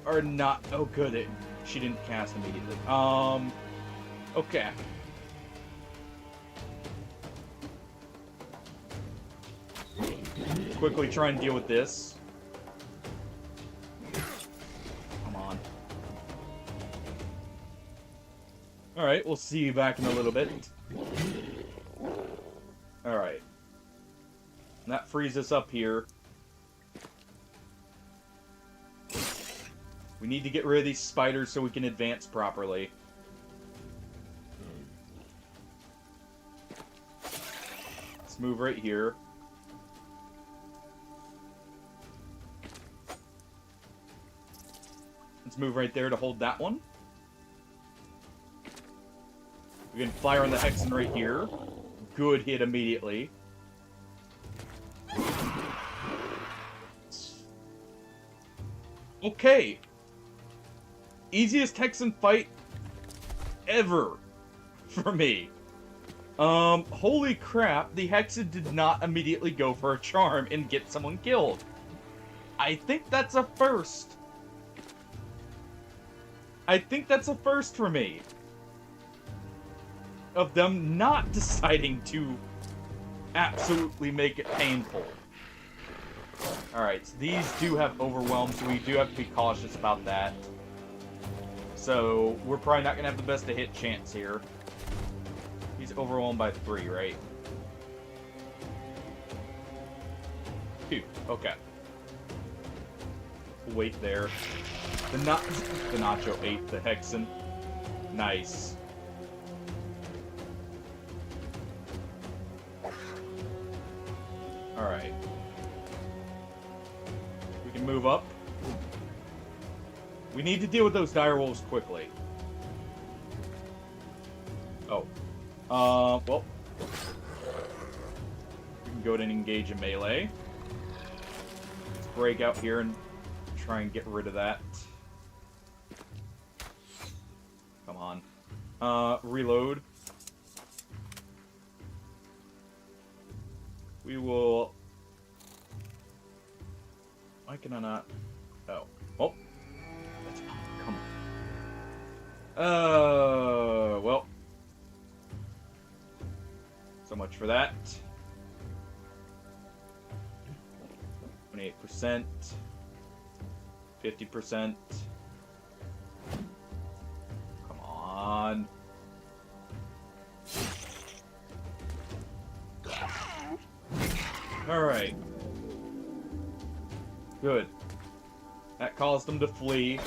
are not... Oh, good. She didn't cast immediately. Okay. quickly try and deal with this. Come on. Alright, we'll see you back in a little bit. Alright. That frees us up here. We need to get rid of these spiders so we can advance properly. Let's move right here. Let's move right there to hold that one. We can fire on the Hexen right here. Good hit immediately. Okay. Easiest Hexen fight ever for me. Holy crap, the Hexen did not immediately go for a charm and get someone killed. I think that's a first. I think that's a first for me. Of them not deciding to absolutely make it painful. Alright, so these do have overwhelm, so we do have to be cautious about that. So, we're probably not going to have the best to hit chance here. He's overwhelmed by 3, right? 2, okay. We'll wait there. The Nacho ate the Hexen. Nice. Alright. We can move up. We need to deal with those direwolves quickly. Oh. Well. We can go ahead and engage in melee. Let's break out here and try and get rid of that. Come on. Reload. We will... Why can I not... Oh. Oh. Come on. Well. So much for that. 28%. 50%. Come on. Alright. Good. That caused them to flee.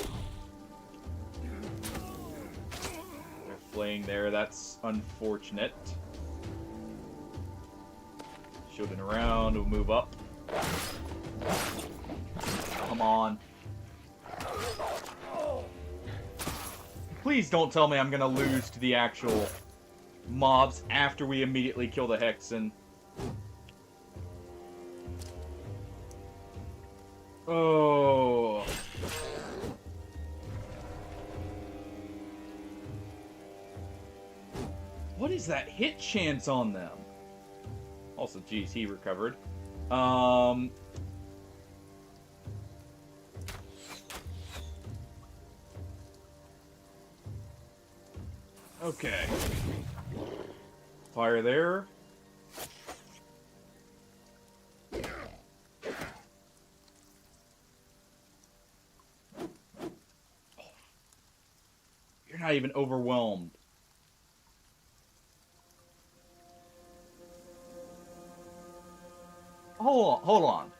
They're fleeing there. That's unfortunate. Shielding around. We'll move up. Come on. Please don't tell me I'm gonna lose to the actual mobs after we immediately kill the Hexen. Oh. What is that hit chance on them? Also, geez, he recovered. Okay. Fire there. You're not even overwhelmed. Hold on.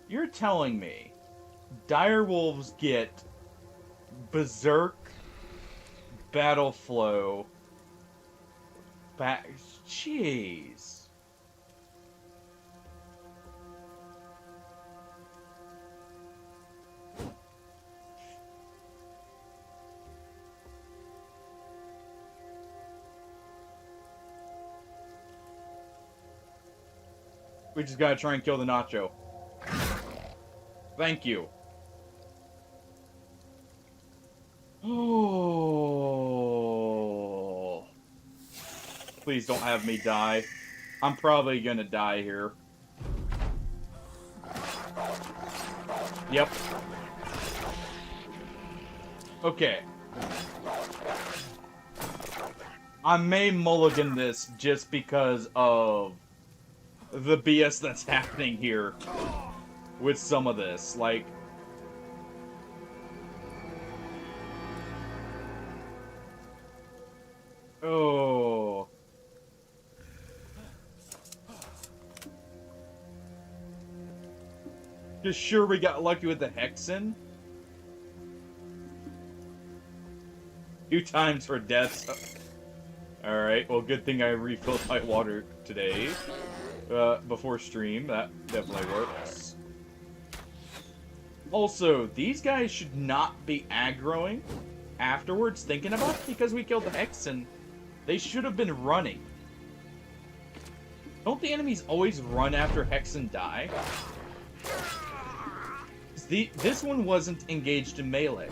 You're telling me direwolves get berserk, battle flow, jeez. We just gotta try and kill the Nacho. Thank you. Oh. Please don't have me die. I'm probably gonna die here. Yep. Okay. I may mulligan this just because of the BS that's happening here with some of this. Like, oh. Just sure we got lucky with the Hexen. 2 times for deaths. Alright, well, good thing I refilled my water today. Before stream. That definitely works. Also, these guys should not be aggroing afterwards, thinking about it, because we killed the Hexen. They should have been running. Don't the enemies always run after Hexen die? This one wasn't engaged in melee.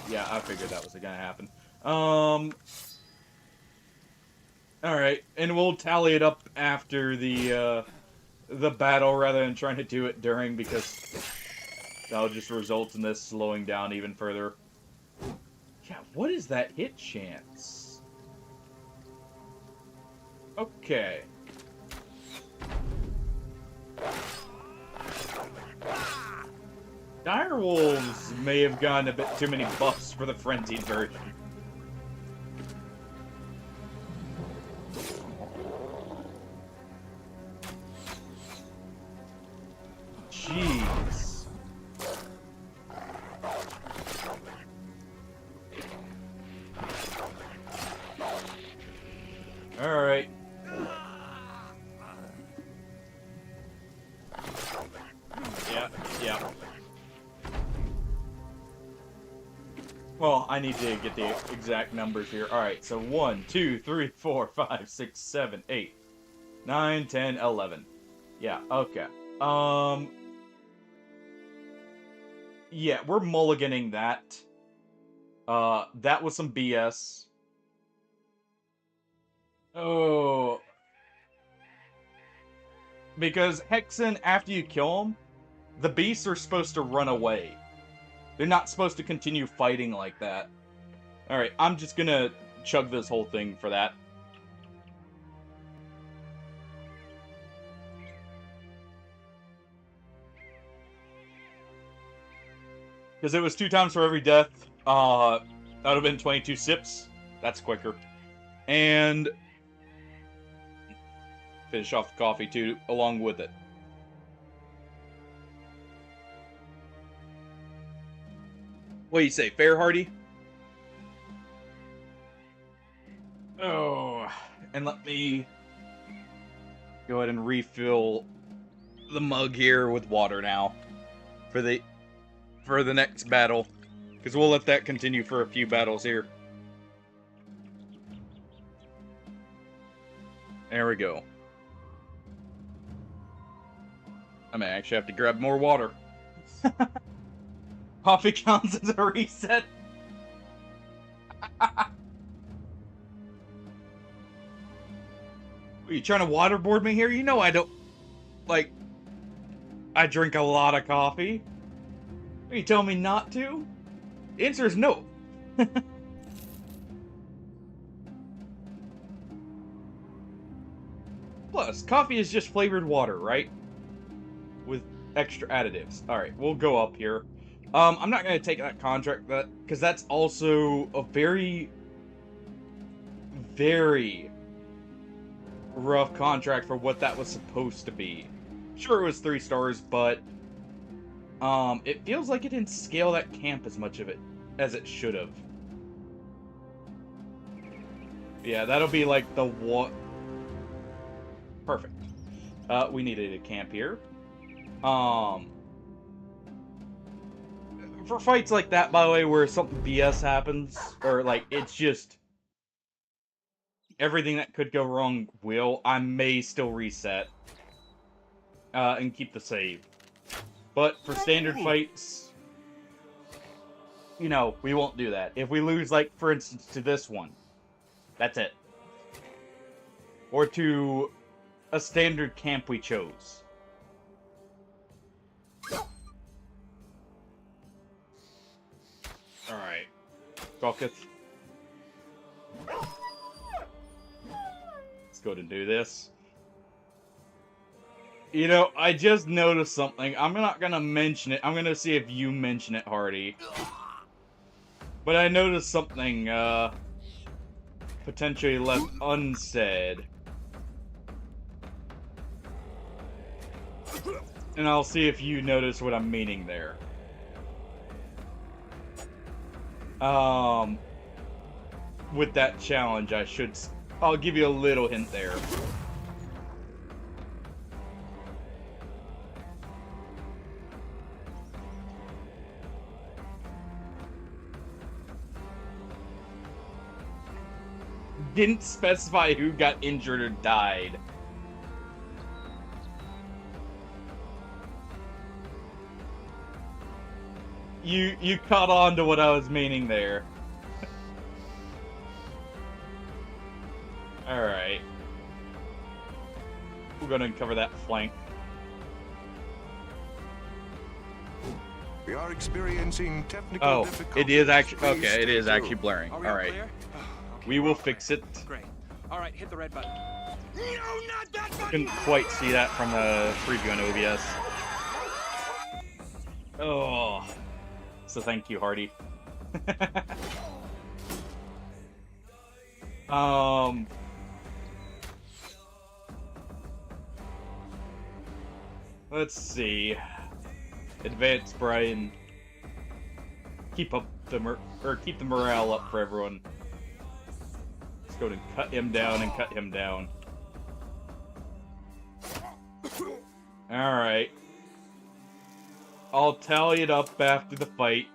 Yeah, I figured that was gonna happen. Alright, and we'll tally it up after the battle rather than trying to do it during, because that'll just result in this slowing down even further. Yeah, what is that hit chance? Okay. Direwolves may have gotten a bit too many buffs for the frenzied version. Jeez. Alright. Yeah. Well, I need to get the exact numbers here. Alright, so 1, 2, 3, 4, 5, 6, 7, 8, 9, 10, 11. Yeah, okay. Yeah, we're mulliganing that. That was some BS. Oh. Because Hexen, after you kill them, the beasts are supposed to run away. They're not supposed to continue fighting like that. Alright, I'm just gonna chug this whole thing for that. Because it was 2 times for every death. That would have been 22 sips. That's quicker. And finish off the coffee too, along with it. What do you say, fair, Hardy? Oh, and let me go ahead and refill the mug here with water now for the next battle, because we'll let that continue for a few battles here. There we go. I may actually have to grab more water. Coffee counts as a reset. Are you trying to waterboard me here? You know I don't... Like... I drink a lot of coffee. Are you telling me not to? The answer is no. Plus, coffee is just flavored water, right? With extra additives. Alright, we'll go up here. I'm not going to take that contract, because that's also a very, very rough contract for what that was supposed to be. Sure, it was 3 stars, but it feels like it didn't scale that camp as much of it as it should have. Yeah, that'll be like the what? Perfect. We needed a camp here. For fights like that, by the way, where something BS happens, or like it's just everything that could go wrong will, I may still reset and keep the save. But for standard fights, you know, we won't do that. If we lose, like, for instance, to this one, that's it. Or to a standard camp we chose. Alright. Rocket. Let's go ahead and do this. You know, I just noticed something. I'm not gonna mention it. I'm gonna see if you mention it, Hardy. But I noticed something, potentially left unsaid. And I'll see if you notice what I'm meaning there. With that challenge, I'll give you a little hint there. Didn't specify who got injured or died. You caught on to what I was meaning there. Alright. We're gonna cover that flank. We are experiencing technical difficulties. It is actually Please okay, it is stay actually tuned. blurring. Are we all Alright. clear? Okay, We we're will all clear. fix it. Great. All right, hit the red button. No, not that button! Couldn't quite see that from the preview on OBS. Oh. So thank you, Hardy. Let's see. Advance Brian. Keep the morale up for everyone. Let's go and cut him down and cut him down. Alright. I'll tally it up after the fight.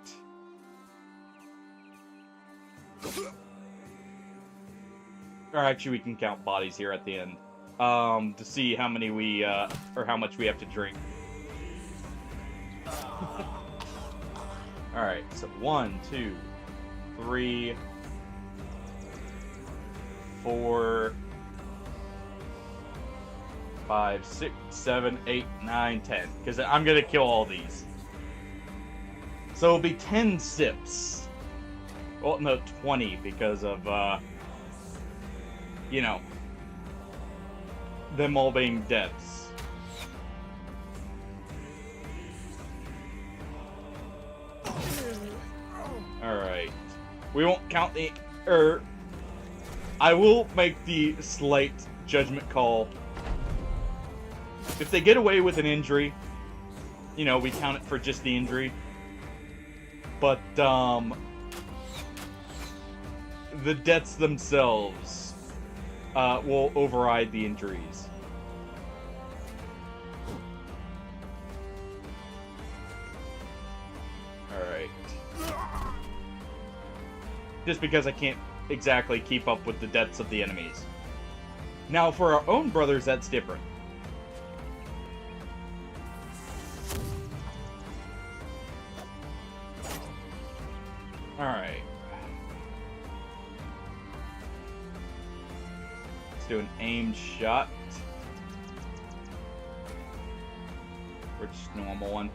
Or actually, we can count bodies here at the end. To see how many or how much we have to drink. Alright, so 1, 2, 3, 4, 5, 6, 7, 8, 9, 10. Because I'm gonna kill all these. So it'll be 10 sips. Well, no, 20 because of, you know, them all being deaths. Alright. We won't count the... I will make the slight judgment call. If they get away with an injury, you know, we count it for just the injury. But, the deaths themselves, will override the injuries. Alright. Just because I can't exactly keep up with the deaths of the enemies. Now, for our own brothers, that's different. Alright. Let's do an aimed shot. Or just a normal one.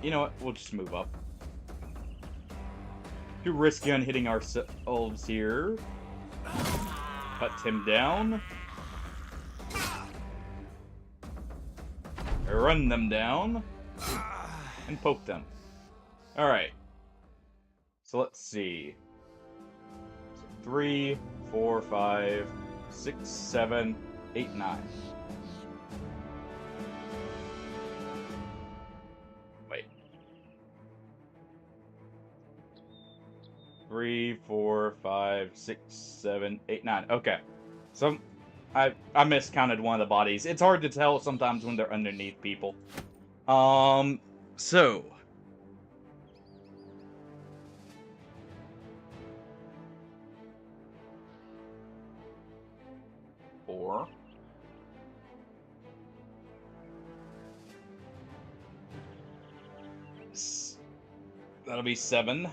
You know what? We'll just move up. Too risky on hitting ourselves here. Cut him down. Run them down. And poke them. Alright. So let's see. 3, 4, 5, 6, 7, 8, 9. Wait. 3, 4, 5, 6, 7, 8, 9. Okay. So I miscounted one of the bodies. It's hard to tell sometimes when they're underneath people. So 4. That'll be 7.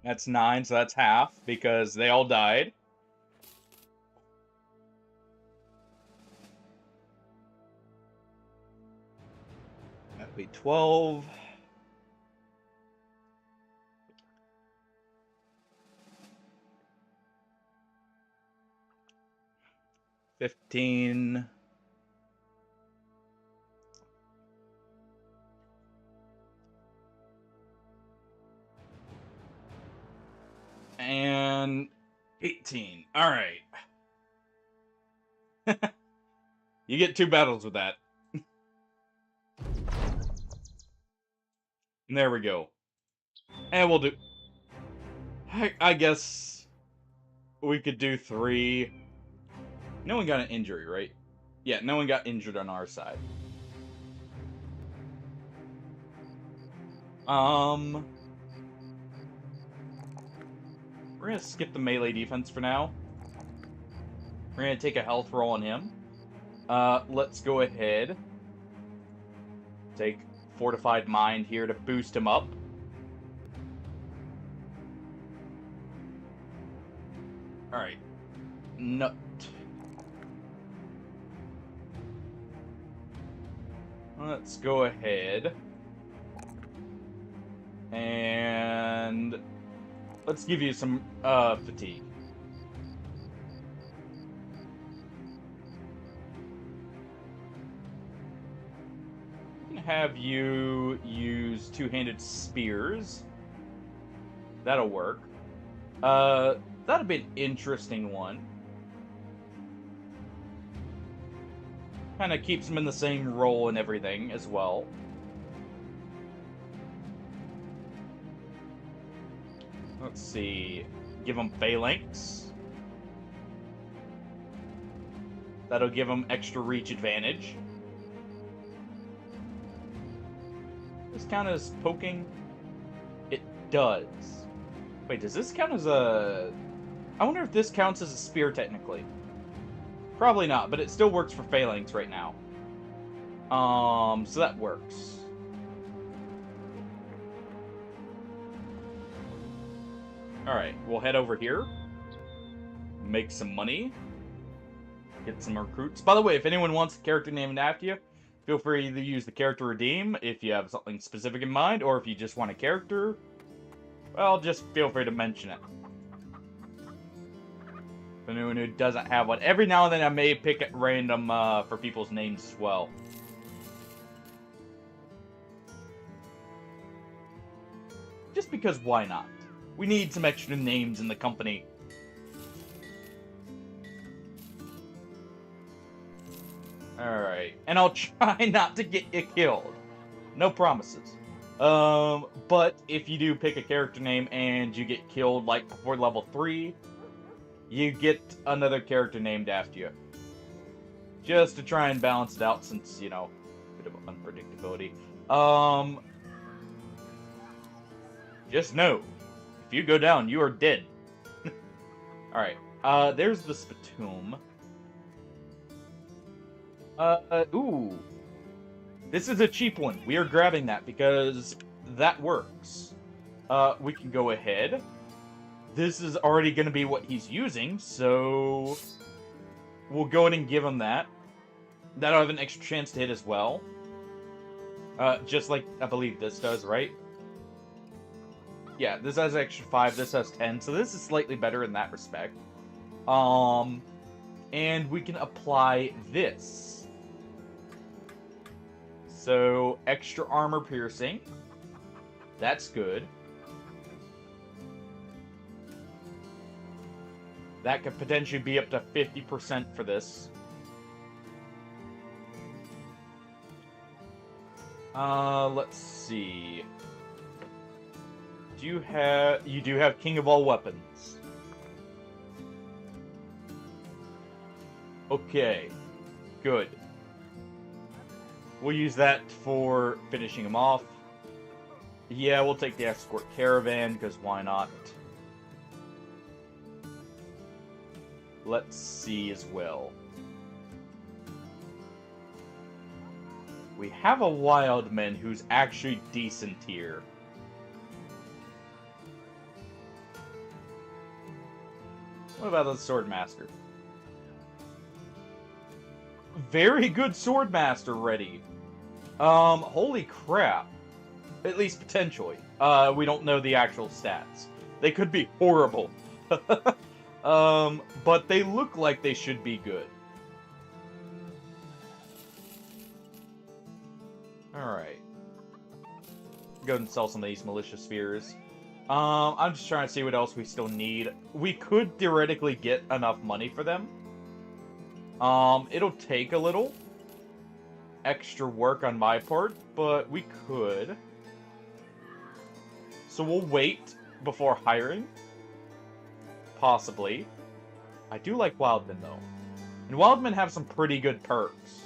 That's 9, so that's half, because they all died. 12. $15. And 18. All right. You get 2 battles with that. And there we go. And we'll do... I guess we could do 3. No one got an injury, right? Yeah, no one got injured on our side. We're gonna skip the melee defense for now. We're gonna take a health roll on him. Let's go ahead. Take Fortified Mind here to boost him up. Alright. Nut. Let's go ahead. And let's give you some fatigue. We can have you use 2-handed spears. That'll work. That'll be an interesting one. Kind of keeps him in the same role and everything as well. Let's see. Give him phalanx. That'll give him extra reach advantage. Does this count as poking? It does. Wait, does this count as a... I wonder if this counts as a spear technically. Probably not, but it still works for phalanx right now. So that works. Alright, we'll head over here. Make some money. Get some recruits. By the way, if anyone wants a character named after you, feel free to either use the character redeem if you have something specific in mind, or if you just want a character, well, just feel free to mention it. For anyone who doesn't have one. Every now and then I may pick at random for people's names as well. Just because why not? We need some extra names in the company. Alright. And I'll try not to get you killed. No promises. But if you do pick a character name and you get killed like before level 3, you get another character named after you. Just to try and balance it out since, you know, a bit of unpredictability. Just know, if you go down, you are dead. Alright, there's the spittoon. Ooh. This is a cheap one. We are grabbing that because that works. We can go ahead. This is already going to be what he's using, so we'll go ahead and give him that. That'll have an extra chance to hit as well. Just like I believe this does, right? Yeah, this has extra 5, this has 10, so this is slightly better in that respect. And we can apply this. So, extra armor piercing. That's good. That could potentially be up to 50% for this. Let's see. You do have King of All Weapons. Okay. Good. We'll use that for finishing him off. Yeah, we'll take the escort caravan, because why not? Let's see as well. We have a wildman who's actually decent here. What about the swordmaster? Very good swordmaster ready. Holy crap. At least potentially. We don't know the actual stats. They could be horrible. But they look like they should be good. Alright. Go and sell some of these militia spheres. I'm just trying to see what else we still need. We could theoretically get enough money for them. It'll take a little extra work on my part, but we could. So we'll wait before hiring. Possibly. I do like Wildman, though. And Wildman have some pretty good perks.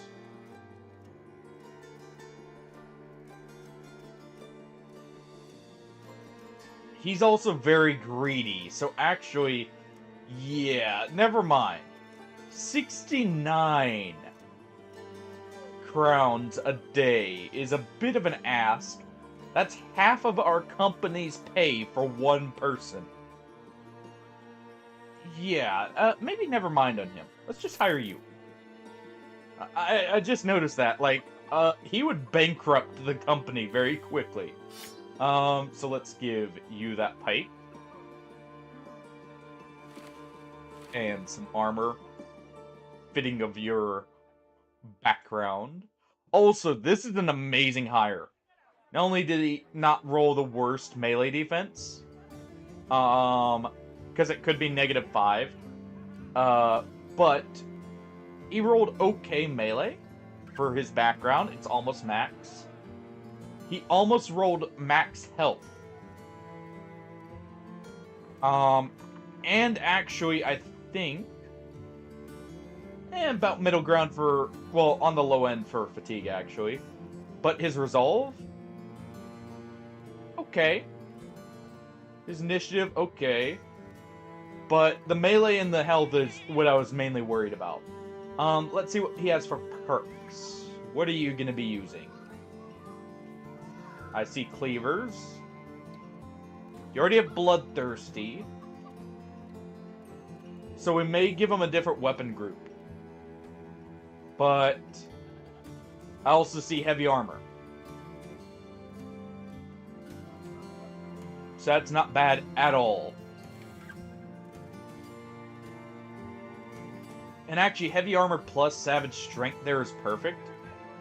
He's also very greedy, so actually, yeah, never mind. 69 crowns a day is a bit of an ask. That's half of our company's pay for one person. Yeah, maybe never mind on him. Let's just hire you. I just noticed that, like, he would bankrupt the company very quickly. So let's give you that pipe. And some armor. Fitting of your background. Also, this is an amazing hire. Not only did he not roll the worst melee defense, because it could be -5, but he rolled okay melee for his background. It's almost max. He almost rolled max health. And actually, I think about middle ground for, well, on the low end for fatigue, actually. But his resolve? Okay. His initiative? Okay. But the melee and the health is what I was mainly worried about. Let's see what he has for perks. What are you going to be using? I see cleavers. You already have bloodthirsty. So we may give him a different weapon group. But I also see heavy armor. So that's not bad at all. And actually, heavy armor plus savage strength there is perfect,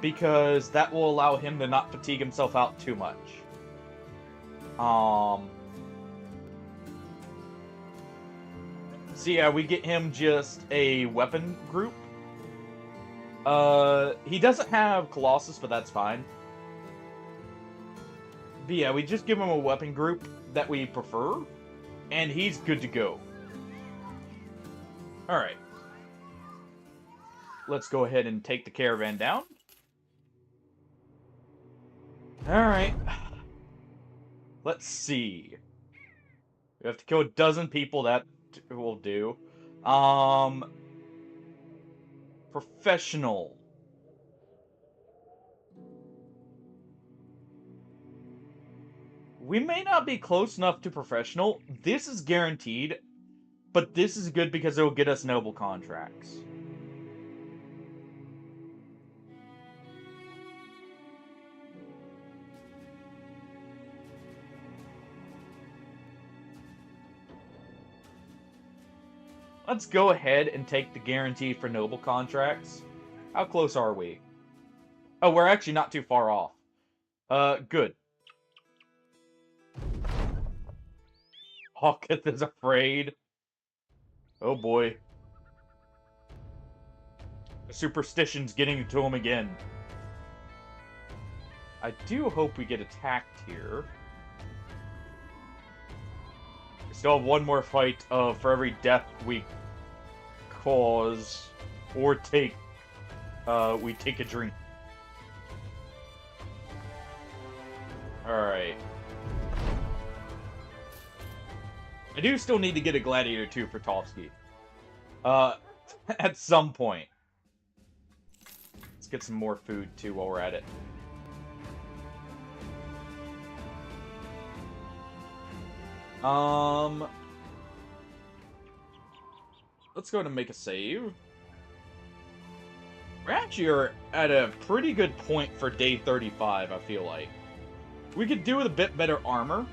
because that will allow him to not fatigue himself out too much. So yeah, we get him just a weapon group. He doesn't have Colossus, but that's fine. But yeah, we just give him a weapon group that we prefer, and he's good to go. Alright. Let's go ahead and take the caravan down. Alright. Let's see. We have to kill a dozen people, that will do. Professional. We may not be close enough to professional. This is guaranteed, but this is good because it will get us noble contracts. Let's go ahead and take the guarantee for noble contracts. How close are we? Oh, we're actually not too far off. Good. Hawketh is afraid. Oh boy. The superstition's getting to him again. I do hope we get attacked here. We still have one more fight for every death we cause or take. We take a drink. Alright. I do still need to get a Gladiator 2 for Tovsky. At some point. Let's get some more food, too, while we're at it. Let's go ahead and make a save. We actually are at a pretty good point for day 35, I feel like. We could do with a bit better armor.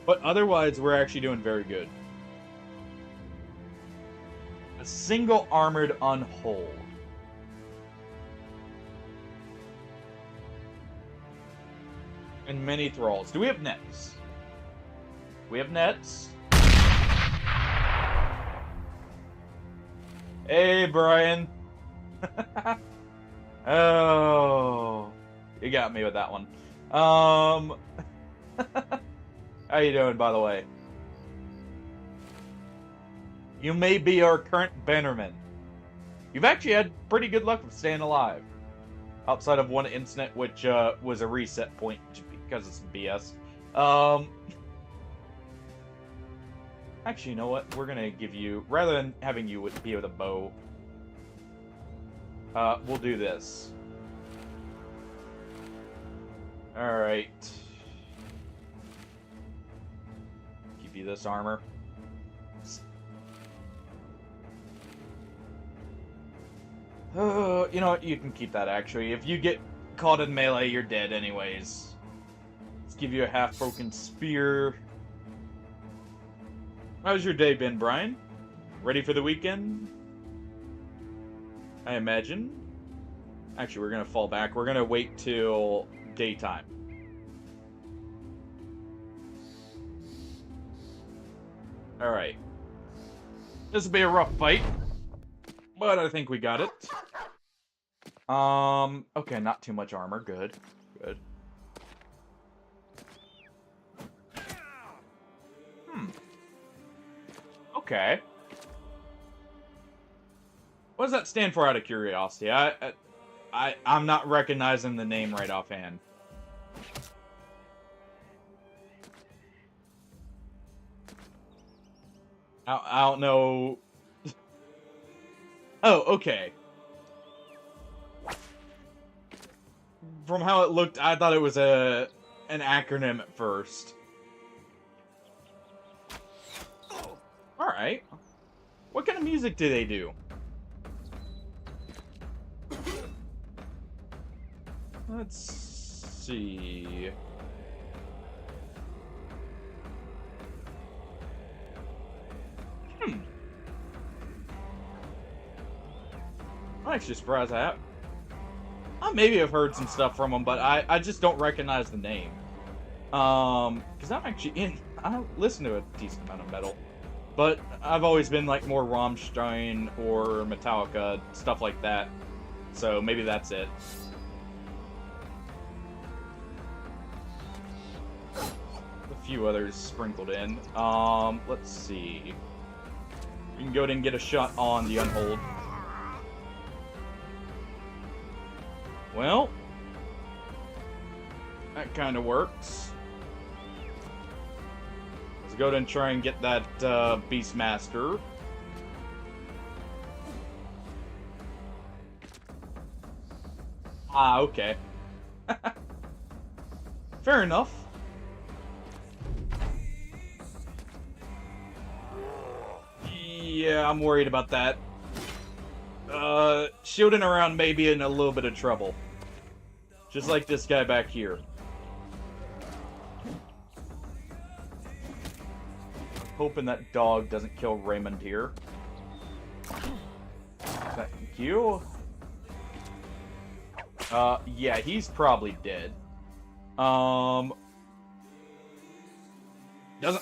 But otherwise, we're actually doing very good. A single armored unhold. And many thralls. Do we have nets? We have nets. Hey, Brian. Oh, you got me with that one. How you doing, by the way? You may be our current bannerman. You've actually had pretty good luck with staying alive. Outside of one incident, which was a reset point because it's BS. Actually, you know what? We're gonna give you, rather than having you be with a bow, we'll do this. Alright. Give you this armor. You know what? You can keep that, actually. If you get caught in melee, you're dead anyways. Let's give you a half-broken spear. How's your day been, Brian? Ready for the weekend? I imagine. Actually, we're gonna fall back. We're gonna wait till daytime. Alright. This will be a rough fight, but I think we got it. Okay, not too much armor. Good. Good. Okay. What does that stand for, out of curiosity? I'm not recognizing the name right offhand. I don't know. Oh, okay. From how it looked, I thought it was an acronym at first. Alright. What kind of music do they do? Let's see. I'm actually surprised I maybe have heard some stuff from them, but I just don't recognize the name. Because I listen to a decent amount of metal. But I've always been like more Rammstein or Metallica, stuff like that. So maybe that's it. A few others sprinkled in. Let's see. We can go ahead and get a shot on the unhold. Well, that kind of works. Let's go ahead and try and get that Beastmaster. Ah, okay. Fair enough. Yeah, I'm worried about that. Shielding around may be in a little bit of trouble. Just like this guy back here. Hoping that dog doesn't kill Raymond here. Thank you. Yeah, he's probably dead. Doesn't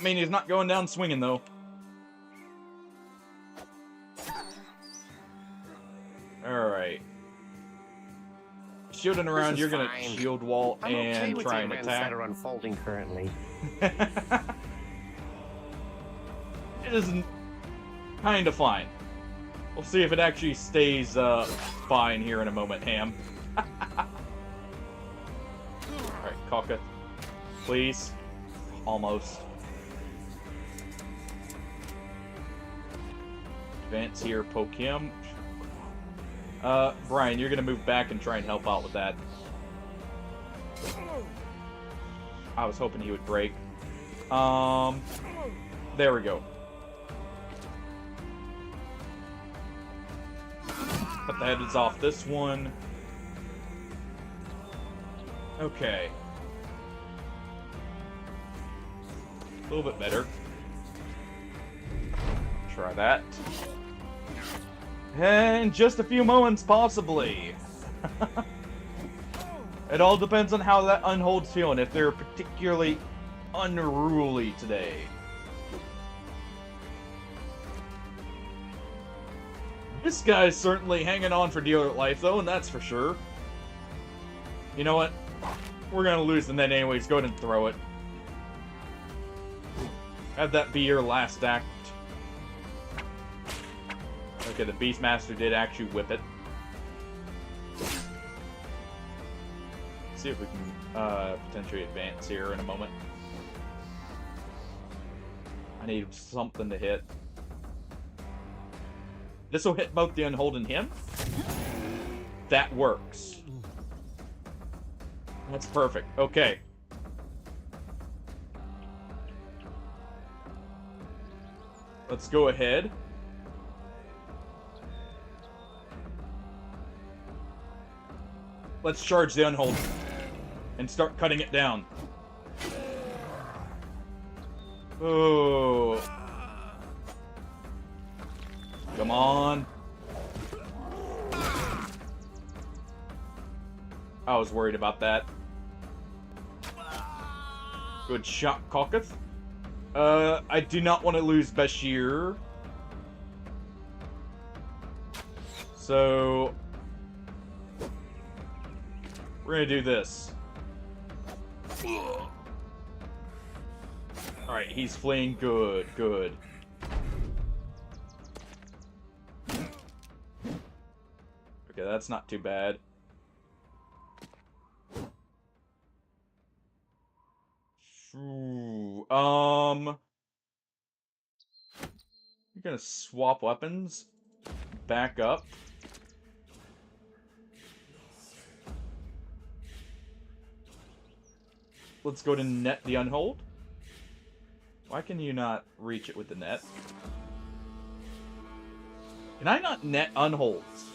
mean he's not going down swinging, though. Alright. Shielding around, you're gonna shield wall and try and attack. That are unfolding currently. It isn't kind of fine. We'll see if it actually stays fine here in a moment, Ham. Alright, Kaka. Please. Almost. Advance here, poke him. Brian, you're gonna move back and try and help out with that. I was hoping he would break. There we go. Cut the heads off this one. Okay. A little bit better. Try that. In just a few moments, possibly. It all depends on how that Unhold's feeling, if they're particularly unruly today. This guy's certainly hanging on for dear life, though, and that's for sure. You know what? We're gonna lose the net anyways. Go ahead and throw it. Have that be your last act. Okay, the Beastmaster did actually whip it. See if we can potentially advance here in a moment. I need something to hit. This will hit both the Unhold and him. That works. That's perfect. Okay. Let's go ahead. Let's charge the Unhold and start cutting it down. Oh. Come on. I was worried about that. Good shot, Caucus. I do not want to lose Bashir. So we're gonna do this. Alright, he's fleeing. Good, good. Okay, that's not too bad. Ooh, you're gonna swap weapons. Back up. Let's go to net the Unhold. Why can you not reach it with the net? Can I not net Unholds?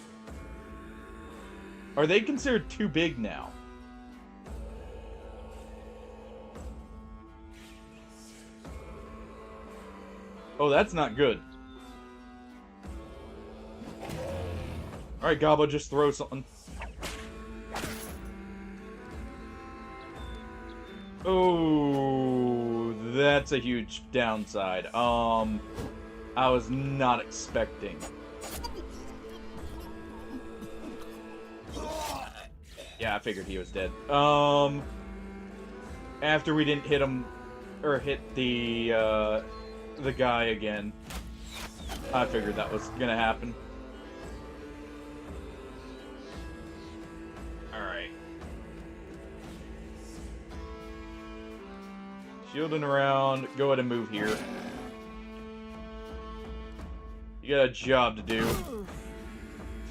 Are they considered too big now? Oh, that's not good. Alright, Gobbo, just throw something. Oh, that's a huge downside. I was not expecting. Yeah, I figured he was dead. After we didn't hit him, or hit the guy again, I figured that was gonna happen. Alright. Shielding around, go ahead and move here. You got a job to do.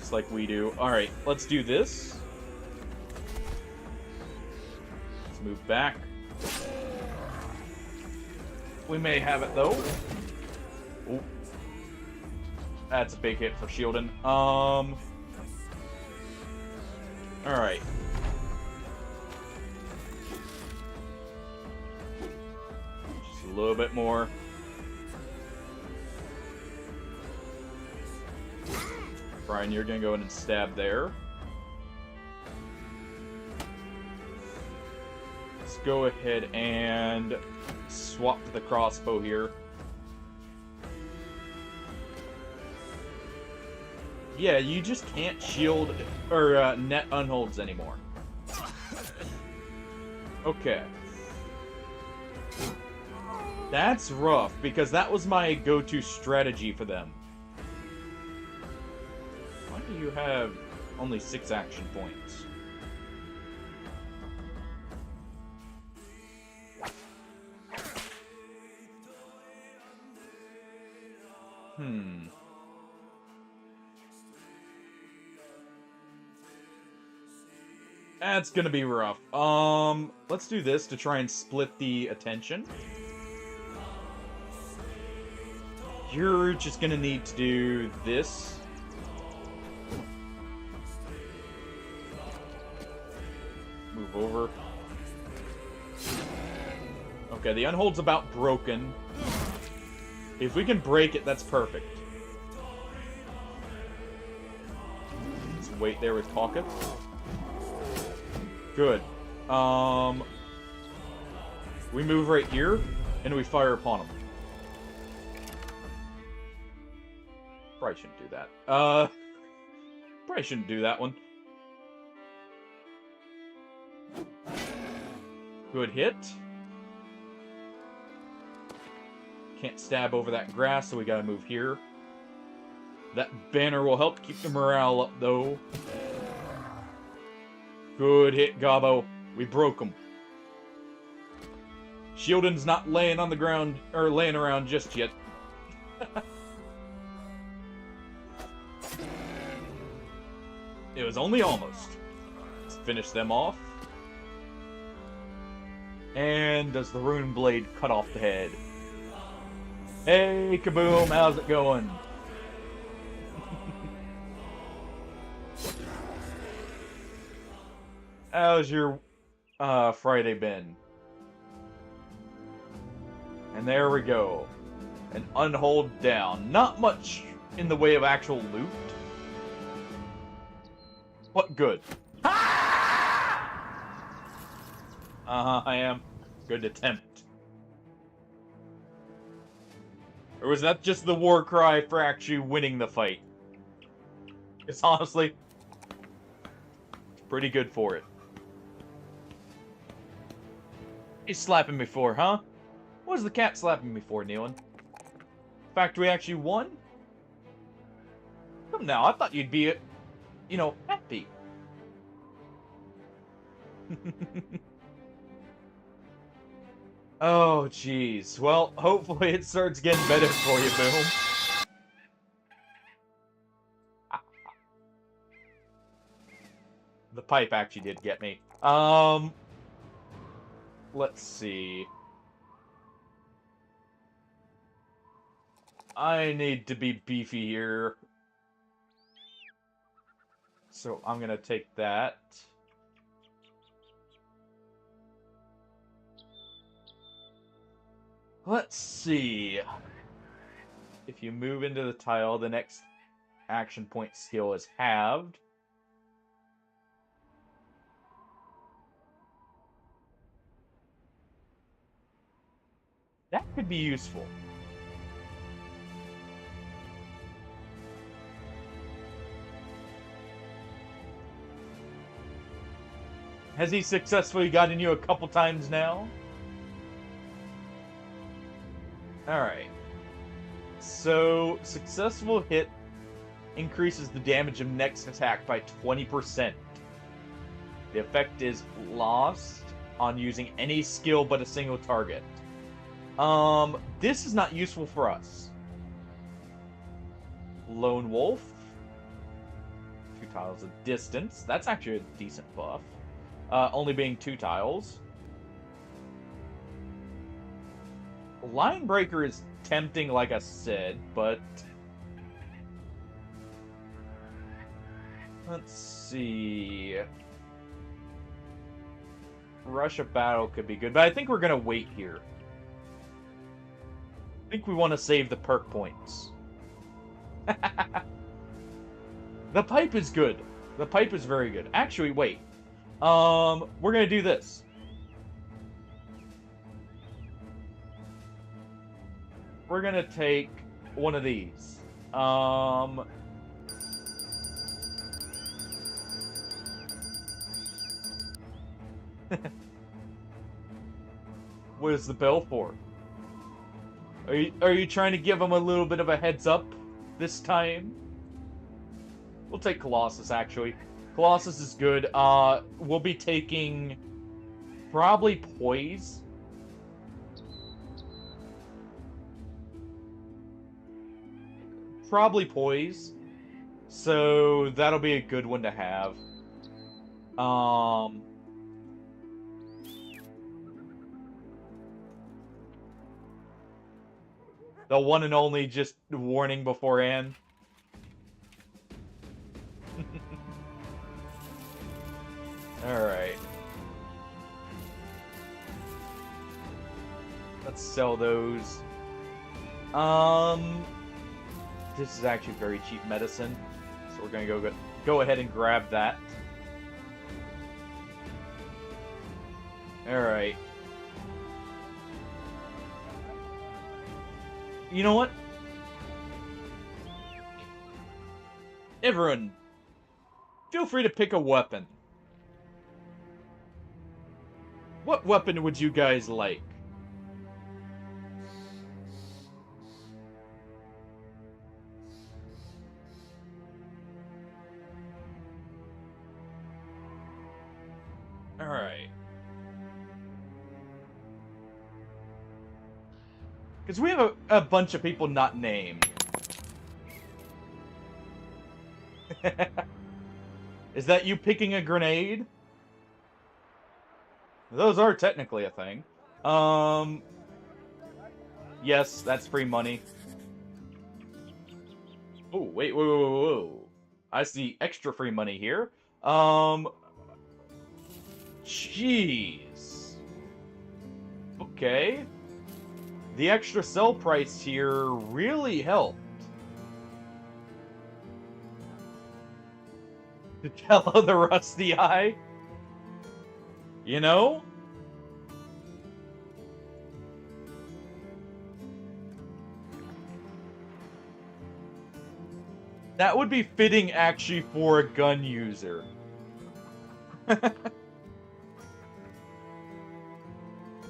Just like we do. Alright, let's do this. Let's move back. We may have it, though. Ooh. That's a big hit for shielding. Alright. Just a little bit more. Brian, you're gonna go in and stab there. Let's go ahead and swap to the crossbow here. Yeah, you just can't shield or net Unholds anymore. Okay. That's rough, because that was my go-to strategy for them. Why do you have only 6 action points? That's gonna be rough. Let's do this to try and split the attention. You're just gonna need to do this. Over. Okay, the unhold's about broken. If we can break it, that's perfect. Let's wait there with Caucus. Good. We move right here, and we fire upon him. Probably shouldn't do that. Probably shouldn't do that one. Good hit. Can't stab over that grass, so we gotta move here. That banner will help keep the morale up, though. Good hit, Gobbo. We broke him. Shieldon's not laying on the ground, or laying around just yet. It was only almost. Let's finish them off. And does the rune blade cut off the head? Hey, Kaboom, how's it going? How's your Friday been? And there we go. An unhold down. Not much in the way of actual loot. But good. I am. Good attempt. Or was that just the war cry for actually winning the fight? It's honestly pretty good for it. He's slapping me for, huh? What is the cat slapping me for, Nealon? The fact we actually won? Come now, I thought you'd be, you know, happy. Oh, jeez. Well, hopefully it starts getting better for you, Boom. The pipe actually did get me. Let's see. I need to be beefy here. So I'm gonna take that. Let's see. If you move into the tile, the next action point skill is halved. That could be useful. Has he successfully gotten you a couple times now? Alright. So, successful hit increases the damage of next attack by 20%. The effect is lost on using any skill but a single target. This is not useful for us. Lone Wolf. 2 tiles of distance. That's actually a decent buff. Only being 2 tiles. Line Breaker is tempting, like I said, but... Let's see... Rush of Battle could be good, but I think we're gonna wait here. I think we want to save the perk points. The pipe is good. The pipe is very good. Actually, wait. We're gonna do this. We're gonna take one of these. What is the bell for? Are you trying to give him a little bit of a heads up this time? We'll take Colossus, actually. Colossus is good. We'll be taking probably Poise. Probably Poise. So that'll be a good one to have. The one and only just warning beforehand. Alright. Let's sell those. This is actually very cheap medicine, so we're gonna go ahead and grab that. All right. You know what? Everyone, feel free to pick a weapon. What weapon would you guys like? Alright. Because we have a bunch of people not named. Is that you picking a grenade? Those are technically a thing. Yes, that's free money. Oh, wait, whoa. I see extra free money here. Jeez. Okay. The extra sell price here really helped. Hello, the rusty eye. You know? That would be fitting, actually, for a gun user.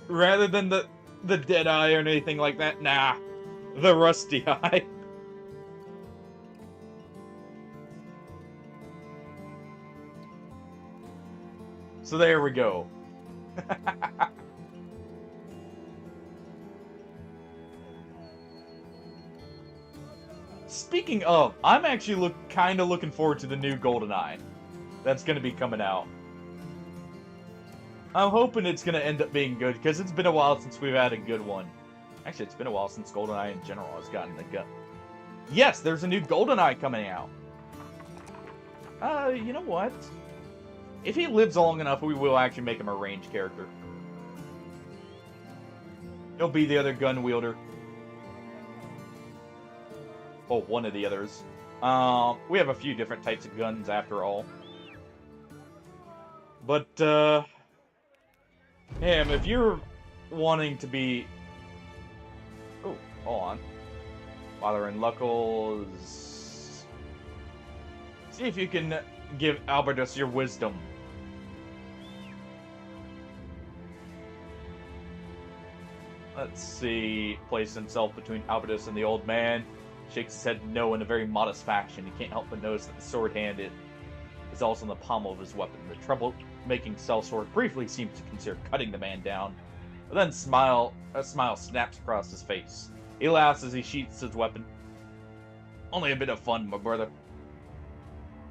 Rather than the dead eye or anything like that. Nah. The rusty eye. So there we go. Speaking of, I'm actually kind of looking forward to the new GoldenEye that's going to be coming out. I'm hoping it's going to end up being good, because it's been a while since we've had a good one. Actually, it's been a while since GoldenEye in general has gotten a gun. Yes, there's a new GoldenEye coming out. You know what? If he lives long enough, we will actually make him a ranged character. He'll be the other gun wielder. Oh, one of the others. We have a few different types of guns after all. But, Ham, if you're wanting to be... Oh, hold on. Father and Luckles... See if you can give Albertus your wisdom. Let's see. Place himself between Albertus and the old man. Shakes his head no in a very modest fashion. He can't help but notice that the sword handed is also in the pommel of his weapon. The trouble-making sellsword briefly seems to consider cutting the man down, but then a smile snaps across his face. He laughs as he sheaths his weapon. Only a bit of fun, my brother.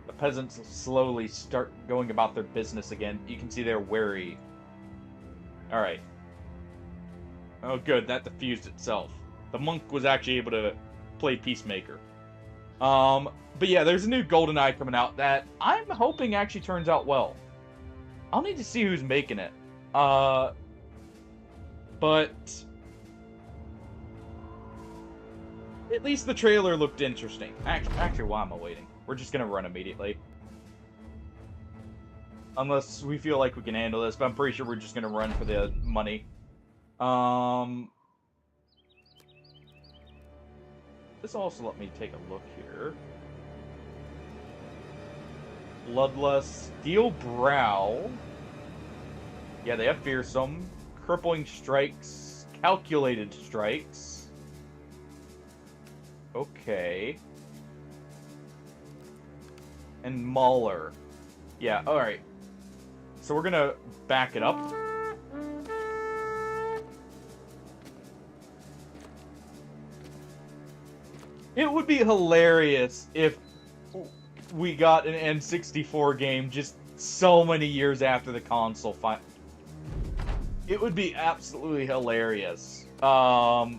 The peasants slowly start going about their business again. You can see they're wary. Alright. Oh good, that diffused itself. The monk was actually able to play peacemaker. But yeah, there's a new GoldenEye coming out that I'm hoping actually turns out well. I'll need to see who's making it. But at least the trailer looked interesting. Actually, why am I waiting? We're just gonna run immediately. Unless we feel like we can handle this, but I'm pretty sure we're just gonna run for the money. This also let me take a look here. Bloodlust, Steel Brow. Yeah, they have Fearsome. Crippling Strikes, Calculated Strikes. Okay. And Mauler. Yeah, alright. So we're gonna back it up. It would be hilarious if we got an N64 game just so many years after the console It would be absolutely hilarious. But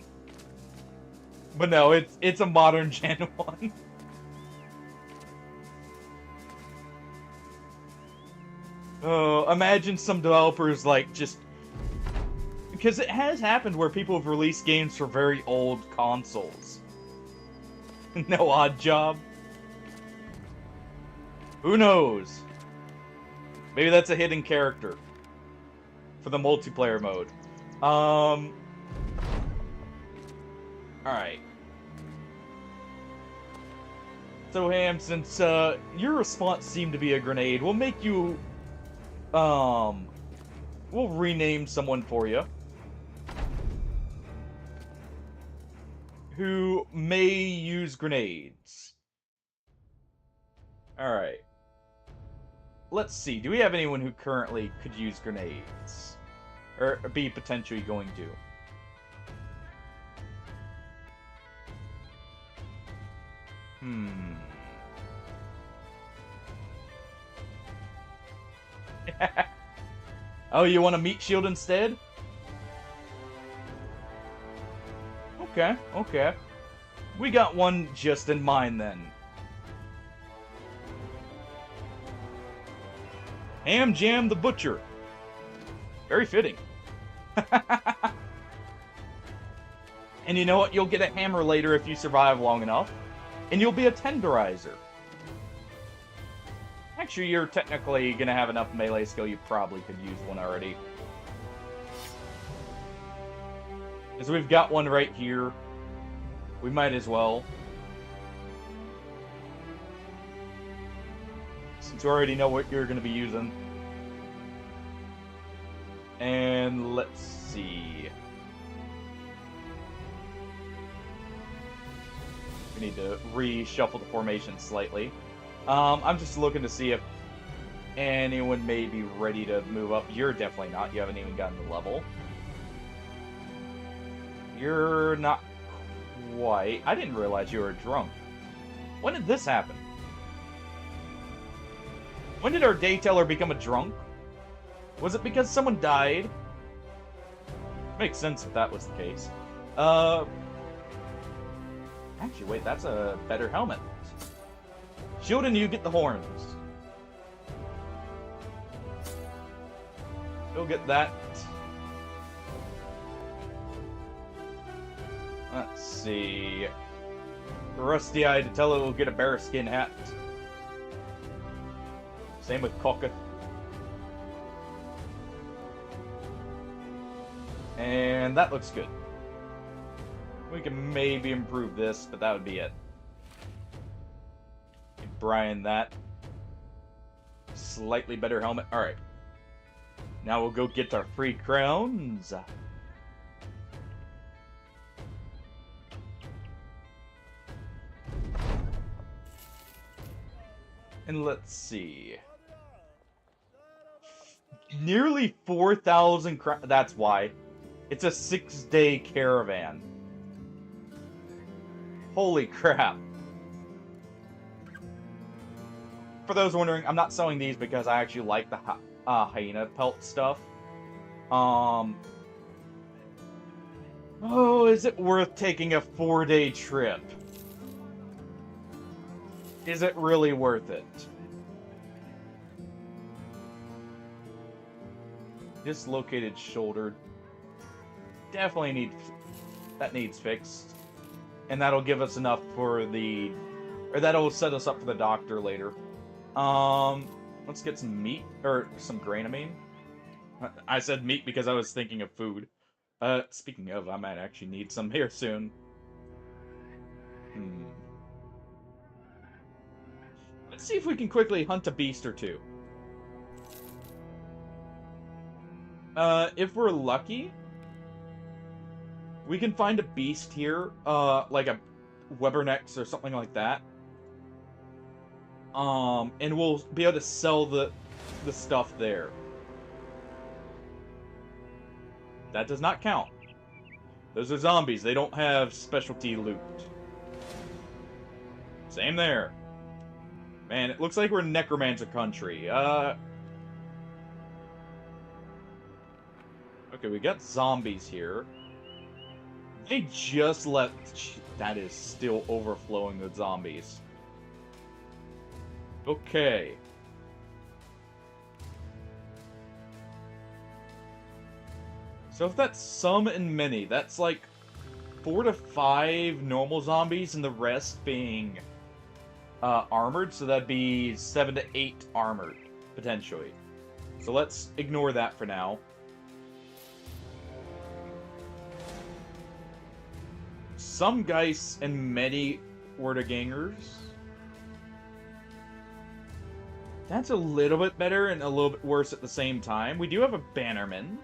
no, it's a modern gen one. Imagine some developers like just Because it has happened where people have released games for very old consoles. No odd job. Who knows? Maybe that's a hidden character for the multiplayer mode. Alright. So, Ham, since your response seemed to be a grenade, we'll make you... we'll rename someone for you. Who may use grenades. Alright. Let's see, do we have anyone who currently could use grenades? Or be potentially going to? Oh, you want a meat shield instead? Okay, okay. We got one just in mind then. Ham Jam the Butcher. Very fitting. And you know what? You'll get a hammer later if you survive long enough. And you'll be a tenderizer. Actually, you're technically gonna have enough melee skill, you probably could use one already. Because we've got one right here. We might as well. Since you already know what you're gonna be using. And let's see. We need to reshuffle the formation slightly. I'm just looking to see if anyone may be ready to move up. You're definitely not. You haven't even gotten the level. You're not quite. I didn't realize you were drunk. When did this happen? When did our dayteller become a drunk? Was it because someone died? Makes sense if that was the case. Actually, wait, that's a better helmet. Shieldin, you get the horns. You'll get that. Let's see. Rusty-eyed Atella will get a bearskin hat. Same with Cocketh. And that looks good. We can maybe improve this, but that would be it. Give Brian that. Slightly better helmet. Alright. Now we'll go get our 3 crowns. And let's see. Nearly 4,000 crowns. That's why. It's a 6-day caravan. Holy crap. For those wondering, I'm not selling these because I actually like the hyena pelt stuff. Oh, is it worth taking a 4-day trip? Is it really worth it? Dislocated shoulder. Definitely needs fixed. And that'll give us enough for the... Or that'll set us up for the doctor later. Let's get some meat. Or some grain, I mean. I said meat because I was thinking of food. Speaking of, I might actually need some here soon. Let's see if we can quickly hunt a beast or two. If we're lucky... we can find a beast here, like a Webernex or something like that. And we'll be able to sell the stuff there. That does not count. Those are zombies. They don't have specialty loot. Same there. Man, it looks like we're in Necromancer country. Okay, we got zombies here. They just left... That is still overflowing with zombies. Okay. So if that's some and many, that's like 4 to 5 normal zombies and the rest being armored, so that'd be 7 to 8 armored, potentially. So let's ignore that for now. Some Geists and many Wordegangers. That's a little bit better and a little bit worse at the same time. We do have a Bannerman.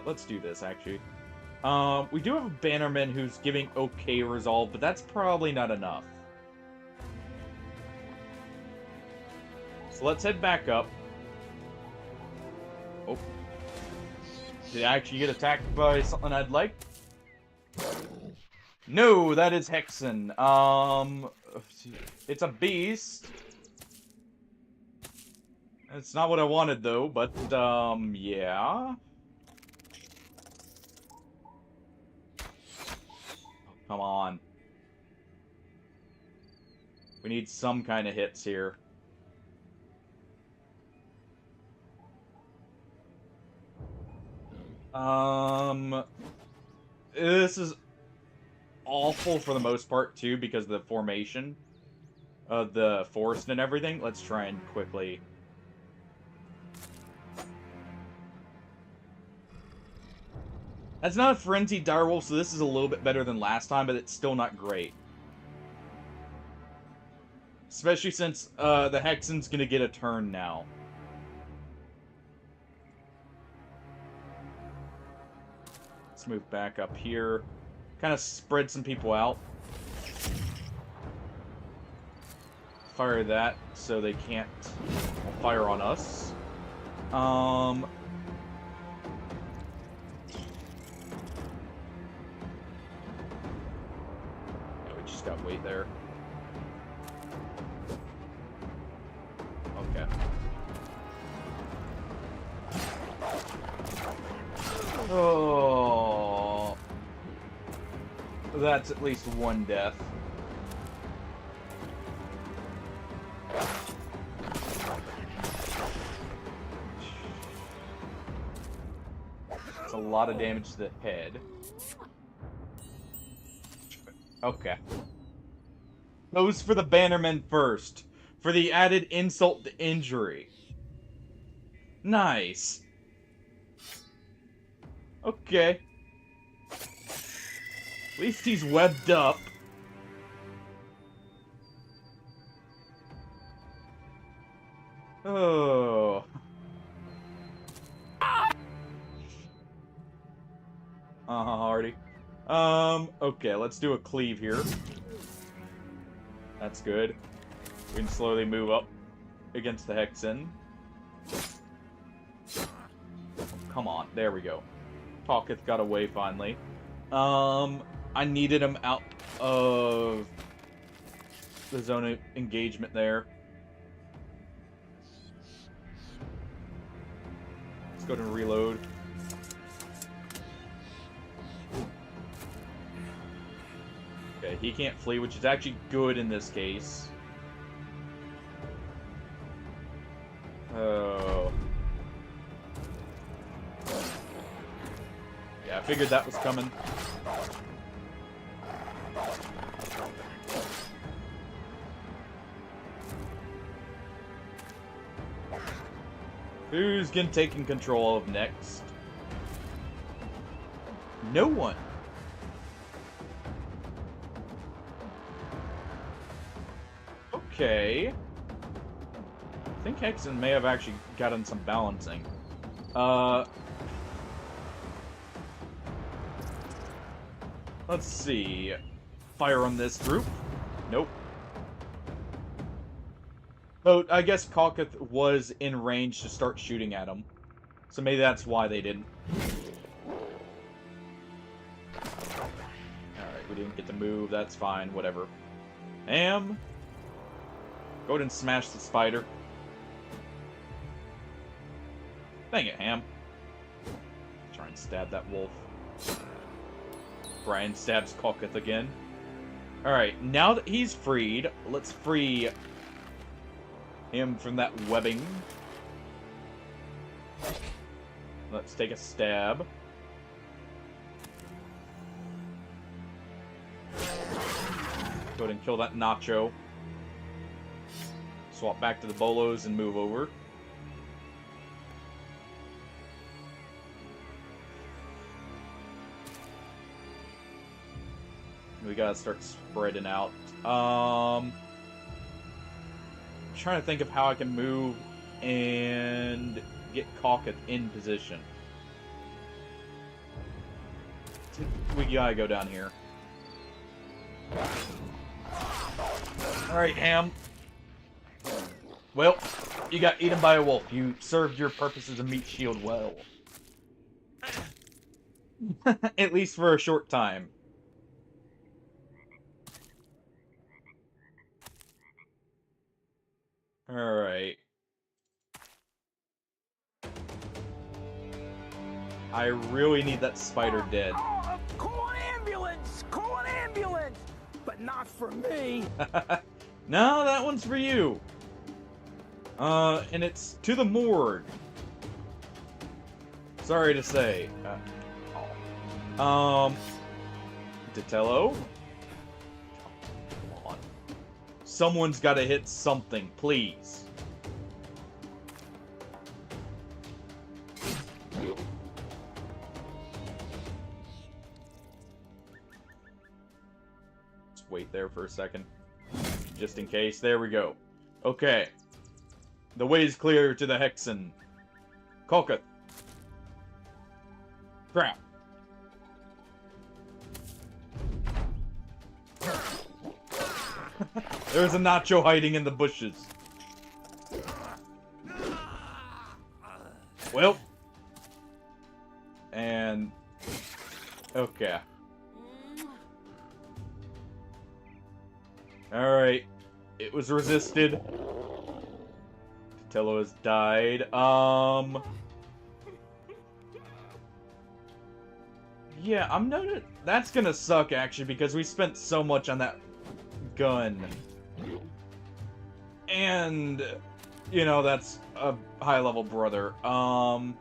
Let's do this, actually. We do have a Bannerman who's giving okay resolve, but that's probably not enough. So let's head back up. Oh. Did I actually get attacked by something I'd like? No, that is Hexen. It's a beast. It's not what I wanted, though, but, yeah. Come on. We need some kind of hits here. This is awful for the most part, too, because of the formation of the forest and everything. Let's try and quickly... That's not a frenzied direwolf, so this is a little bit better than last time, but it's still not great. Especially since the Hexen's gonna get a turn now. Let's move back up here. Kind of spread some people out. Fire that so they can't fire on us. Yeah, we just got weight there. Okay. Oh, that's at least one death. That's a lot of damage to the head. Okay. Goes for the Bannerman first, for the added insult to injury. Nice. Okay. At least he's webbed up. Oh. Hardy. Okay, let's do a cleave here. That's good. We can slowly move up against the Hexen. Come on, there we go. Talketh got away finally. I needed him out of the zone of engagement there. Let's go to reload. Okay, he can't flee, which is actually good in this case. Oh. Yeah, I figured that was coming. Who's getting taken control of next? No one. Okay. I think Hexen may have actually gotten some balancing. Let's see. Fire on this group. Nope. Oh, I guess Kalkith was in range to start shooting at him. So maybe that's why they didn't. Alright, we didn't get to move. That's fine. Whatever. Ham. Go ahead and smash the spider. Dang it, Ham. Try and stab that wolf. Brian stabs Kalkith again. Alright, now that he's freed, let's free him from that webbing. Let's take a stab. Go ahead and kill that Nacho. Swap back to the Bolos and move over. We gotta start spreading out. I'm trying to think of how I can move and get Kalkith in position. We gotta go down here. Alright, Ham. Well, you got eaten by a wolf. You served your purpose as a meat shield well. At least for a short time. Alright. I really need that spider dead. Call an ambulance! Call an ambulance! But not for me! No, that one's for you. And it's to the morgue. Sorry to say. Ditello? Come on. Someone's gotta hit something, please. Let's wait there for a second. Just in case. There we go. Okay. The way is clear to the Hexen. Kalkith. Crap. There's a Nacho hiding in the bushes. Well. And... okay. Alright. It was resisted. Tello has died. Yeah, I'm noted. That's gonna suck, actually, because we spent so much on that gun. And, you know, that's a high-level brother. Alright,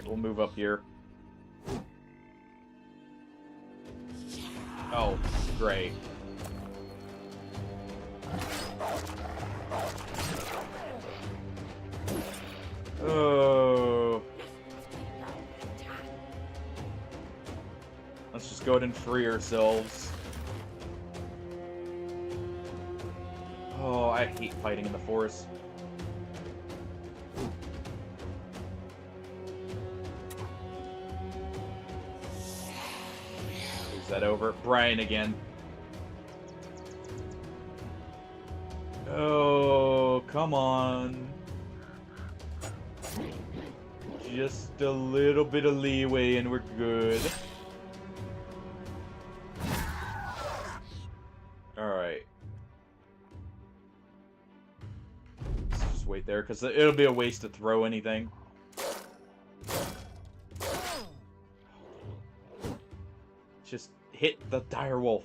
we'll move up here. Oh, great. Oh. Let's just go ahead and free ourselves. Oh, I hate fighting in the forest. Is that over? Brian again. Oh, come on. Just a little bit of leeway and we're good. Alright. Let's just wait there, because it'll be a waste to throw anything. Just hit the direwolf.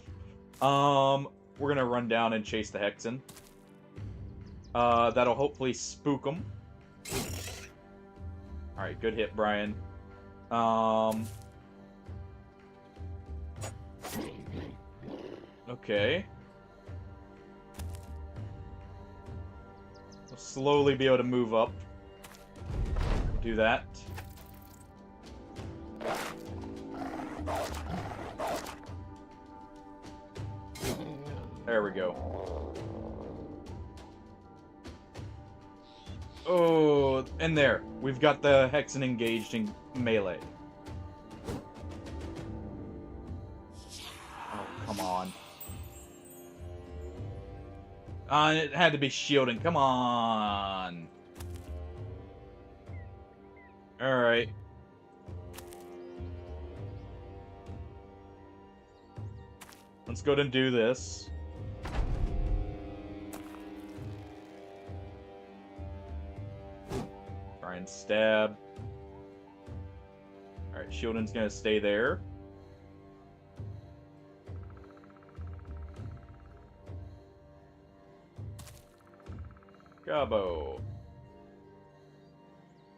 We're gonna run down and chase the Hexen. That'll hopefully spook them. Alright, good hit, Brian. Okay. We'll slowly be able to move up. Do that. There we go. Oh, and there. We've got the Hexen engaged in melee. Oh, come on. It had to be shielding. Come on. Alright. Let's go ahead and do this. Try and stab. Alright, shielding's gonna stay there. Gabo.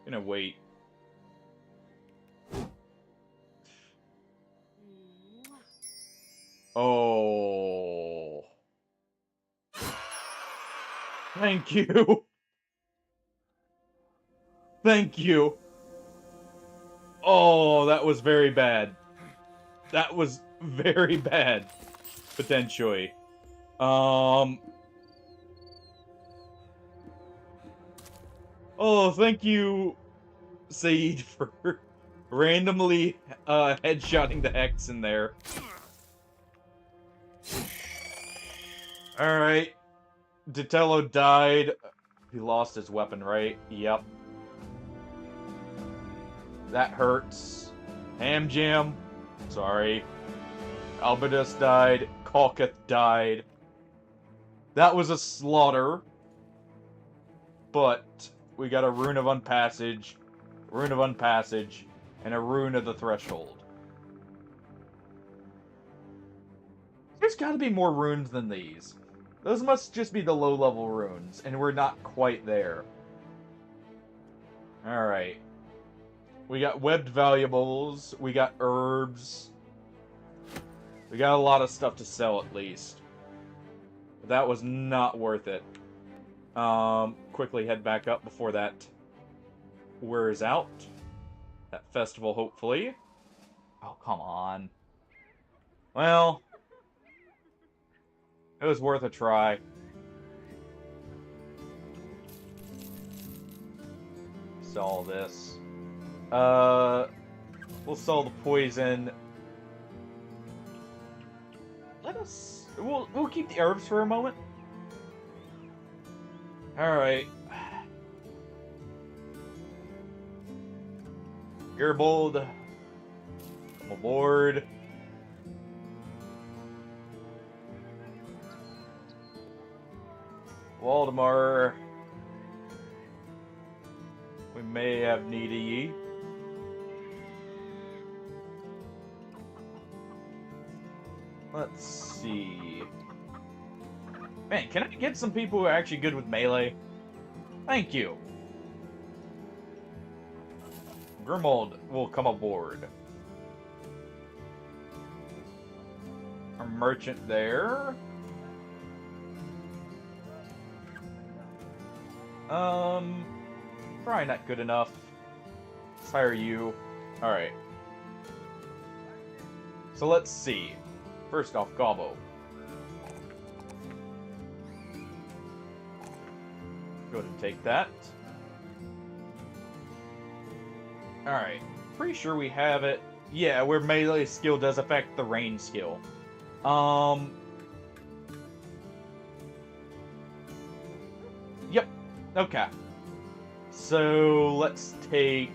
Gonna wait. Oh. Thank you. Thank you. Oh, that was very bad. That was very bad. Potentially. Oh, thank you, Saeed, for randomly headshotting the Hex in there. Alright. Ditello died. He lost his weapon, right? Yep. That hurts. Ham Jam. Sorry. Albedus died. Kalketh died. That was a slaughter. But we got a Rune of Unpassage, Rune of Unpassage, and a Rune of the Threshold. There's gotta be more runes than these. Those must just be the low-level runes, and we're not quite there. Alright. We got webbed valuables, we got herbs. We got a lot of stuff to sell, at least. But that was not worth it. Quickly head back up before that wears out. That festival, hopefully. Oh, come on. Well, it was worth a try. Sell this. We'll sell the poison. We'll keep the herbs for a moment. Alright. Gerbold. Come aboard. Waldemar. We may have need of ye. Let's see. Man, can I get some people who are actually good with melee? Thank you. Grimold will come aboard. A merchant there. Probably not good enough. Let's hire you. Alright. So let's see. First off, Gobbo. Go ahead and take that. Alright. Pretty sure we have it. Yeah, where melee skill does affect the range skill. Yep. Okay. So, let's take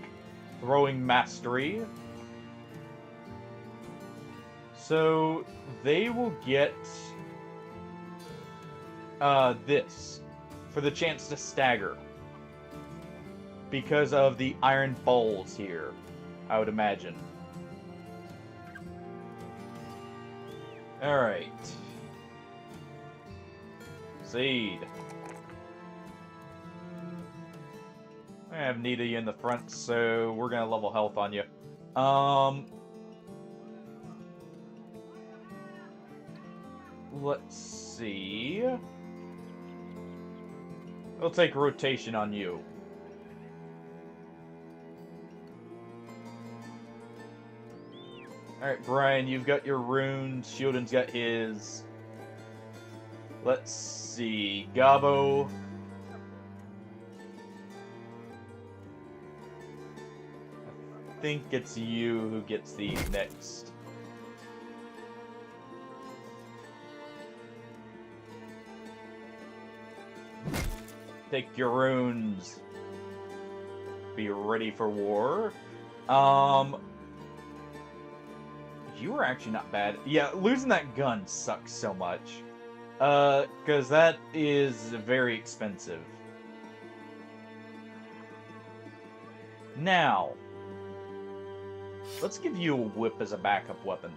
Throwing Mastery. So, they will get this for the chance to stagger because of the iron balls here, I would imagine. Alright. Seed. I have need of you in the front, so we're gonna level health on you. Let's see. We'll take rotation on you. Alright, Brian, you've got your runes. Shieldon's got his. Let's see. Gabo. I think it's you who gets these next. Take your runes. Be ready for war. You were actually not bad. Yeah, losing that gun sucks so much. Because that is very expensive. Now, let's give you a whip as a backup weapon.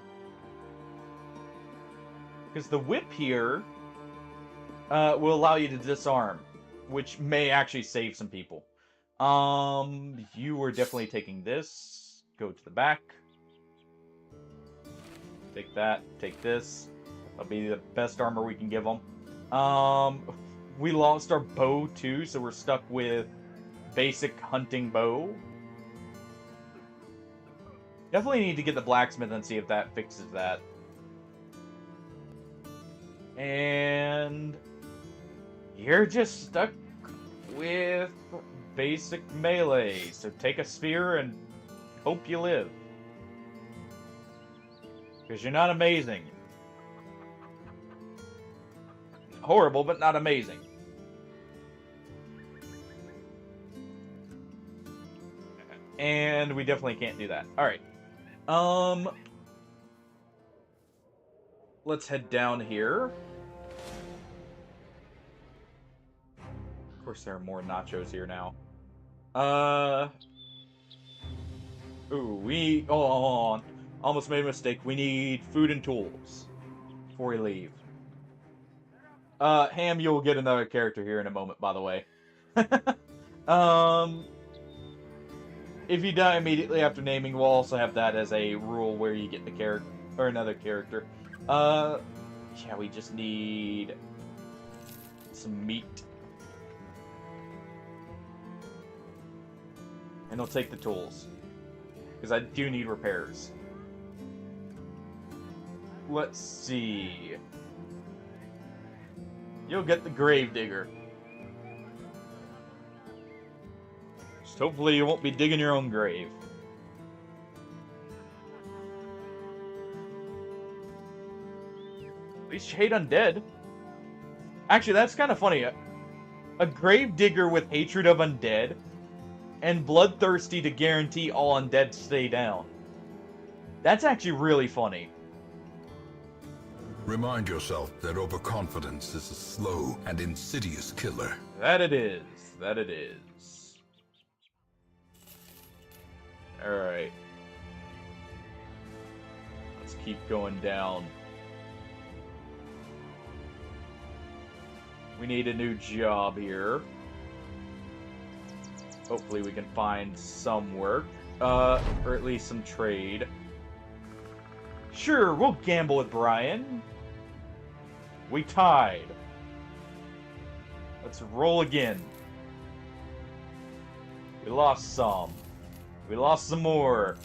Because the whip here will allow you to disarm, which may actually save some people. You were definitely taking this. Go to the back. Take that. Take this. That'll be the best armor we can give them. We lost our bow too, so we're stuck with basic hunting bow. Definitely need to get the blacksmith and see if that fixes that. And you're just stuck with basic melee, so take a spear and hope you live. Because you're not amazing. Horrible, but not amazing. And we definitely can't do that. Alright. Let's head down here. Of course, there are more nachos here now. Ooh, hold on. Almost made a mistake. We need food and tools before we leave. Ham, you'll get another character here in a moment, by the way. If you die immediately after naming, we'll also have that as a rule where you get the character, or another character. Yeah, we just need some meat. And I'll take the tools. Because I do need repairs. Let's see. You'll get the Gravedigger. Just hopefully you won't be digging your own grave. At least you hate undead. Actually, that's kind of funny. A Gravedigger with hatred of undead, and bloodthirsty to guarantee all undead stay down. That's actually really funny. Remind yourself that overconfidence is a slow and insidious killer. That it is. That it is. Alright. Let's keep going down. We need a new job here. Hopefully we can find some work. Or at least some trade. Sure, we'll gamble with Brian. We tied. Let's roll again. We lost some. We lost some more.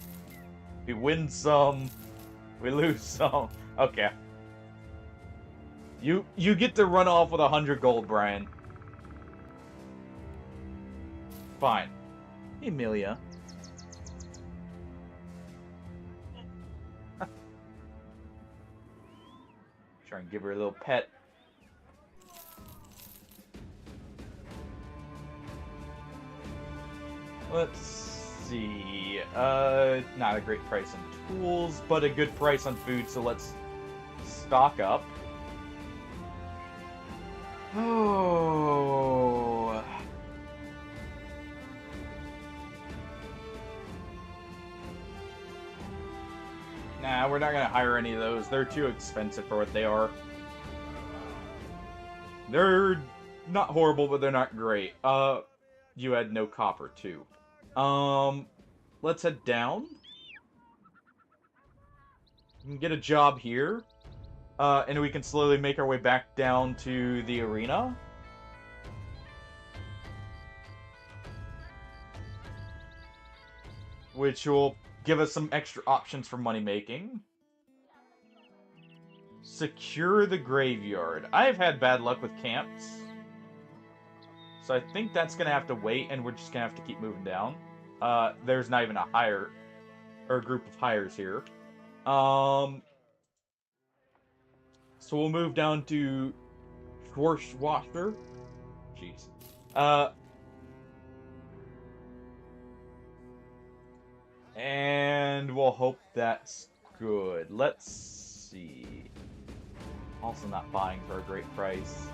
We win some. We lose some. Okay. You get to run off with 100 gold, Brian. Fine. Hey, Amelia. Try and give her a little pet. Let's see. Not a great price on tools, but a good price on food, so let's stock up. Oh. Nah, we're not gonna hire any of those. They're too expensive for what they are. They're not horrible, but they're not great. You had no copper, too. Let's head down. We can get a job here. And we can slowly make our way back down to the arena. Which will give us some extra options for money making. Secure the graveyard. I've had bad luck with camps. So I think that's going to have to wait, and we're just going to have to keep moving down. There's not even a hire, or a group of hires here. So we'll move down to Schwarzwasser. Jeez. And we'll hope that's good. Let's see. Also not buying for a great price.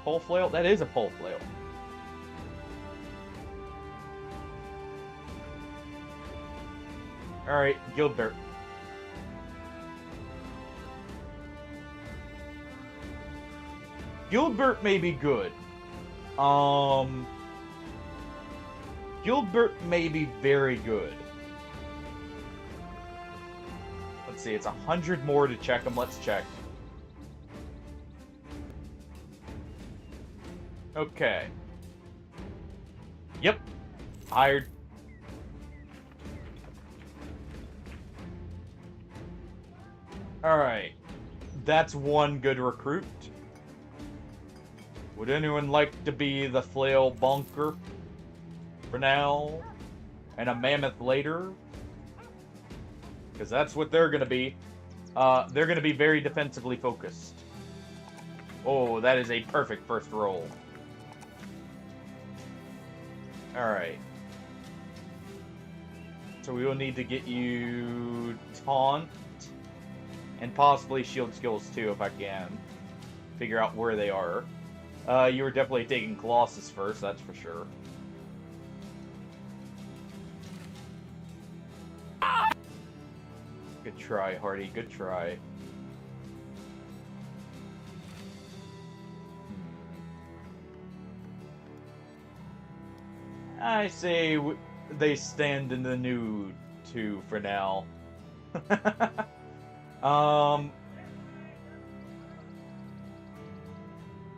Pole flail? That is a pole flail. Alright, Gilbert. Gilbert may be good. Gilbert may be very good. Let's see, it's 100 more to check them. Let's check. Okay. Yep. Hired. Alright. That's one good recruit. Would anyone like to be the flail bunker for now? And a mammoth later? Because that's what they're going to be. They're going to be very defensively focused. Oh, that is a perfect first roll. Alright. So we will need to get you taunt. And possibly shield skills too, if I can. Figure out where they are. You were definitely taking Colossus first, that's for sure. Good try, Hardy. Good try. I say they stand in the nude, too, for now.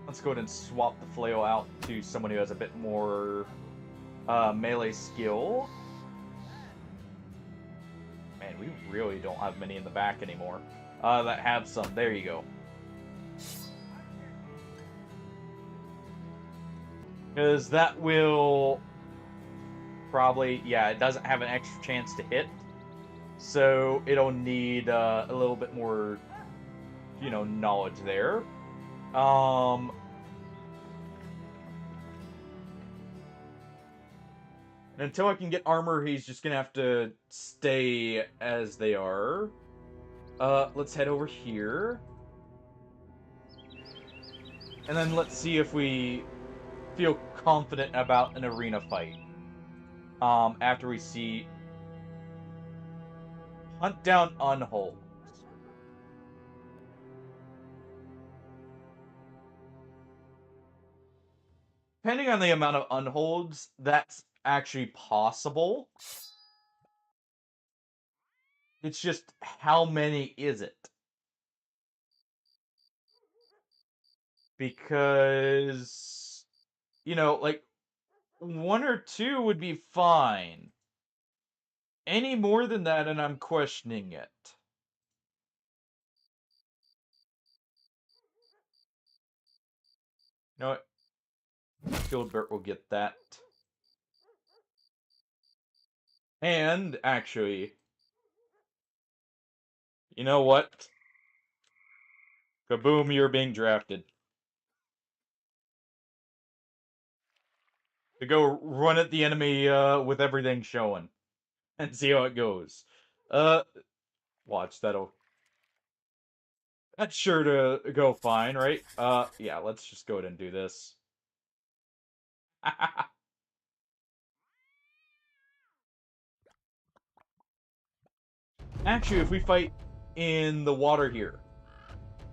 Let's go ahead and swap the flail out to someone who has a bit more melee skill. Man, we really don't have many in the back anymore. That have some. There you go. Because that will probably, yeah, it doesn't have an extra chance to hit. So it'll need a little bit more, you know, knowledge there. And until I can get armor, he's just gonna have to stay as they are. Let's head over here. And then let's see if we feel confident about an arena fight. After we see... Hunt down unholds. Depending on the amount of unholds, that's actually possible. It's just, how many is it? Because, you know, like, 1 or 2 would be fine. Any more than that, and I'm questioning it. You know what? Gilbert will get that. And, actually, you know what? Kaboom, you're being drafted. To go run at the enemy with everything showing. And see how it goes. Watch, that'll... That's sure to go fine, right? Yeah, let's just go ahead and do this. Actually, if we fight in the water here,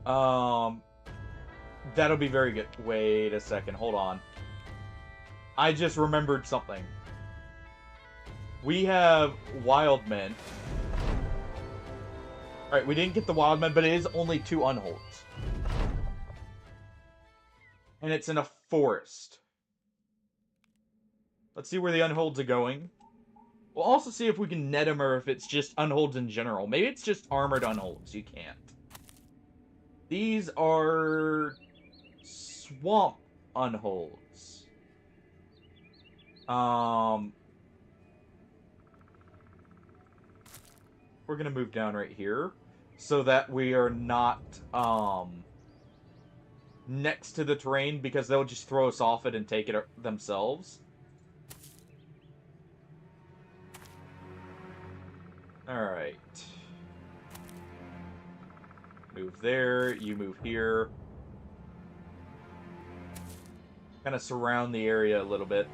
that'll be very good. Wait a second, hold on. I just remembered something. We have wild men. Alright, we didn't get the wild men, but it is only 2 unholds. And it's in a forest. Let's see where the unholds are going. We'll also see if we can net them or if it's just unholds in general. Maybe it's just armored unholds. You can't. These are swamp unholds. We're gonna move down right here so that we are not next to the terrain because they'll just throw us off it and take it themselves. Alright. Move there, you move here. Kind of surround the area a little bit.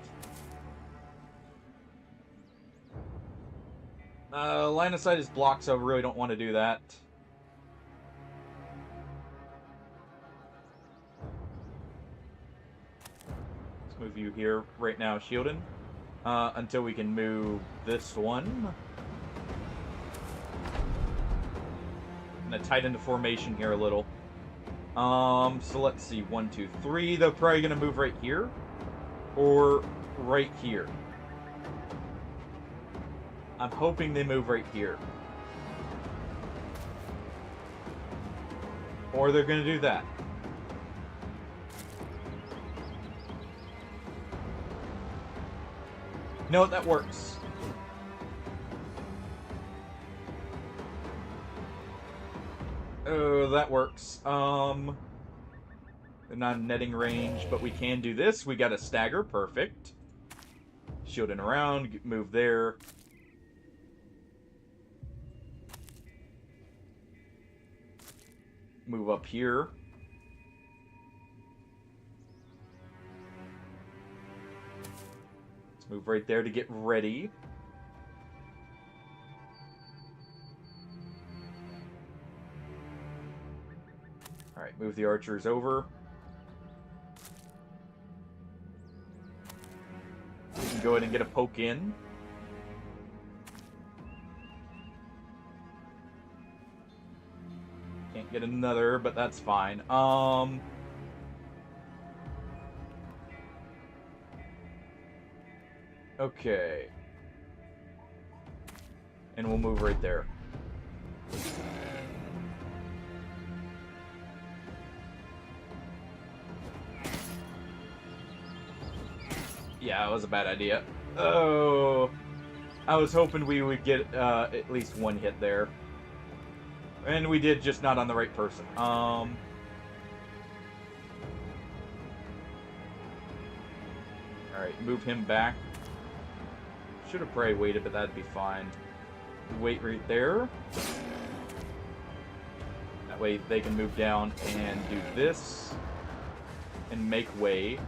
Line of sight is blocked, so I really don't want to do that. Move you here right now, Shieldon. Until we can move this one. I'm gonna tighten the formation here a little. So let's see. 1, 2, 3. They're probably gonna move right here. Or right here. I'm hoping they move right here. Or they're gonna do that. No, that works. Oh, that works. They're not in netting range, but we can do this. We got a stagger, perfect. Shielding around, move there. Move up here. Let's move right there to get ready. Alright, move the archers over. We can go ahead and get a poke in. Can't get another, but that's fine. Okay. And we'll move right there. Yeah, it was a bad idea. Oh, I was hoping we would get at least one hit there. And we did, just not on the right person. Alright, move him back. Should have probably waited, but that'd be fine. Wait right there. That way they can move down and do this. And make way.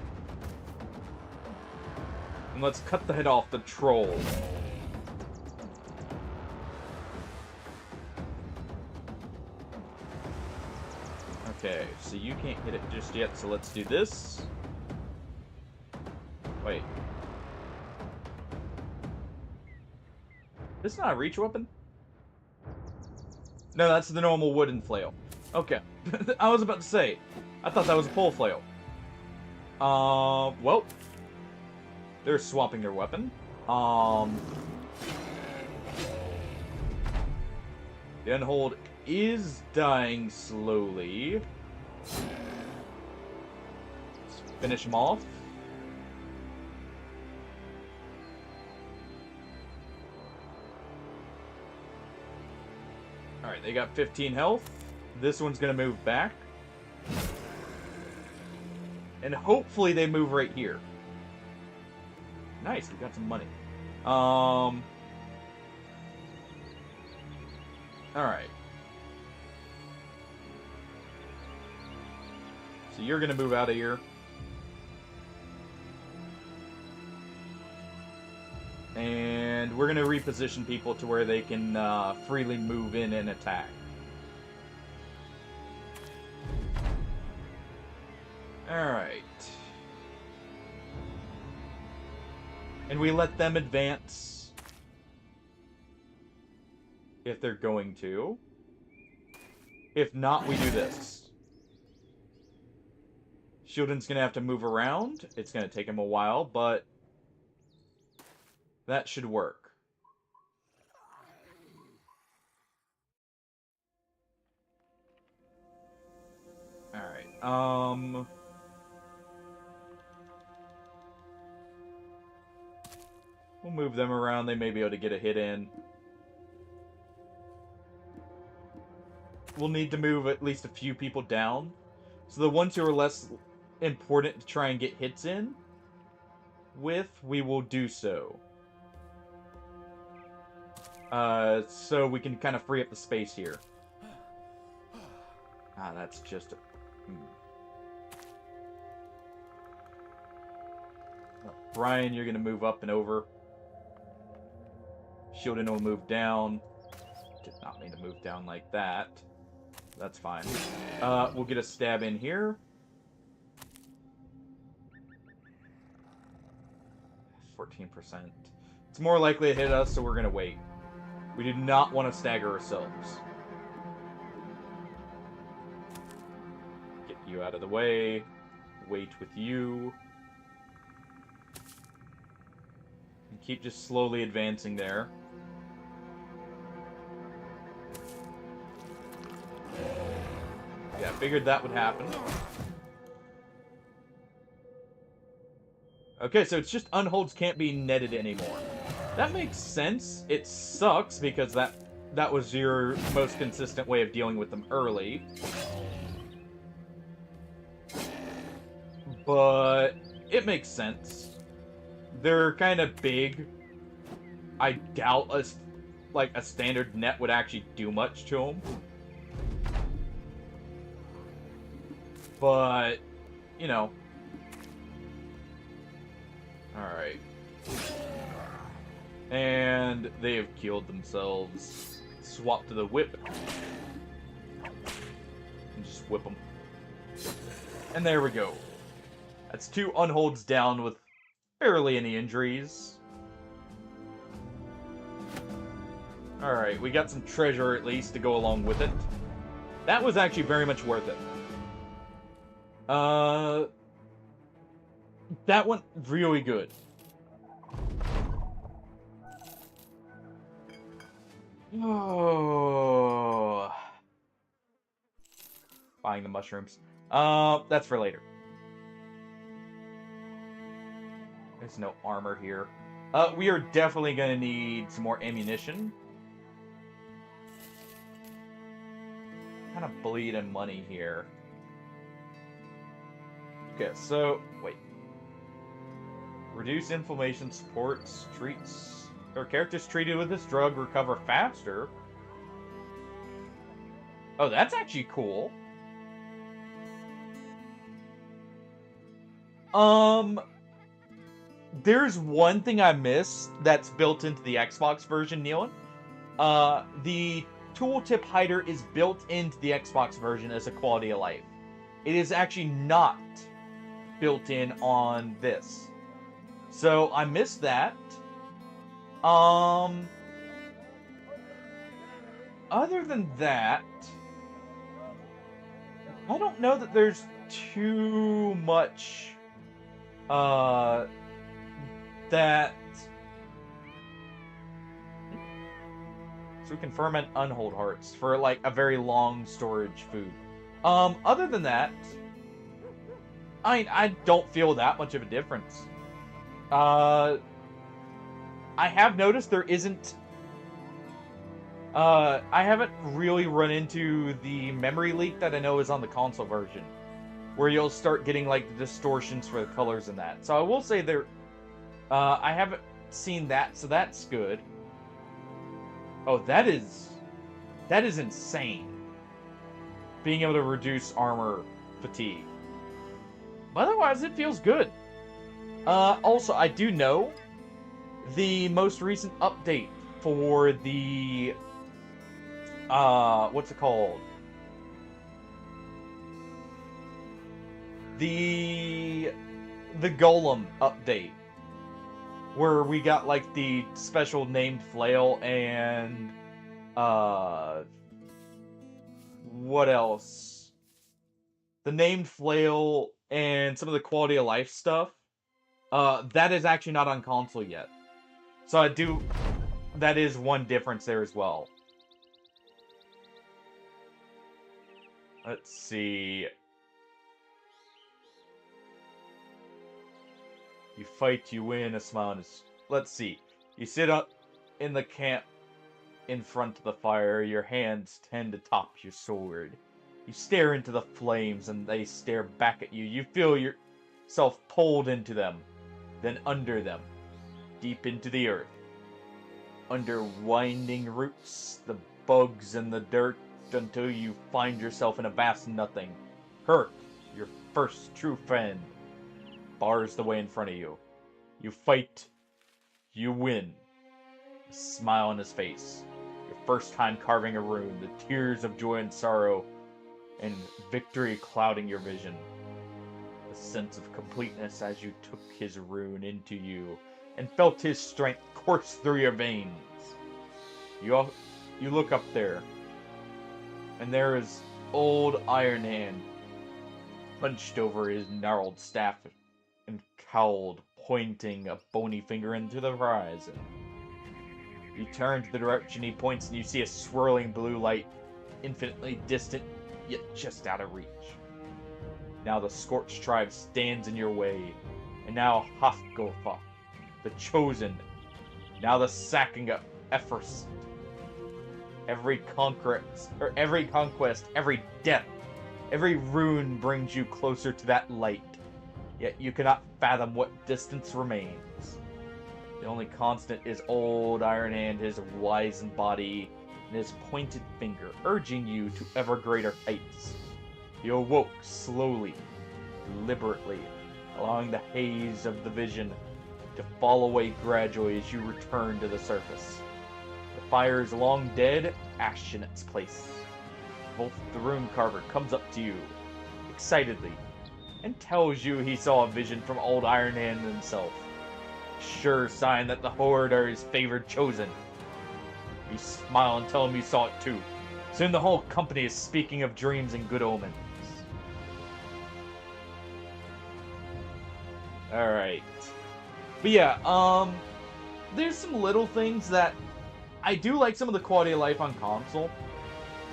And let's cut the head off the troll. Okay, so you can't hit it just yet, so let's do this. Wait. This is not a reach weapon? No, that's the normal wooden flail. Okay. I was about to say, I thought that was a pole flail. Well. They're swapping their weapon. The Unhold is dying slowly. Let's finish him off. Alright, they got 15 health. This one's gonna move back. And hopefully they move right here. Nice, we got some money. Alright. So you're gonna move out of here. And we're gonna reposition people to where they can freely move in and attack. Alright. And we let them advance. If they're going to. If not, we do this. Shieldon's gonna have to move around. It's gonna take him a while, but that should work. Alright, we'll move them around. They may be able to get a hit in. We'll need to move at least a few people down. So the ones who are less important to try and get hits in with, we will do so. So we can kind of free up the space here. Ah, that's just a... Brian, you're going to move up and over. Shieldon will move down. Did not mean to move down like that. That's fine. We'll get a stab in here. 14%. It's more likely to hit us, so we're gonna wait. We do not want to stagger ourselves. Get you out of the way. Wait with you. And keep just slowly advancing there. Yeah, I figured that would happen. Okay, so it's just unholds can't be netted anymore. That makes sense. It sucks because that was your most consistent way of dealing with them early. But it makes sense. They're kind of big. I doubt a standard net would actually do much to them. But, you know. Alright. And they have killed themselves. Swap to the whip. And just whip them. And there we go. That's 2 unholds down with barely any injuries. Alright, we got some treasure at least to go along with it. That was actually very much worth it. That went really good. Oh. Buying the mushrooms. That's for later. There's no armor here. We are definitely gonna need some more ammunition. Kind of bleeding money here. Okay, so wait. Reduce inflammation, supports, treats, or characters treated with this drug recover faster. Oh, that's actually cool. There's one thing I missed that's built into the Xbox version, Nealon. The tooltip hider is built into the Xbox version as a quality of life. It is actually not built in on this. So I missed that. Other than that, I don't know that there's too much that so we can ferment unhold hearts for like a very long storage food. Other than that, I don't feel that much of a difference. I have noticed there isn't I haven't really run into the memory leak that I know is on the console version, where you'll start getting like the distortions for the colors in that. So I will say there, I haven't seen that, so that's good. Oh, that is insane. Being able to reduce armor fatigue. But otherwise, it feels good. Also, I do know the most recent update for the what's it called? The Golem update, where we got like the special named flail and what else? The named flail and some of the quality of life stuff. That is actually not on console yet. So that is one difference there as well. Let's see. You fight, you win, a smile is... Let's see. You sit up in the camp in front of the fire, your hands tend to top your sword. You stare into the flames and they stare back at you. You feel yourself pulled into them, then under them, deep into the earth. Under winding roots, the bugs and the dirt, until you find yourself in a vast nothing. Hurt, your first true friend, bars the way in front of you. You fight, you win. A smile on his face. Your first time carving a rune, the tears of joy and sorrow, and victory clouding your vision. The sense of completeness as you took his rune into you, and felt his strength course through your veins. You look up there, and there is old Iron Hand, hunched over his gnarled staff and cowled, pointing a bony finger into the horizon. You turn to the direction he points, and you see a swirling blue light, infinitely distant, yet just out of reach. Now the Scorched Tribe stands in your way, and now Hafgofa, the Chosen, now the sacking of Efferst. Every conquest, every death, every rune brings you closer to that light, yet you cannot fathom what distance remains. The only constant is old Iron Hand, his wizened body, and his pointed finger, urging you to ever greater heights. You awoke slowly, deliberately, allowing the haze of the vision to fall away gradually as you return to the surface. The fire is long dead, ash in its place. Wolf the Rune Carver comes up to you, excitedly, and tells you he saw a vision from old Iron Hand himself. Sure sign that the Horde are his favored Chosen. You smile and tell him you saw it too. Soon the whole company is speaking of dreams and good omens. Alright. But yeah, there's some little things that I do like some of the quality of life on console.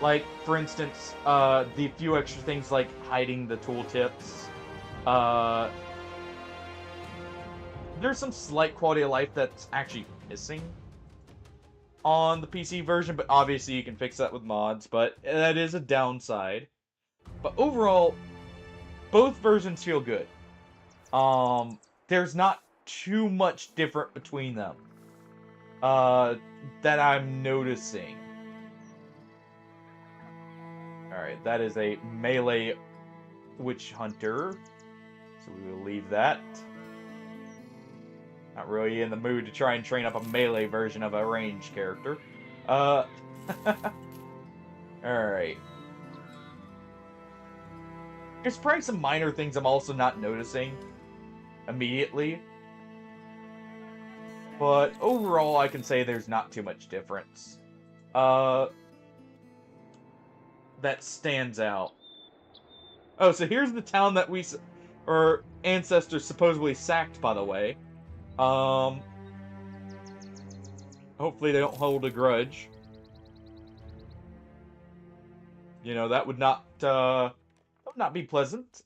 Like, for instance, the few extra things like hiding the tooltips. There's some slight quality of life that's actually missing on the PC version, but obviously you can fix that with mods, but that is a downside. But overall, both versions feel good. There's not too much different between them that I'm noticing. Alright, that is a melee witch hunter, so we will leave that. Not really in the mood to try and train up a melee version of a ranged character. Alright. There's probably some minor things I'm also not noticing immediately. But overall, I can say there's not too much difference. That stands out. Oh, so here's the town that our ancestors supposedly sacked, by the way. Hopefully they don't hold a grudge. You know, that would not be pleasant.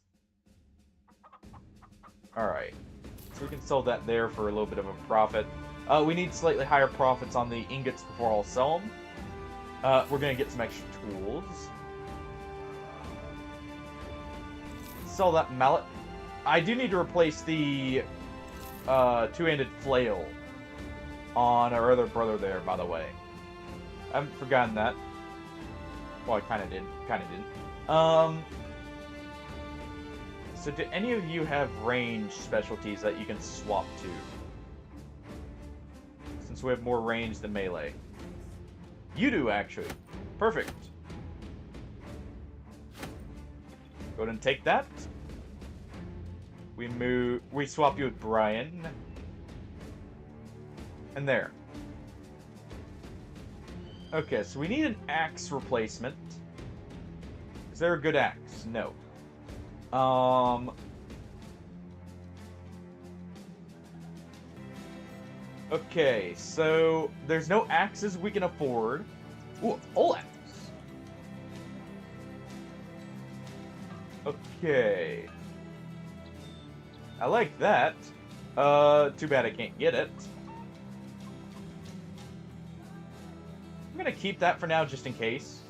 Alright. So we can sell that there for a little bit of a profit. We need slightly higher profits on the ingots before I'll sell them. We're gonna get some extra tools. Sell that mallet. I do need to replace the two-handed flail on our other brother there, by the way. I haven't forgotten that. Well, I kinda did. So do any of you have range specialties that you can swap to? Since we have more range than melee. You do, actually. Perfect. Go ahead and take that. We swap you with Brian. And there. Okay, so we need an axe replacement. Is there a good axe? No. Okay, so there's no axes we can afford. Ooh, all axe. Okay. I like that. Too bad I can't get it. I'm gonna keep that for now just in case.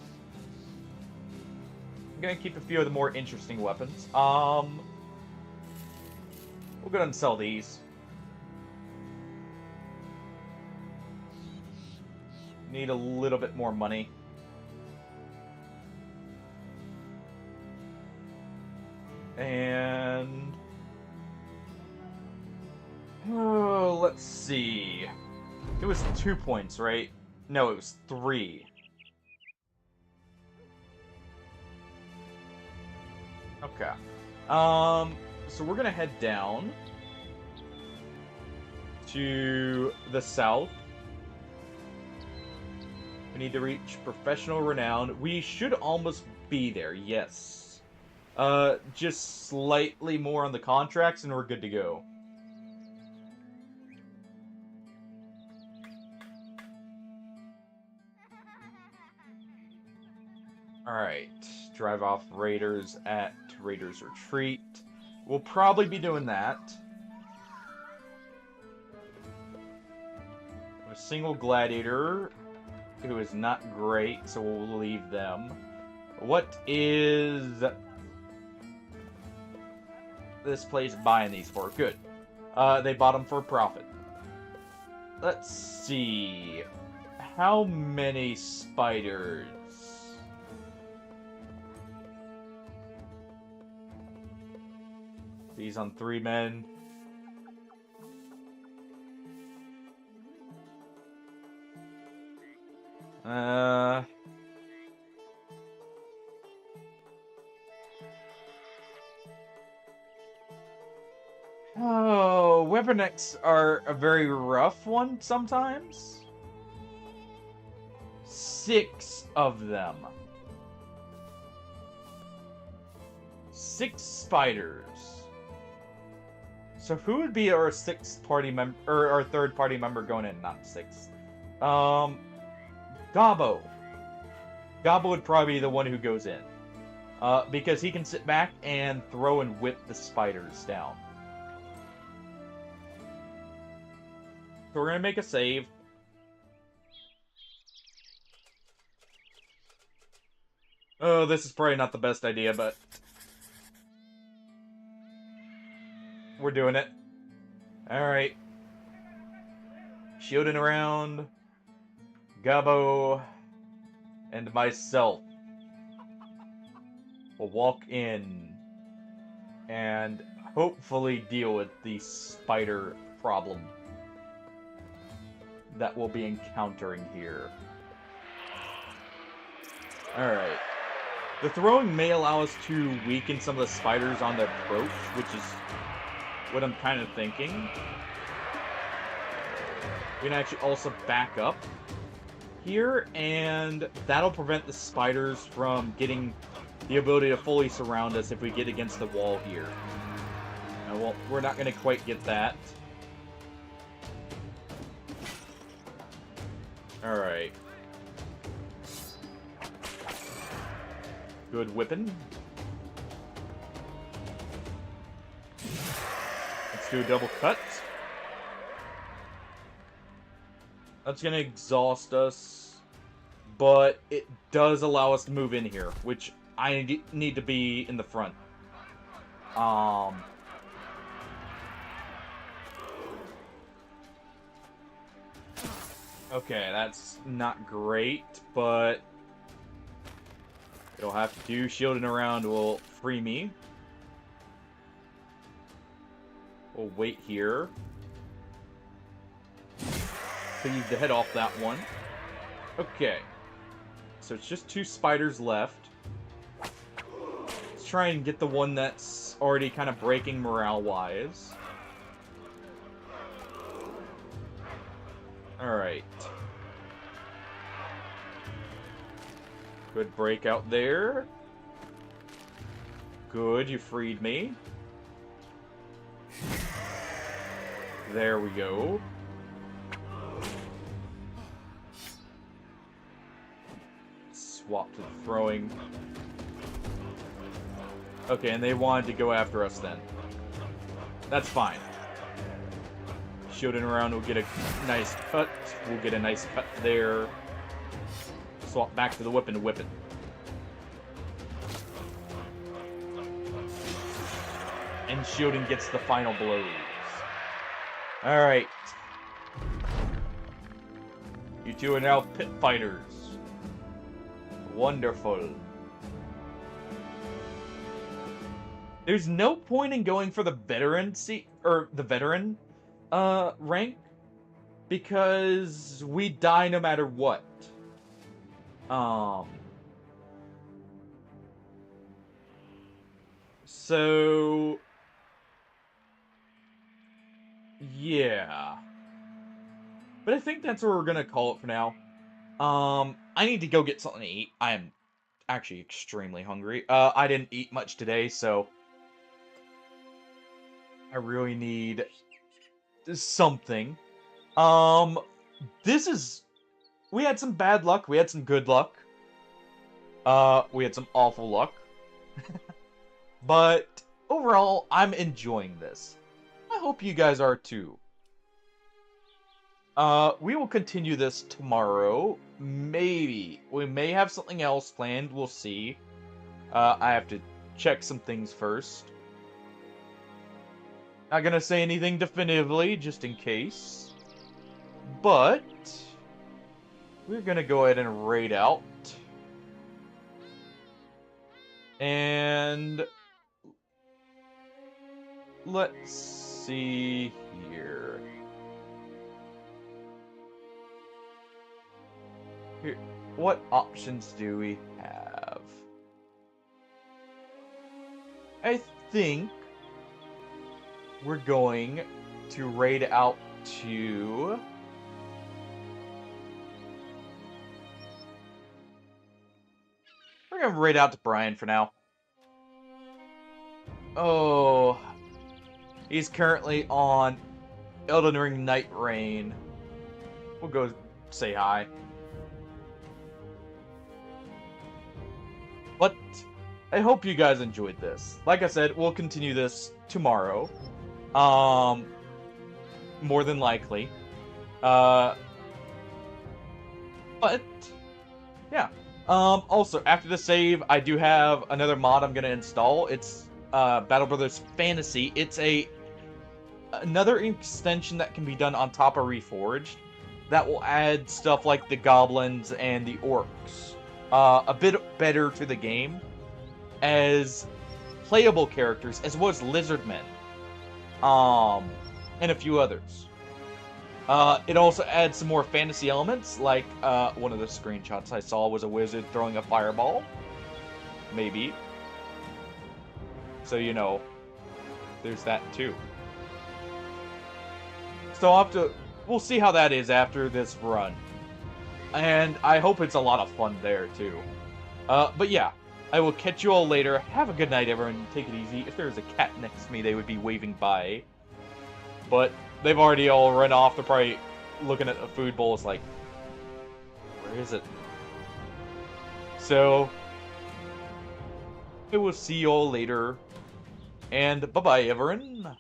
I'm gonna keep a few of the more interesting weapons. We'll go ahead and sell these. Need a little bit more money. And... oh, let's see. It was 2 points, right? No, it was 3. Okay. So we're gonna head down to the south. We need to reach professional renown. We should almost be there, yes. Just slightly more on the contracts and we're good to go. Alright, drive off raiders at Raiders Retreat. We'll probably be doing that. A single gladiator who is not great, so we'll leave them. What is this place buying these for? Good. They bought them for profit. Let's see. How many spiders? These on 3 men. Oh, weaponics are a very rough one sometimes. 6 of them. 6 spiders. So who would be our 6th party member, or our 3rd party member going in? Not 6th. Gabo. Gabo would probably be the one who goes in. Because he can sit back and throw and whip the spiders down. So we're gonna make a save. Oh, this is probably not the best idea, but we're doing it. Alright. Shielding around. Gabo and myself will walk in and hopefully deal with the spider problem that we'll be encountering here. Alright. The throwing may allow us to weaken some of the spiders on the approach, which is what I'm kind of thinking. We can actually also back up here, and that'll prevent the spiders from getting the ability to fully surround us if we get against the wall here. Well, we're not going to quite get that. Alright. Good whipping. Let's do a double cut. That's gonna exhaust us, but it does allow us to move in here, which I need to be in the front. Okay, that's not great, but it'll have to do. Shielding around will free me. We'll wait here. Cleave the head off that one. Okay. So it's just 2 spiders left. Let's try and get the one that's already kind of breaking morale-wise. Alright. Good break out there. Good, you freed me. There we go. Swap to the throwing. Okay, and they wanted to go after us then. That's fine. Shielding around, we'll get a nice cut. We'll get a nice cut there. Swap back to the whip and whip it. And shielding gets the final blows. Alright. You two are now pit fighters. Wonderful. There's no point in going for the veteran rank, because we die no matter what. So yeah. But I think that's where we're gonna call it for now. I need to go get something to eat. I am actually extremely hungry. I didn't eat much today, so I really need something. This is... We had some bad luck, we had some good luck. We had some awful luck. But overall, I'm enjoying this. I hope you guys are too. We will continue this tomorrow. Maybe. We may have something else planned. We'll see. I have to check some things first. Not gonna say anything definitively, just in case. But... we're gonna go ahead and raid out. And... let's see here. What options do we have? I think we're going to raid out to... we're gonna raid out to Brian for now. Oh... he's currently on Elden Ring Night Rain. We'll go say hi. But I hope you guys enjoyed this. Like I said, we'll continue this tomorrow. More than likely. But yeah. Also, after the save, I do have another mod I'm gonna install. It's Battle Brothers Fantasy. It's another extension that can be done on top of Reforged that will add stuff like the goblins and the orcs a bit better to the game as playable characters, as well as lizardmen, and a few others. It also adds some more fantasy elements, like one of the screenshots I saw was a wizard throwing a fireball. Maybe. So, you know, there's that too. So we'll see how that is after this run. And I hope it's a lot of fun there too. But yeah, I will catch you all later. Have a good night, everyone. Take it easy. If there was a cat next to me, they would be waving by. But they've already all run off. They're probably looking at the food bowl. It's like, where is it? So, I will see you all later. And bye-bye, everyone.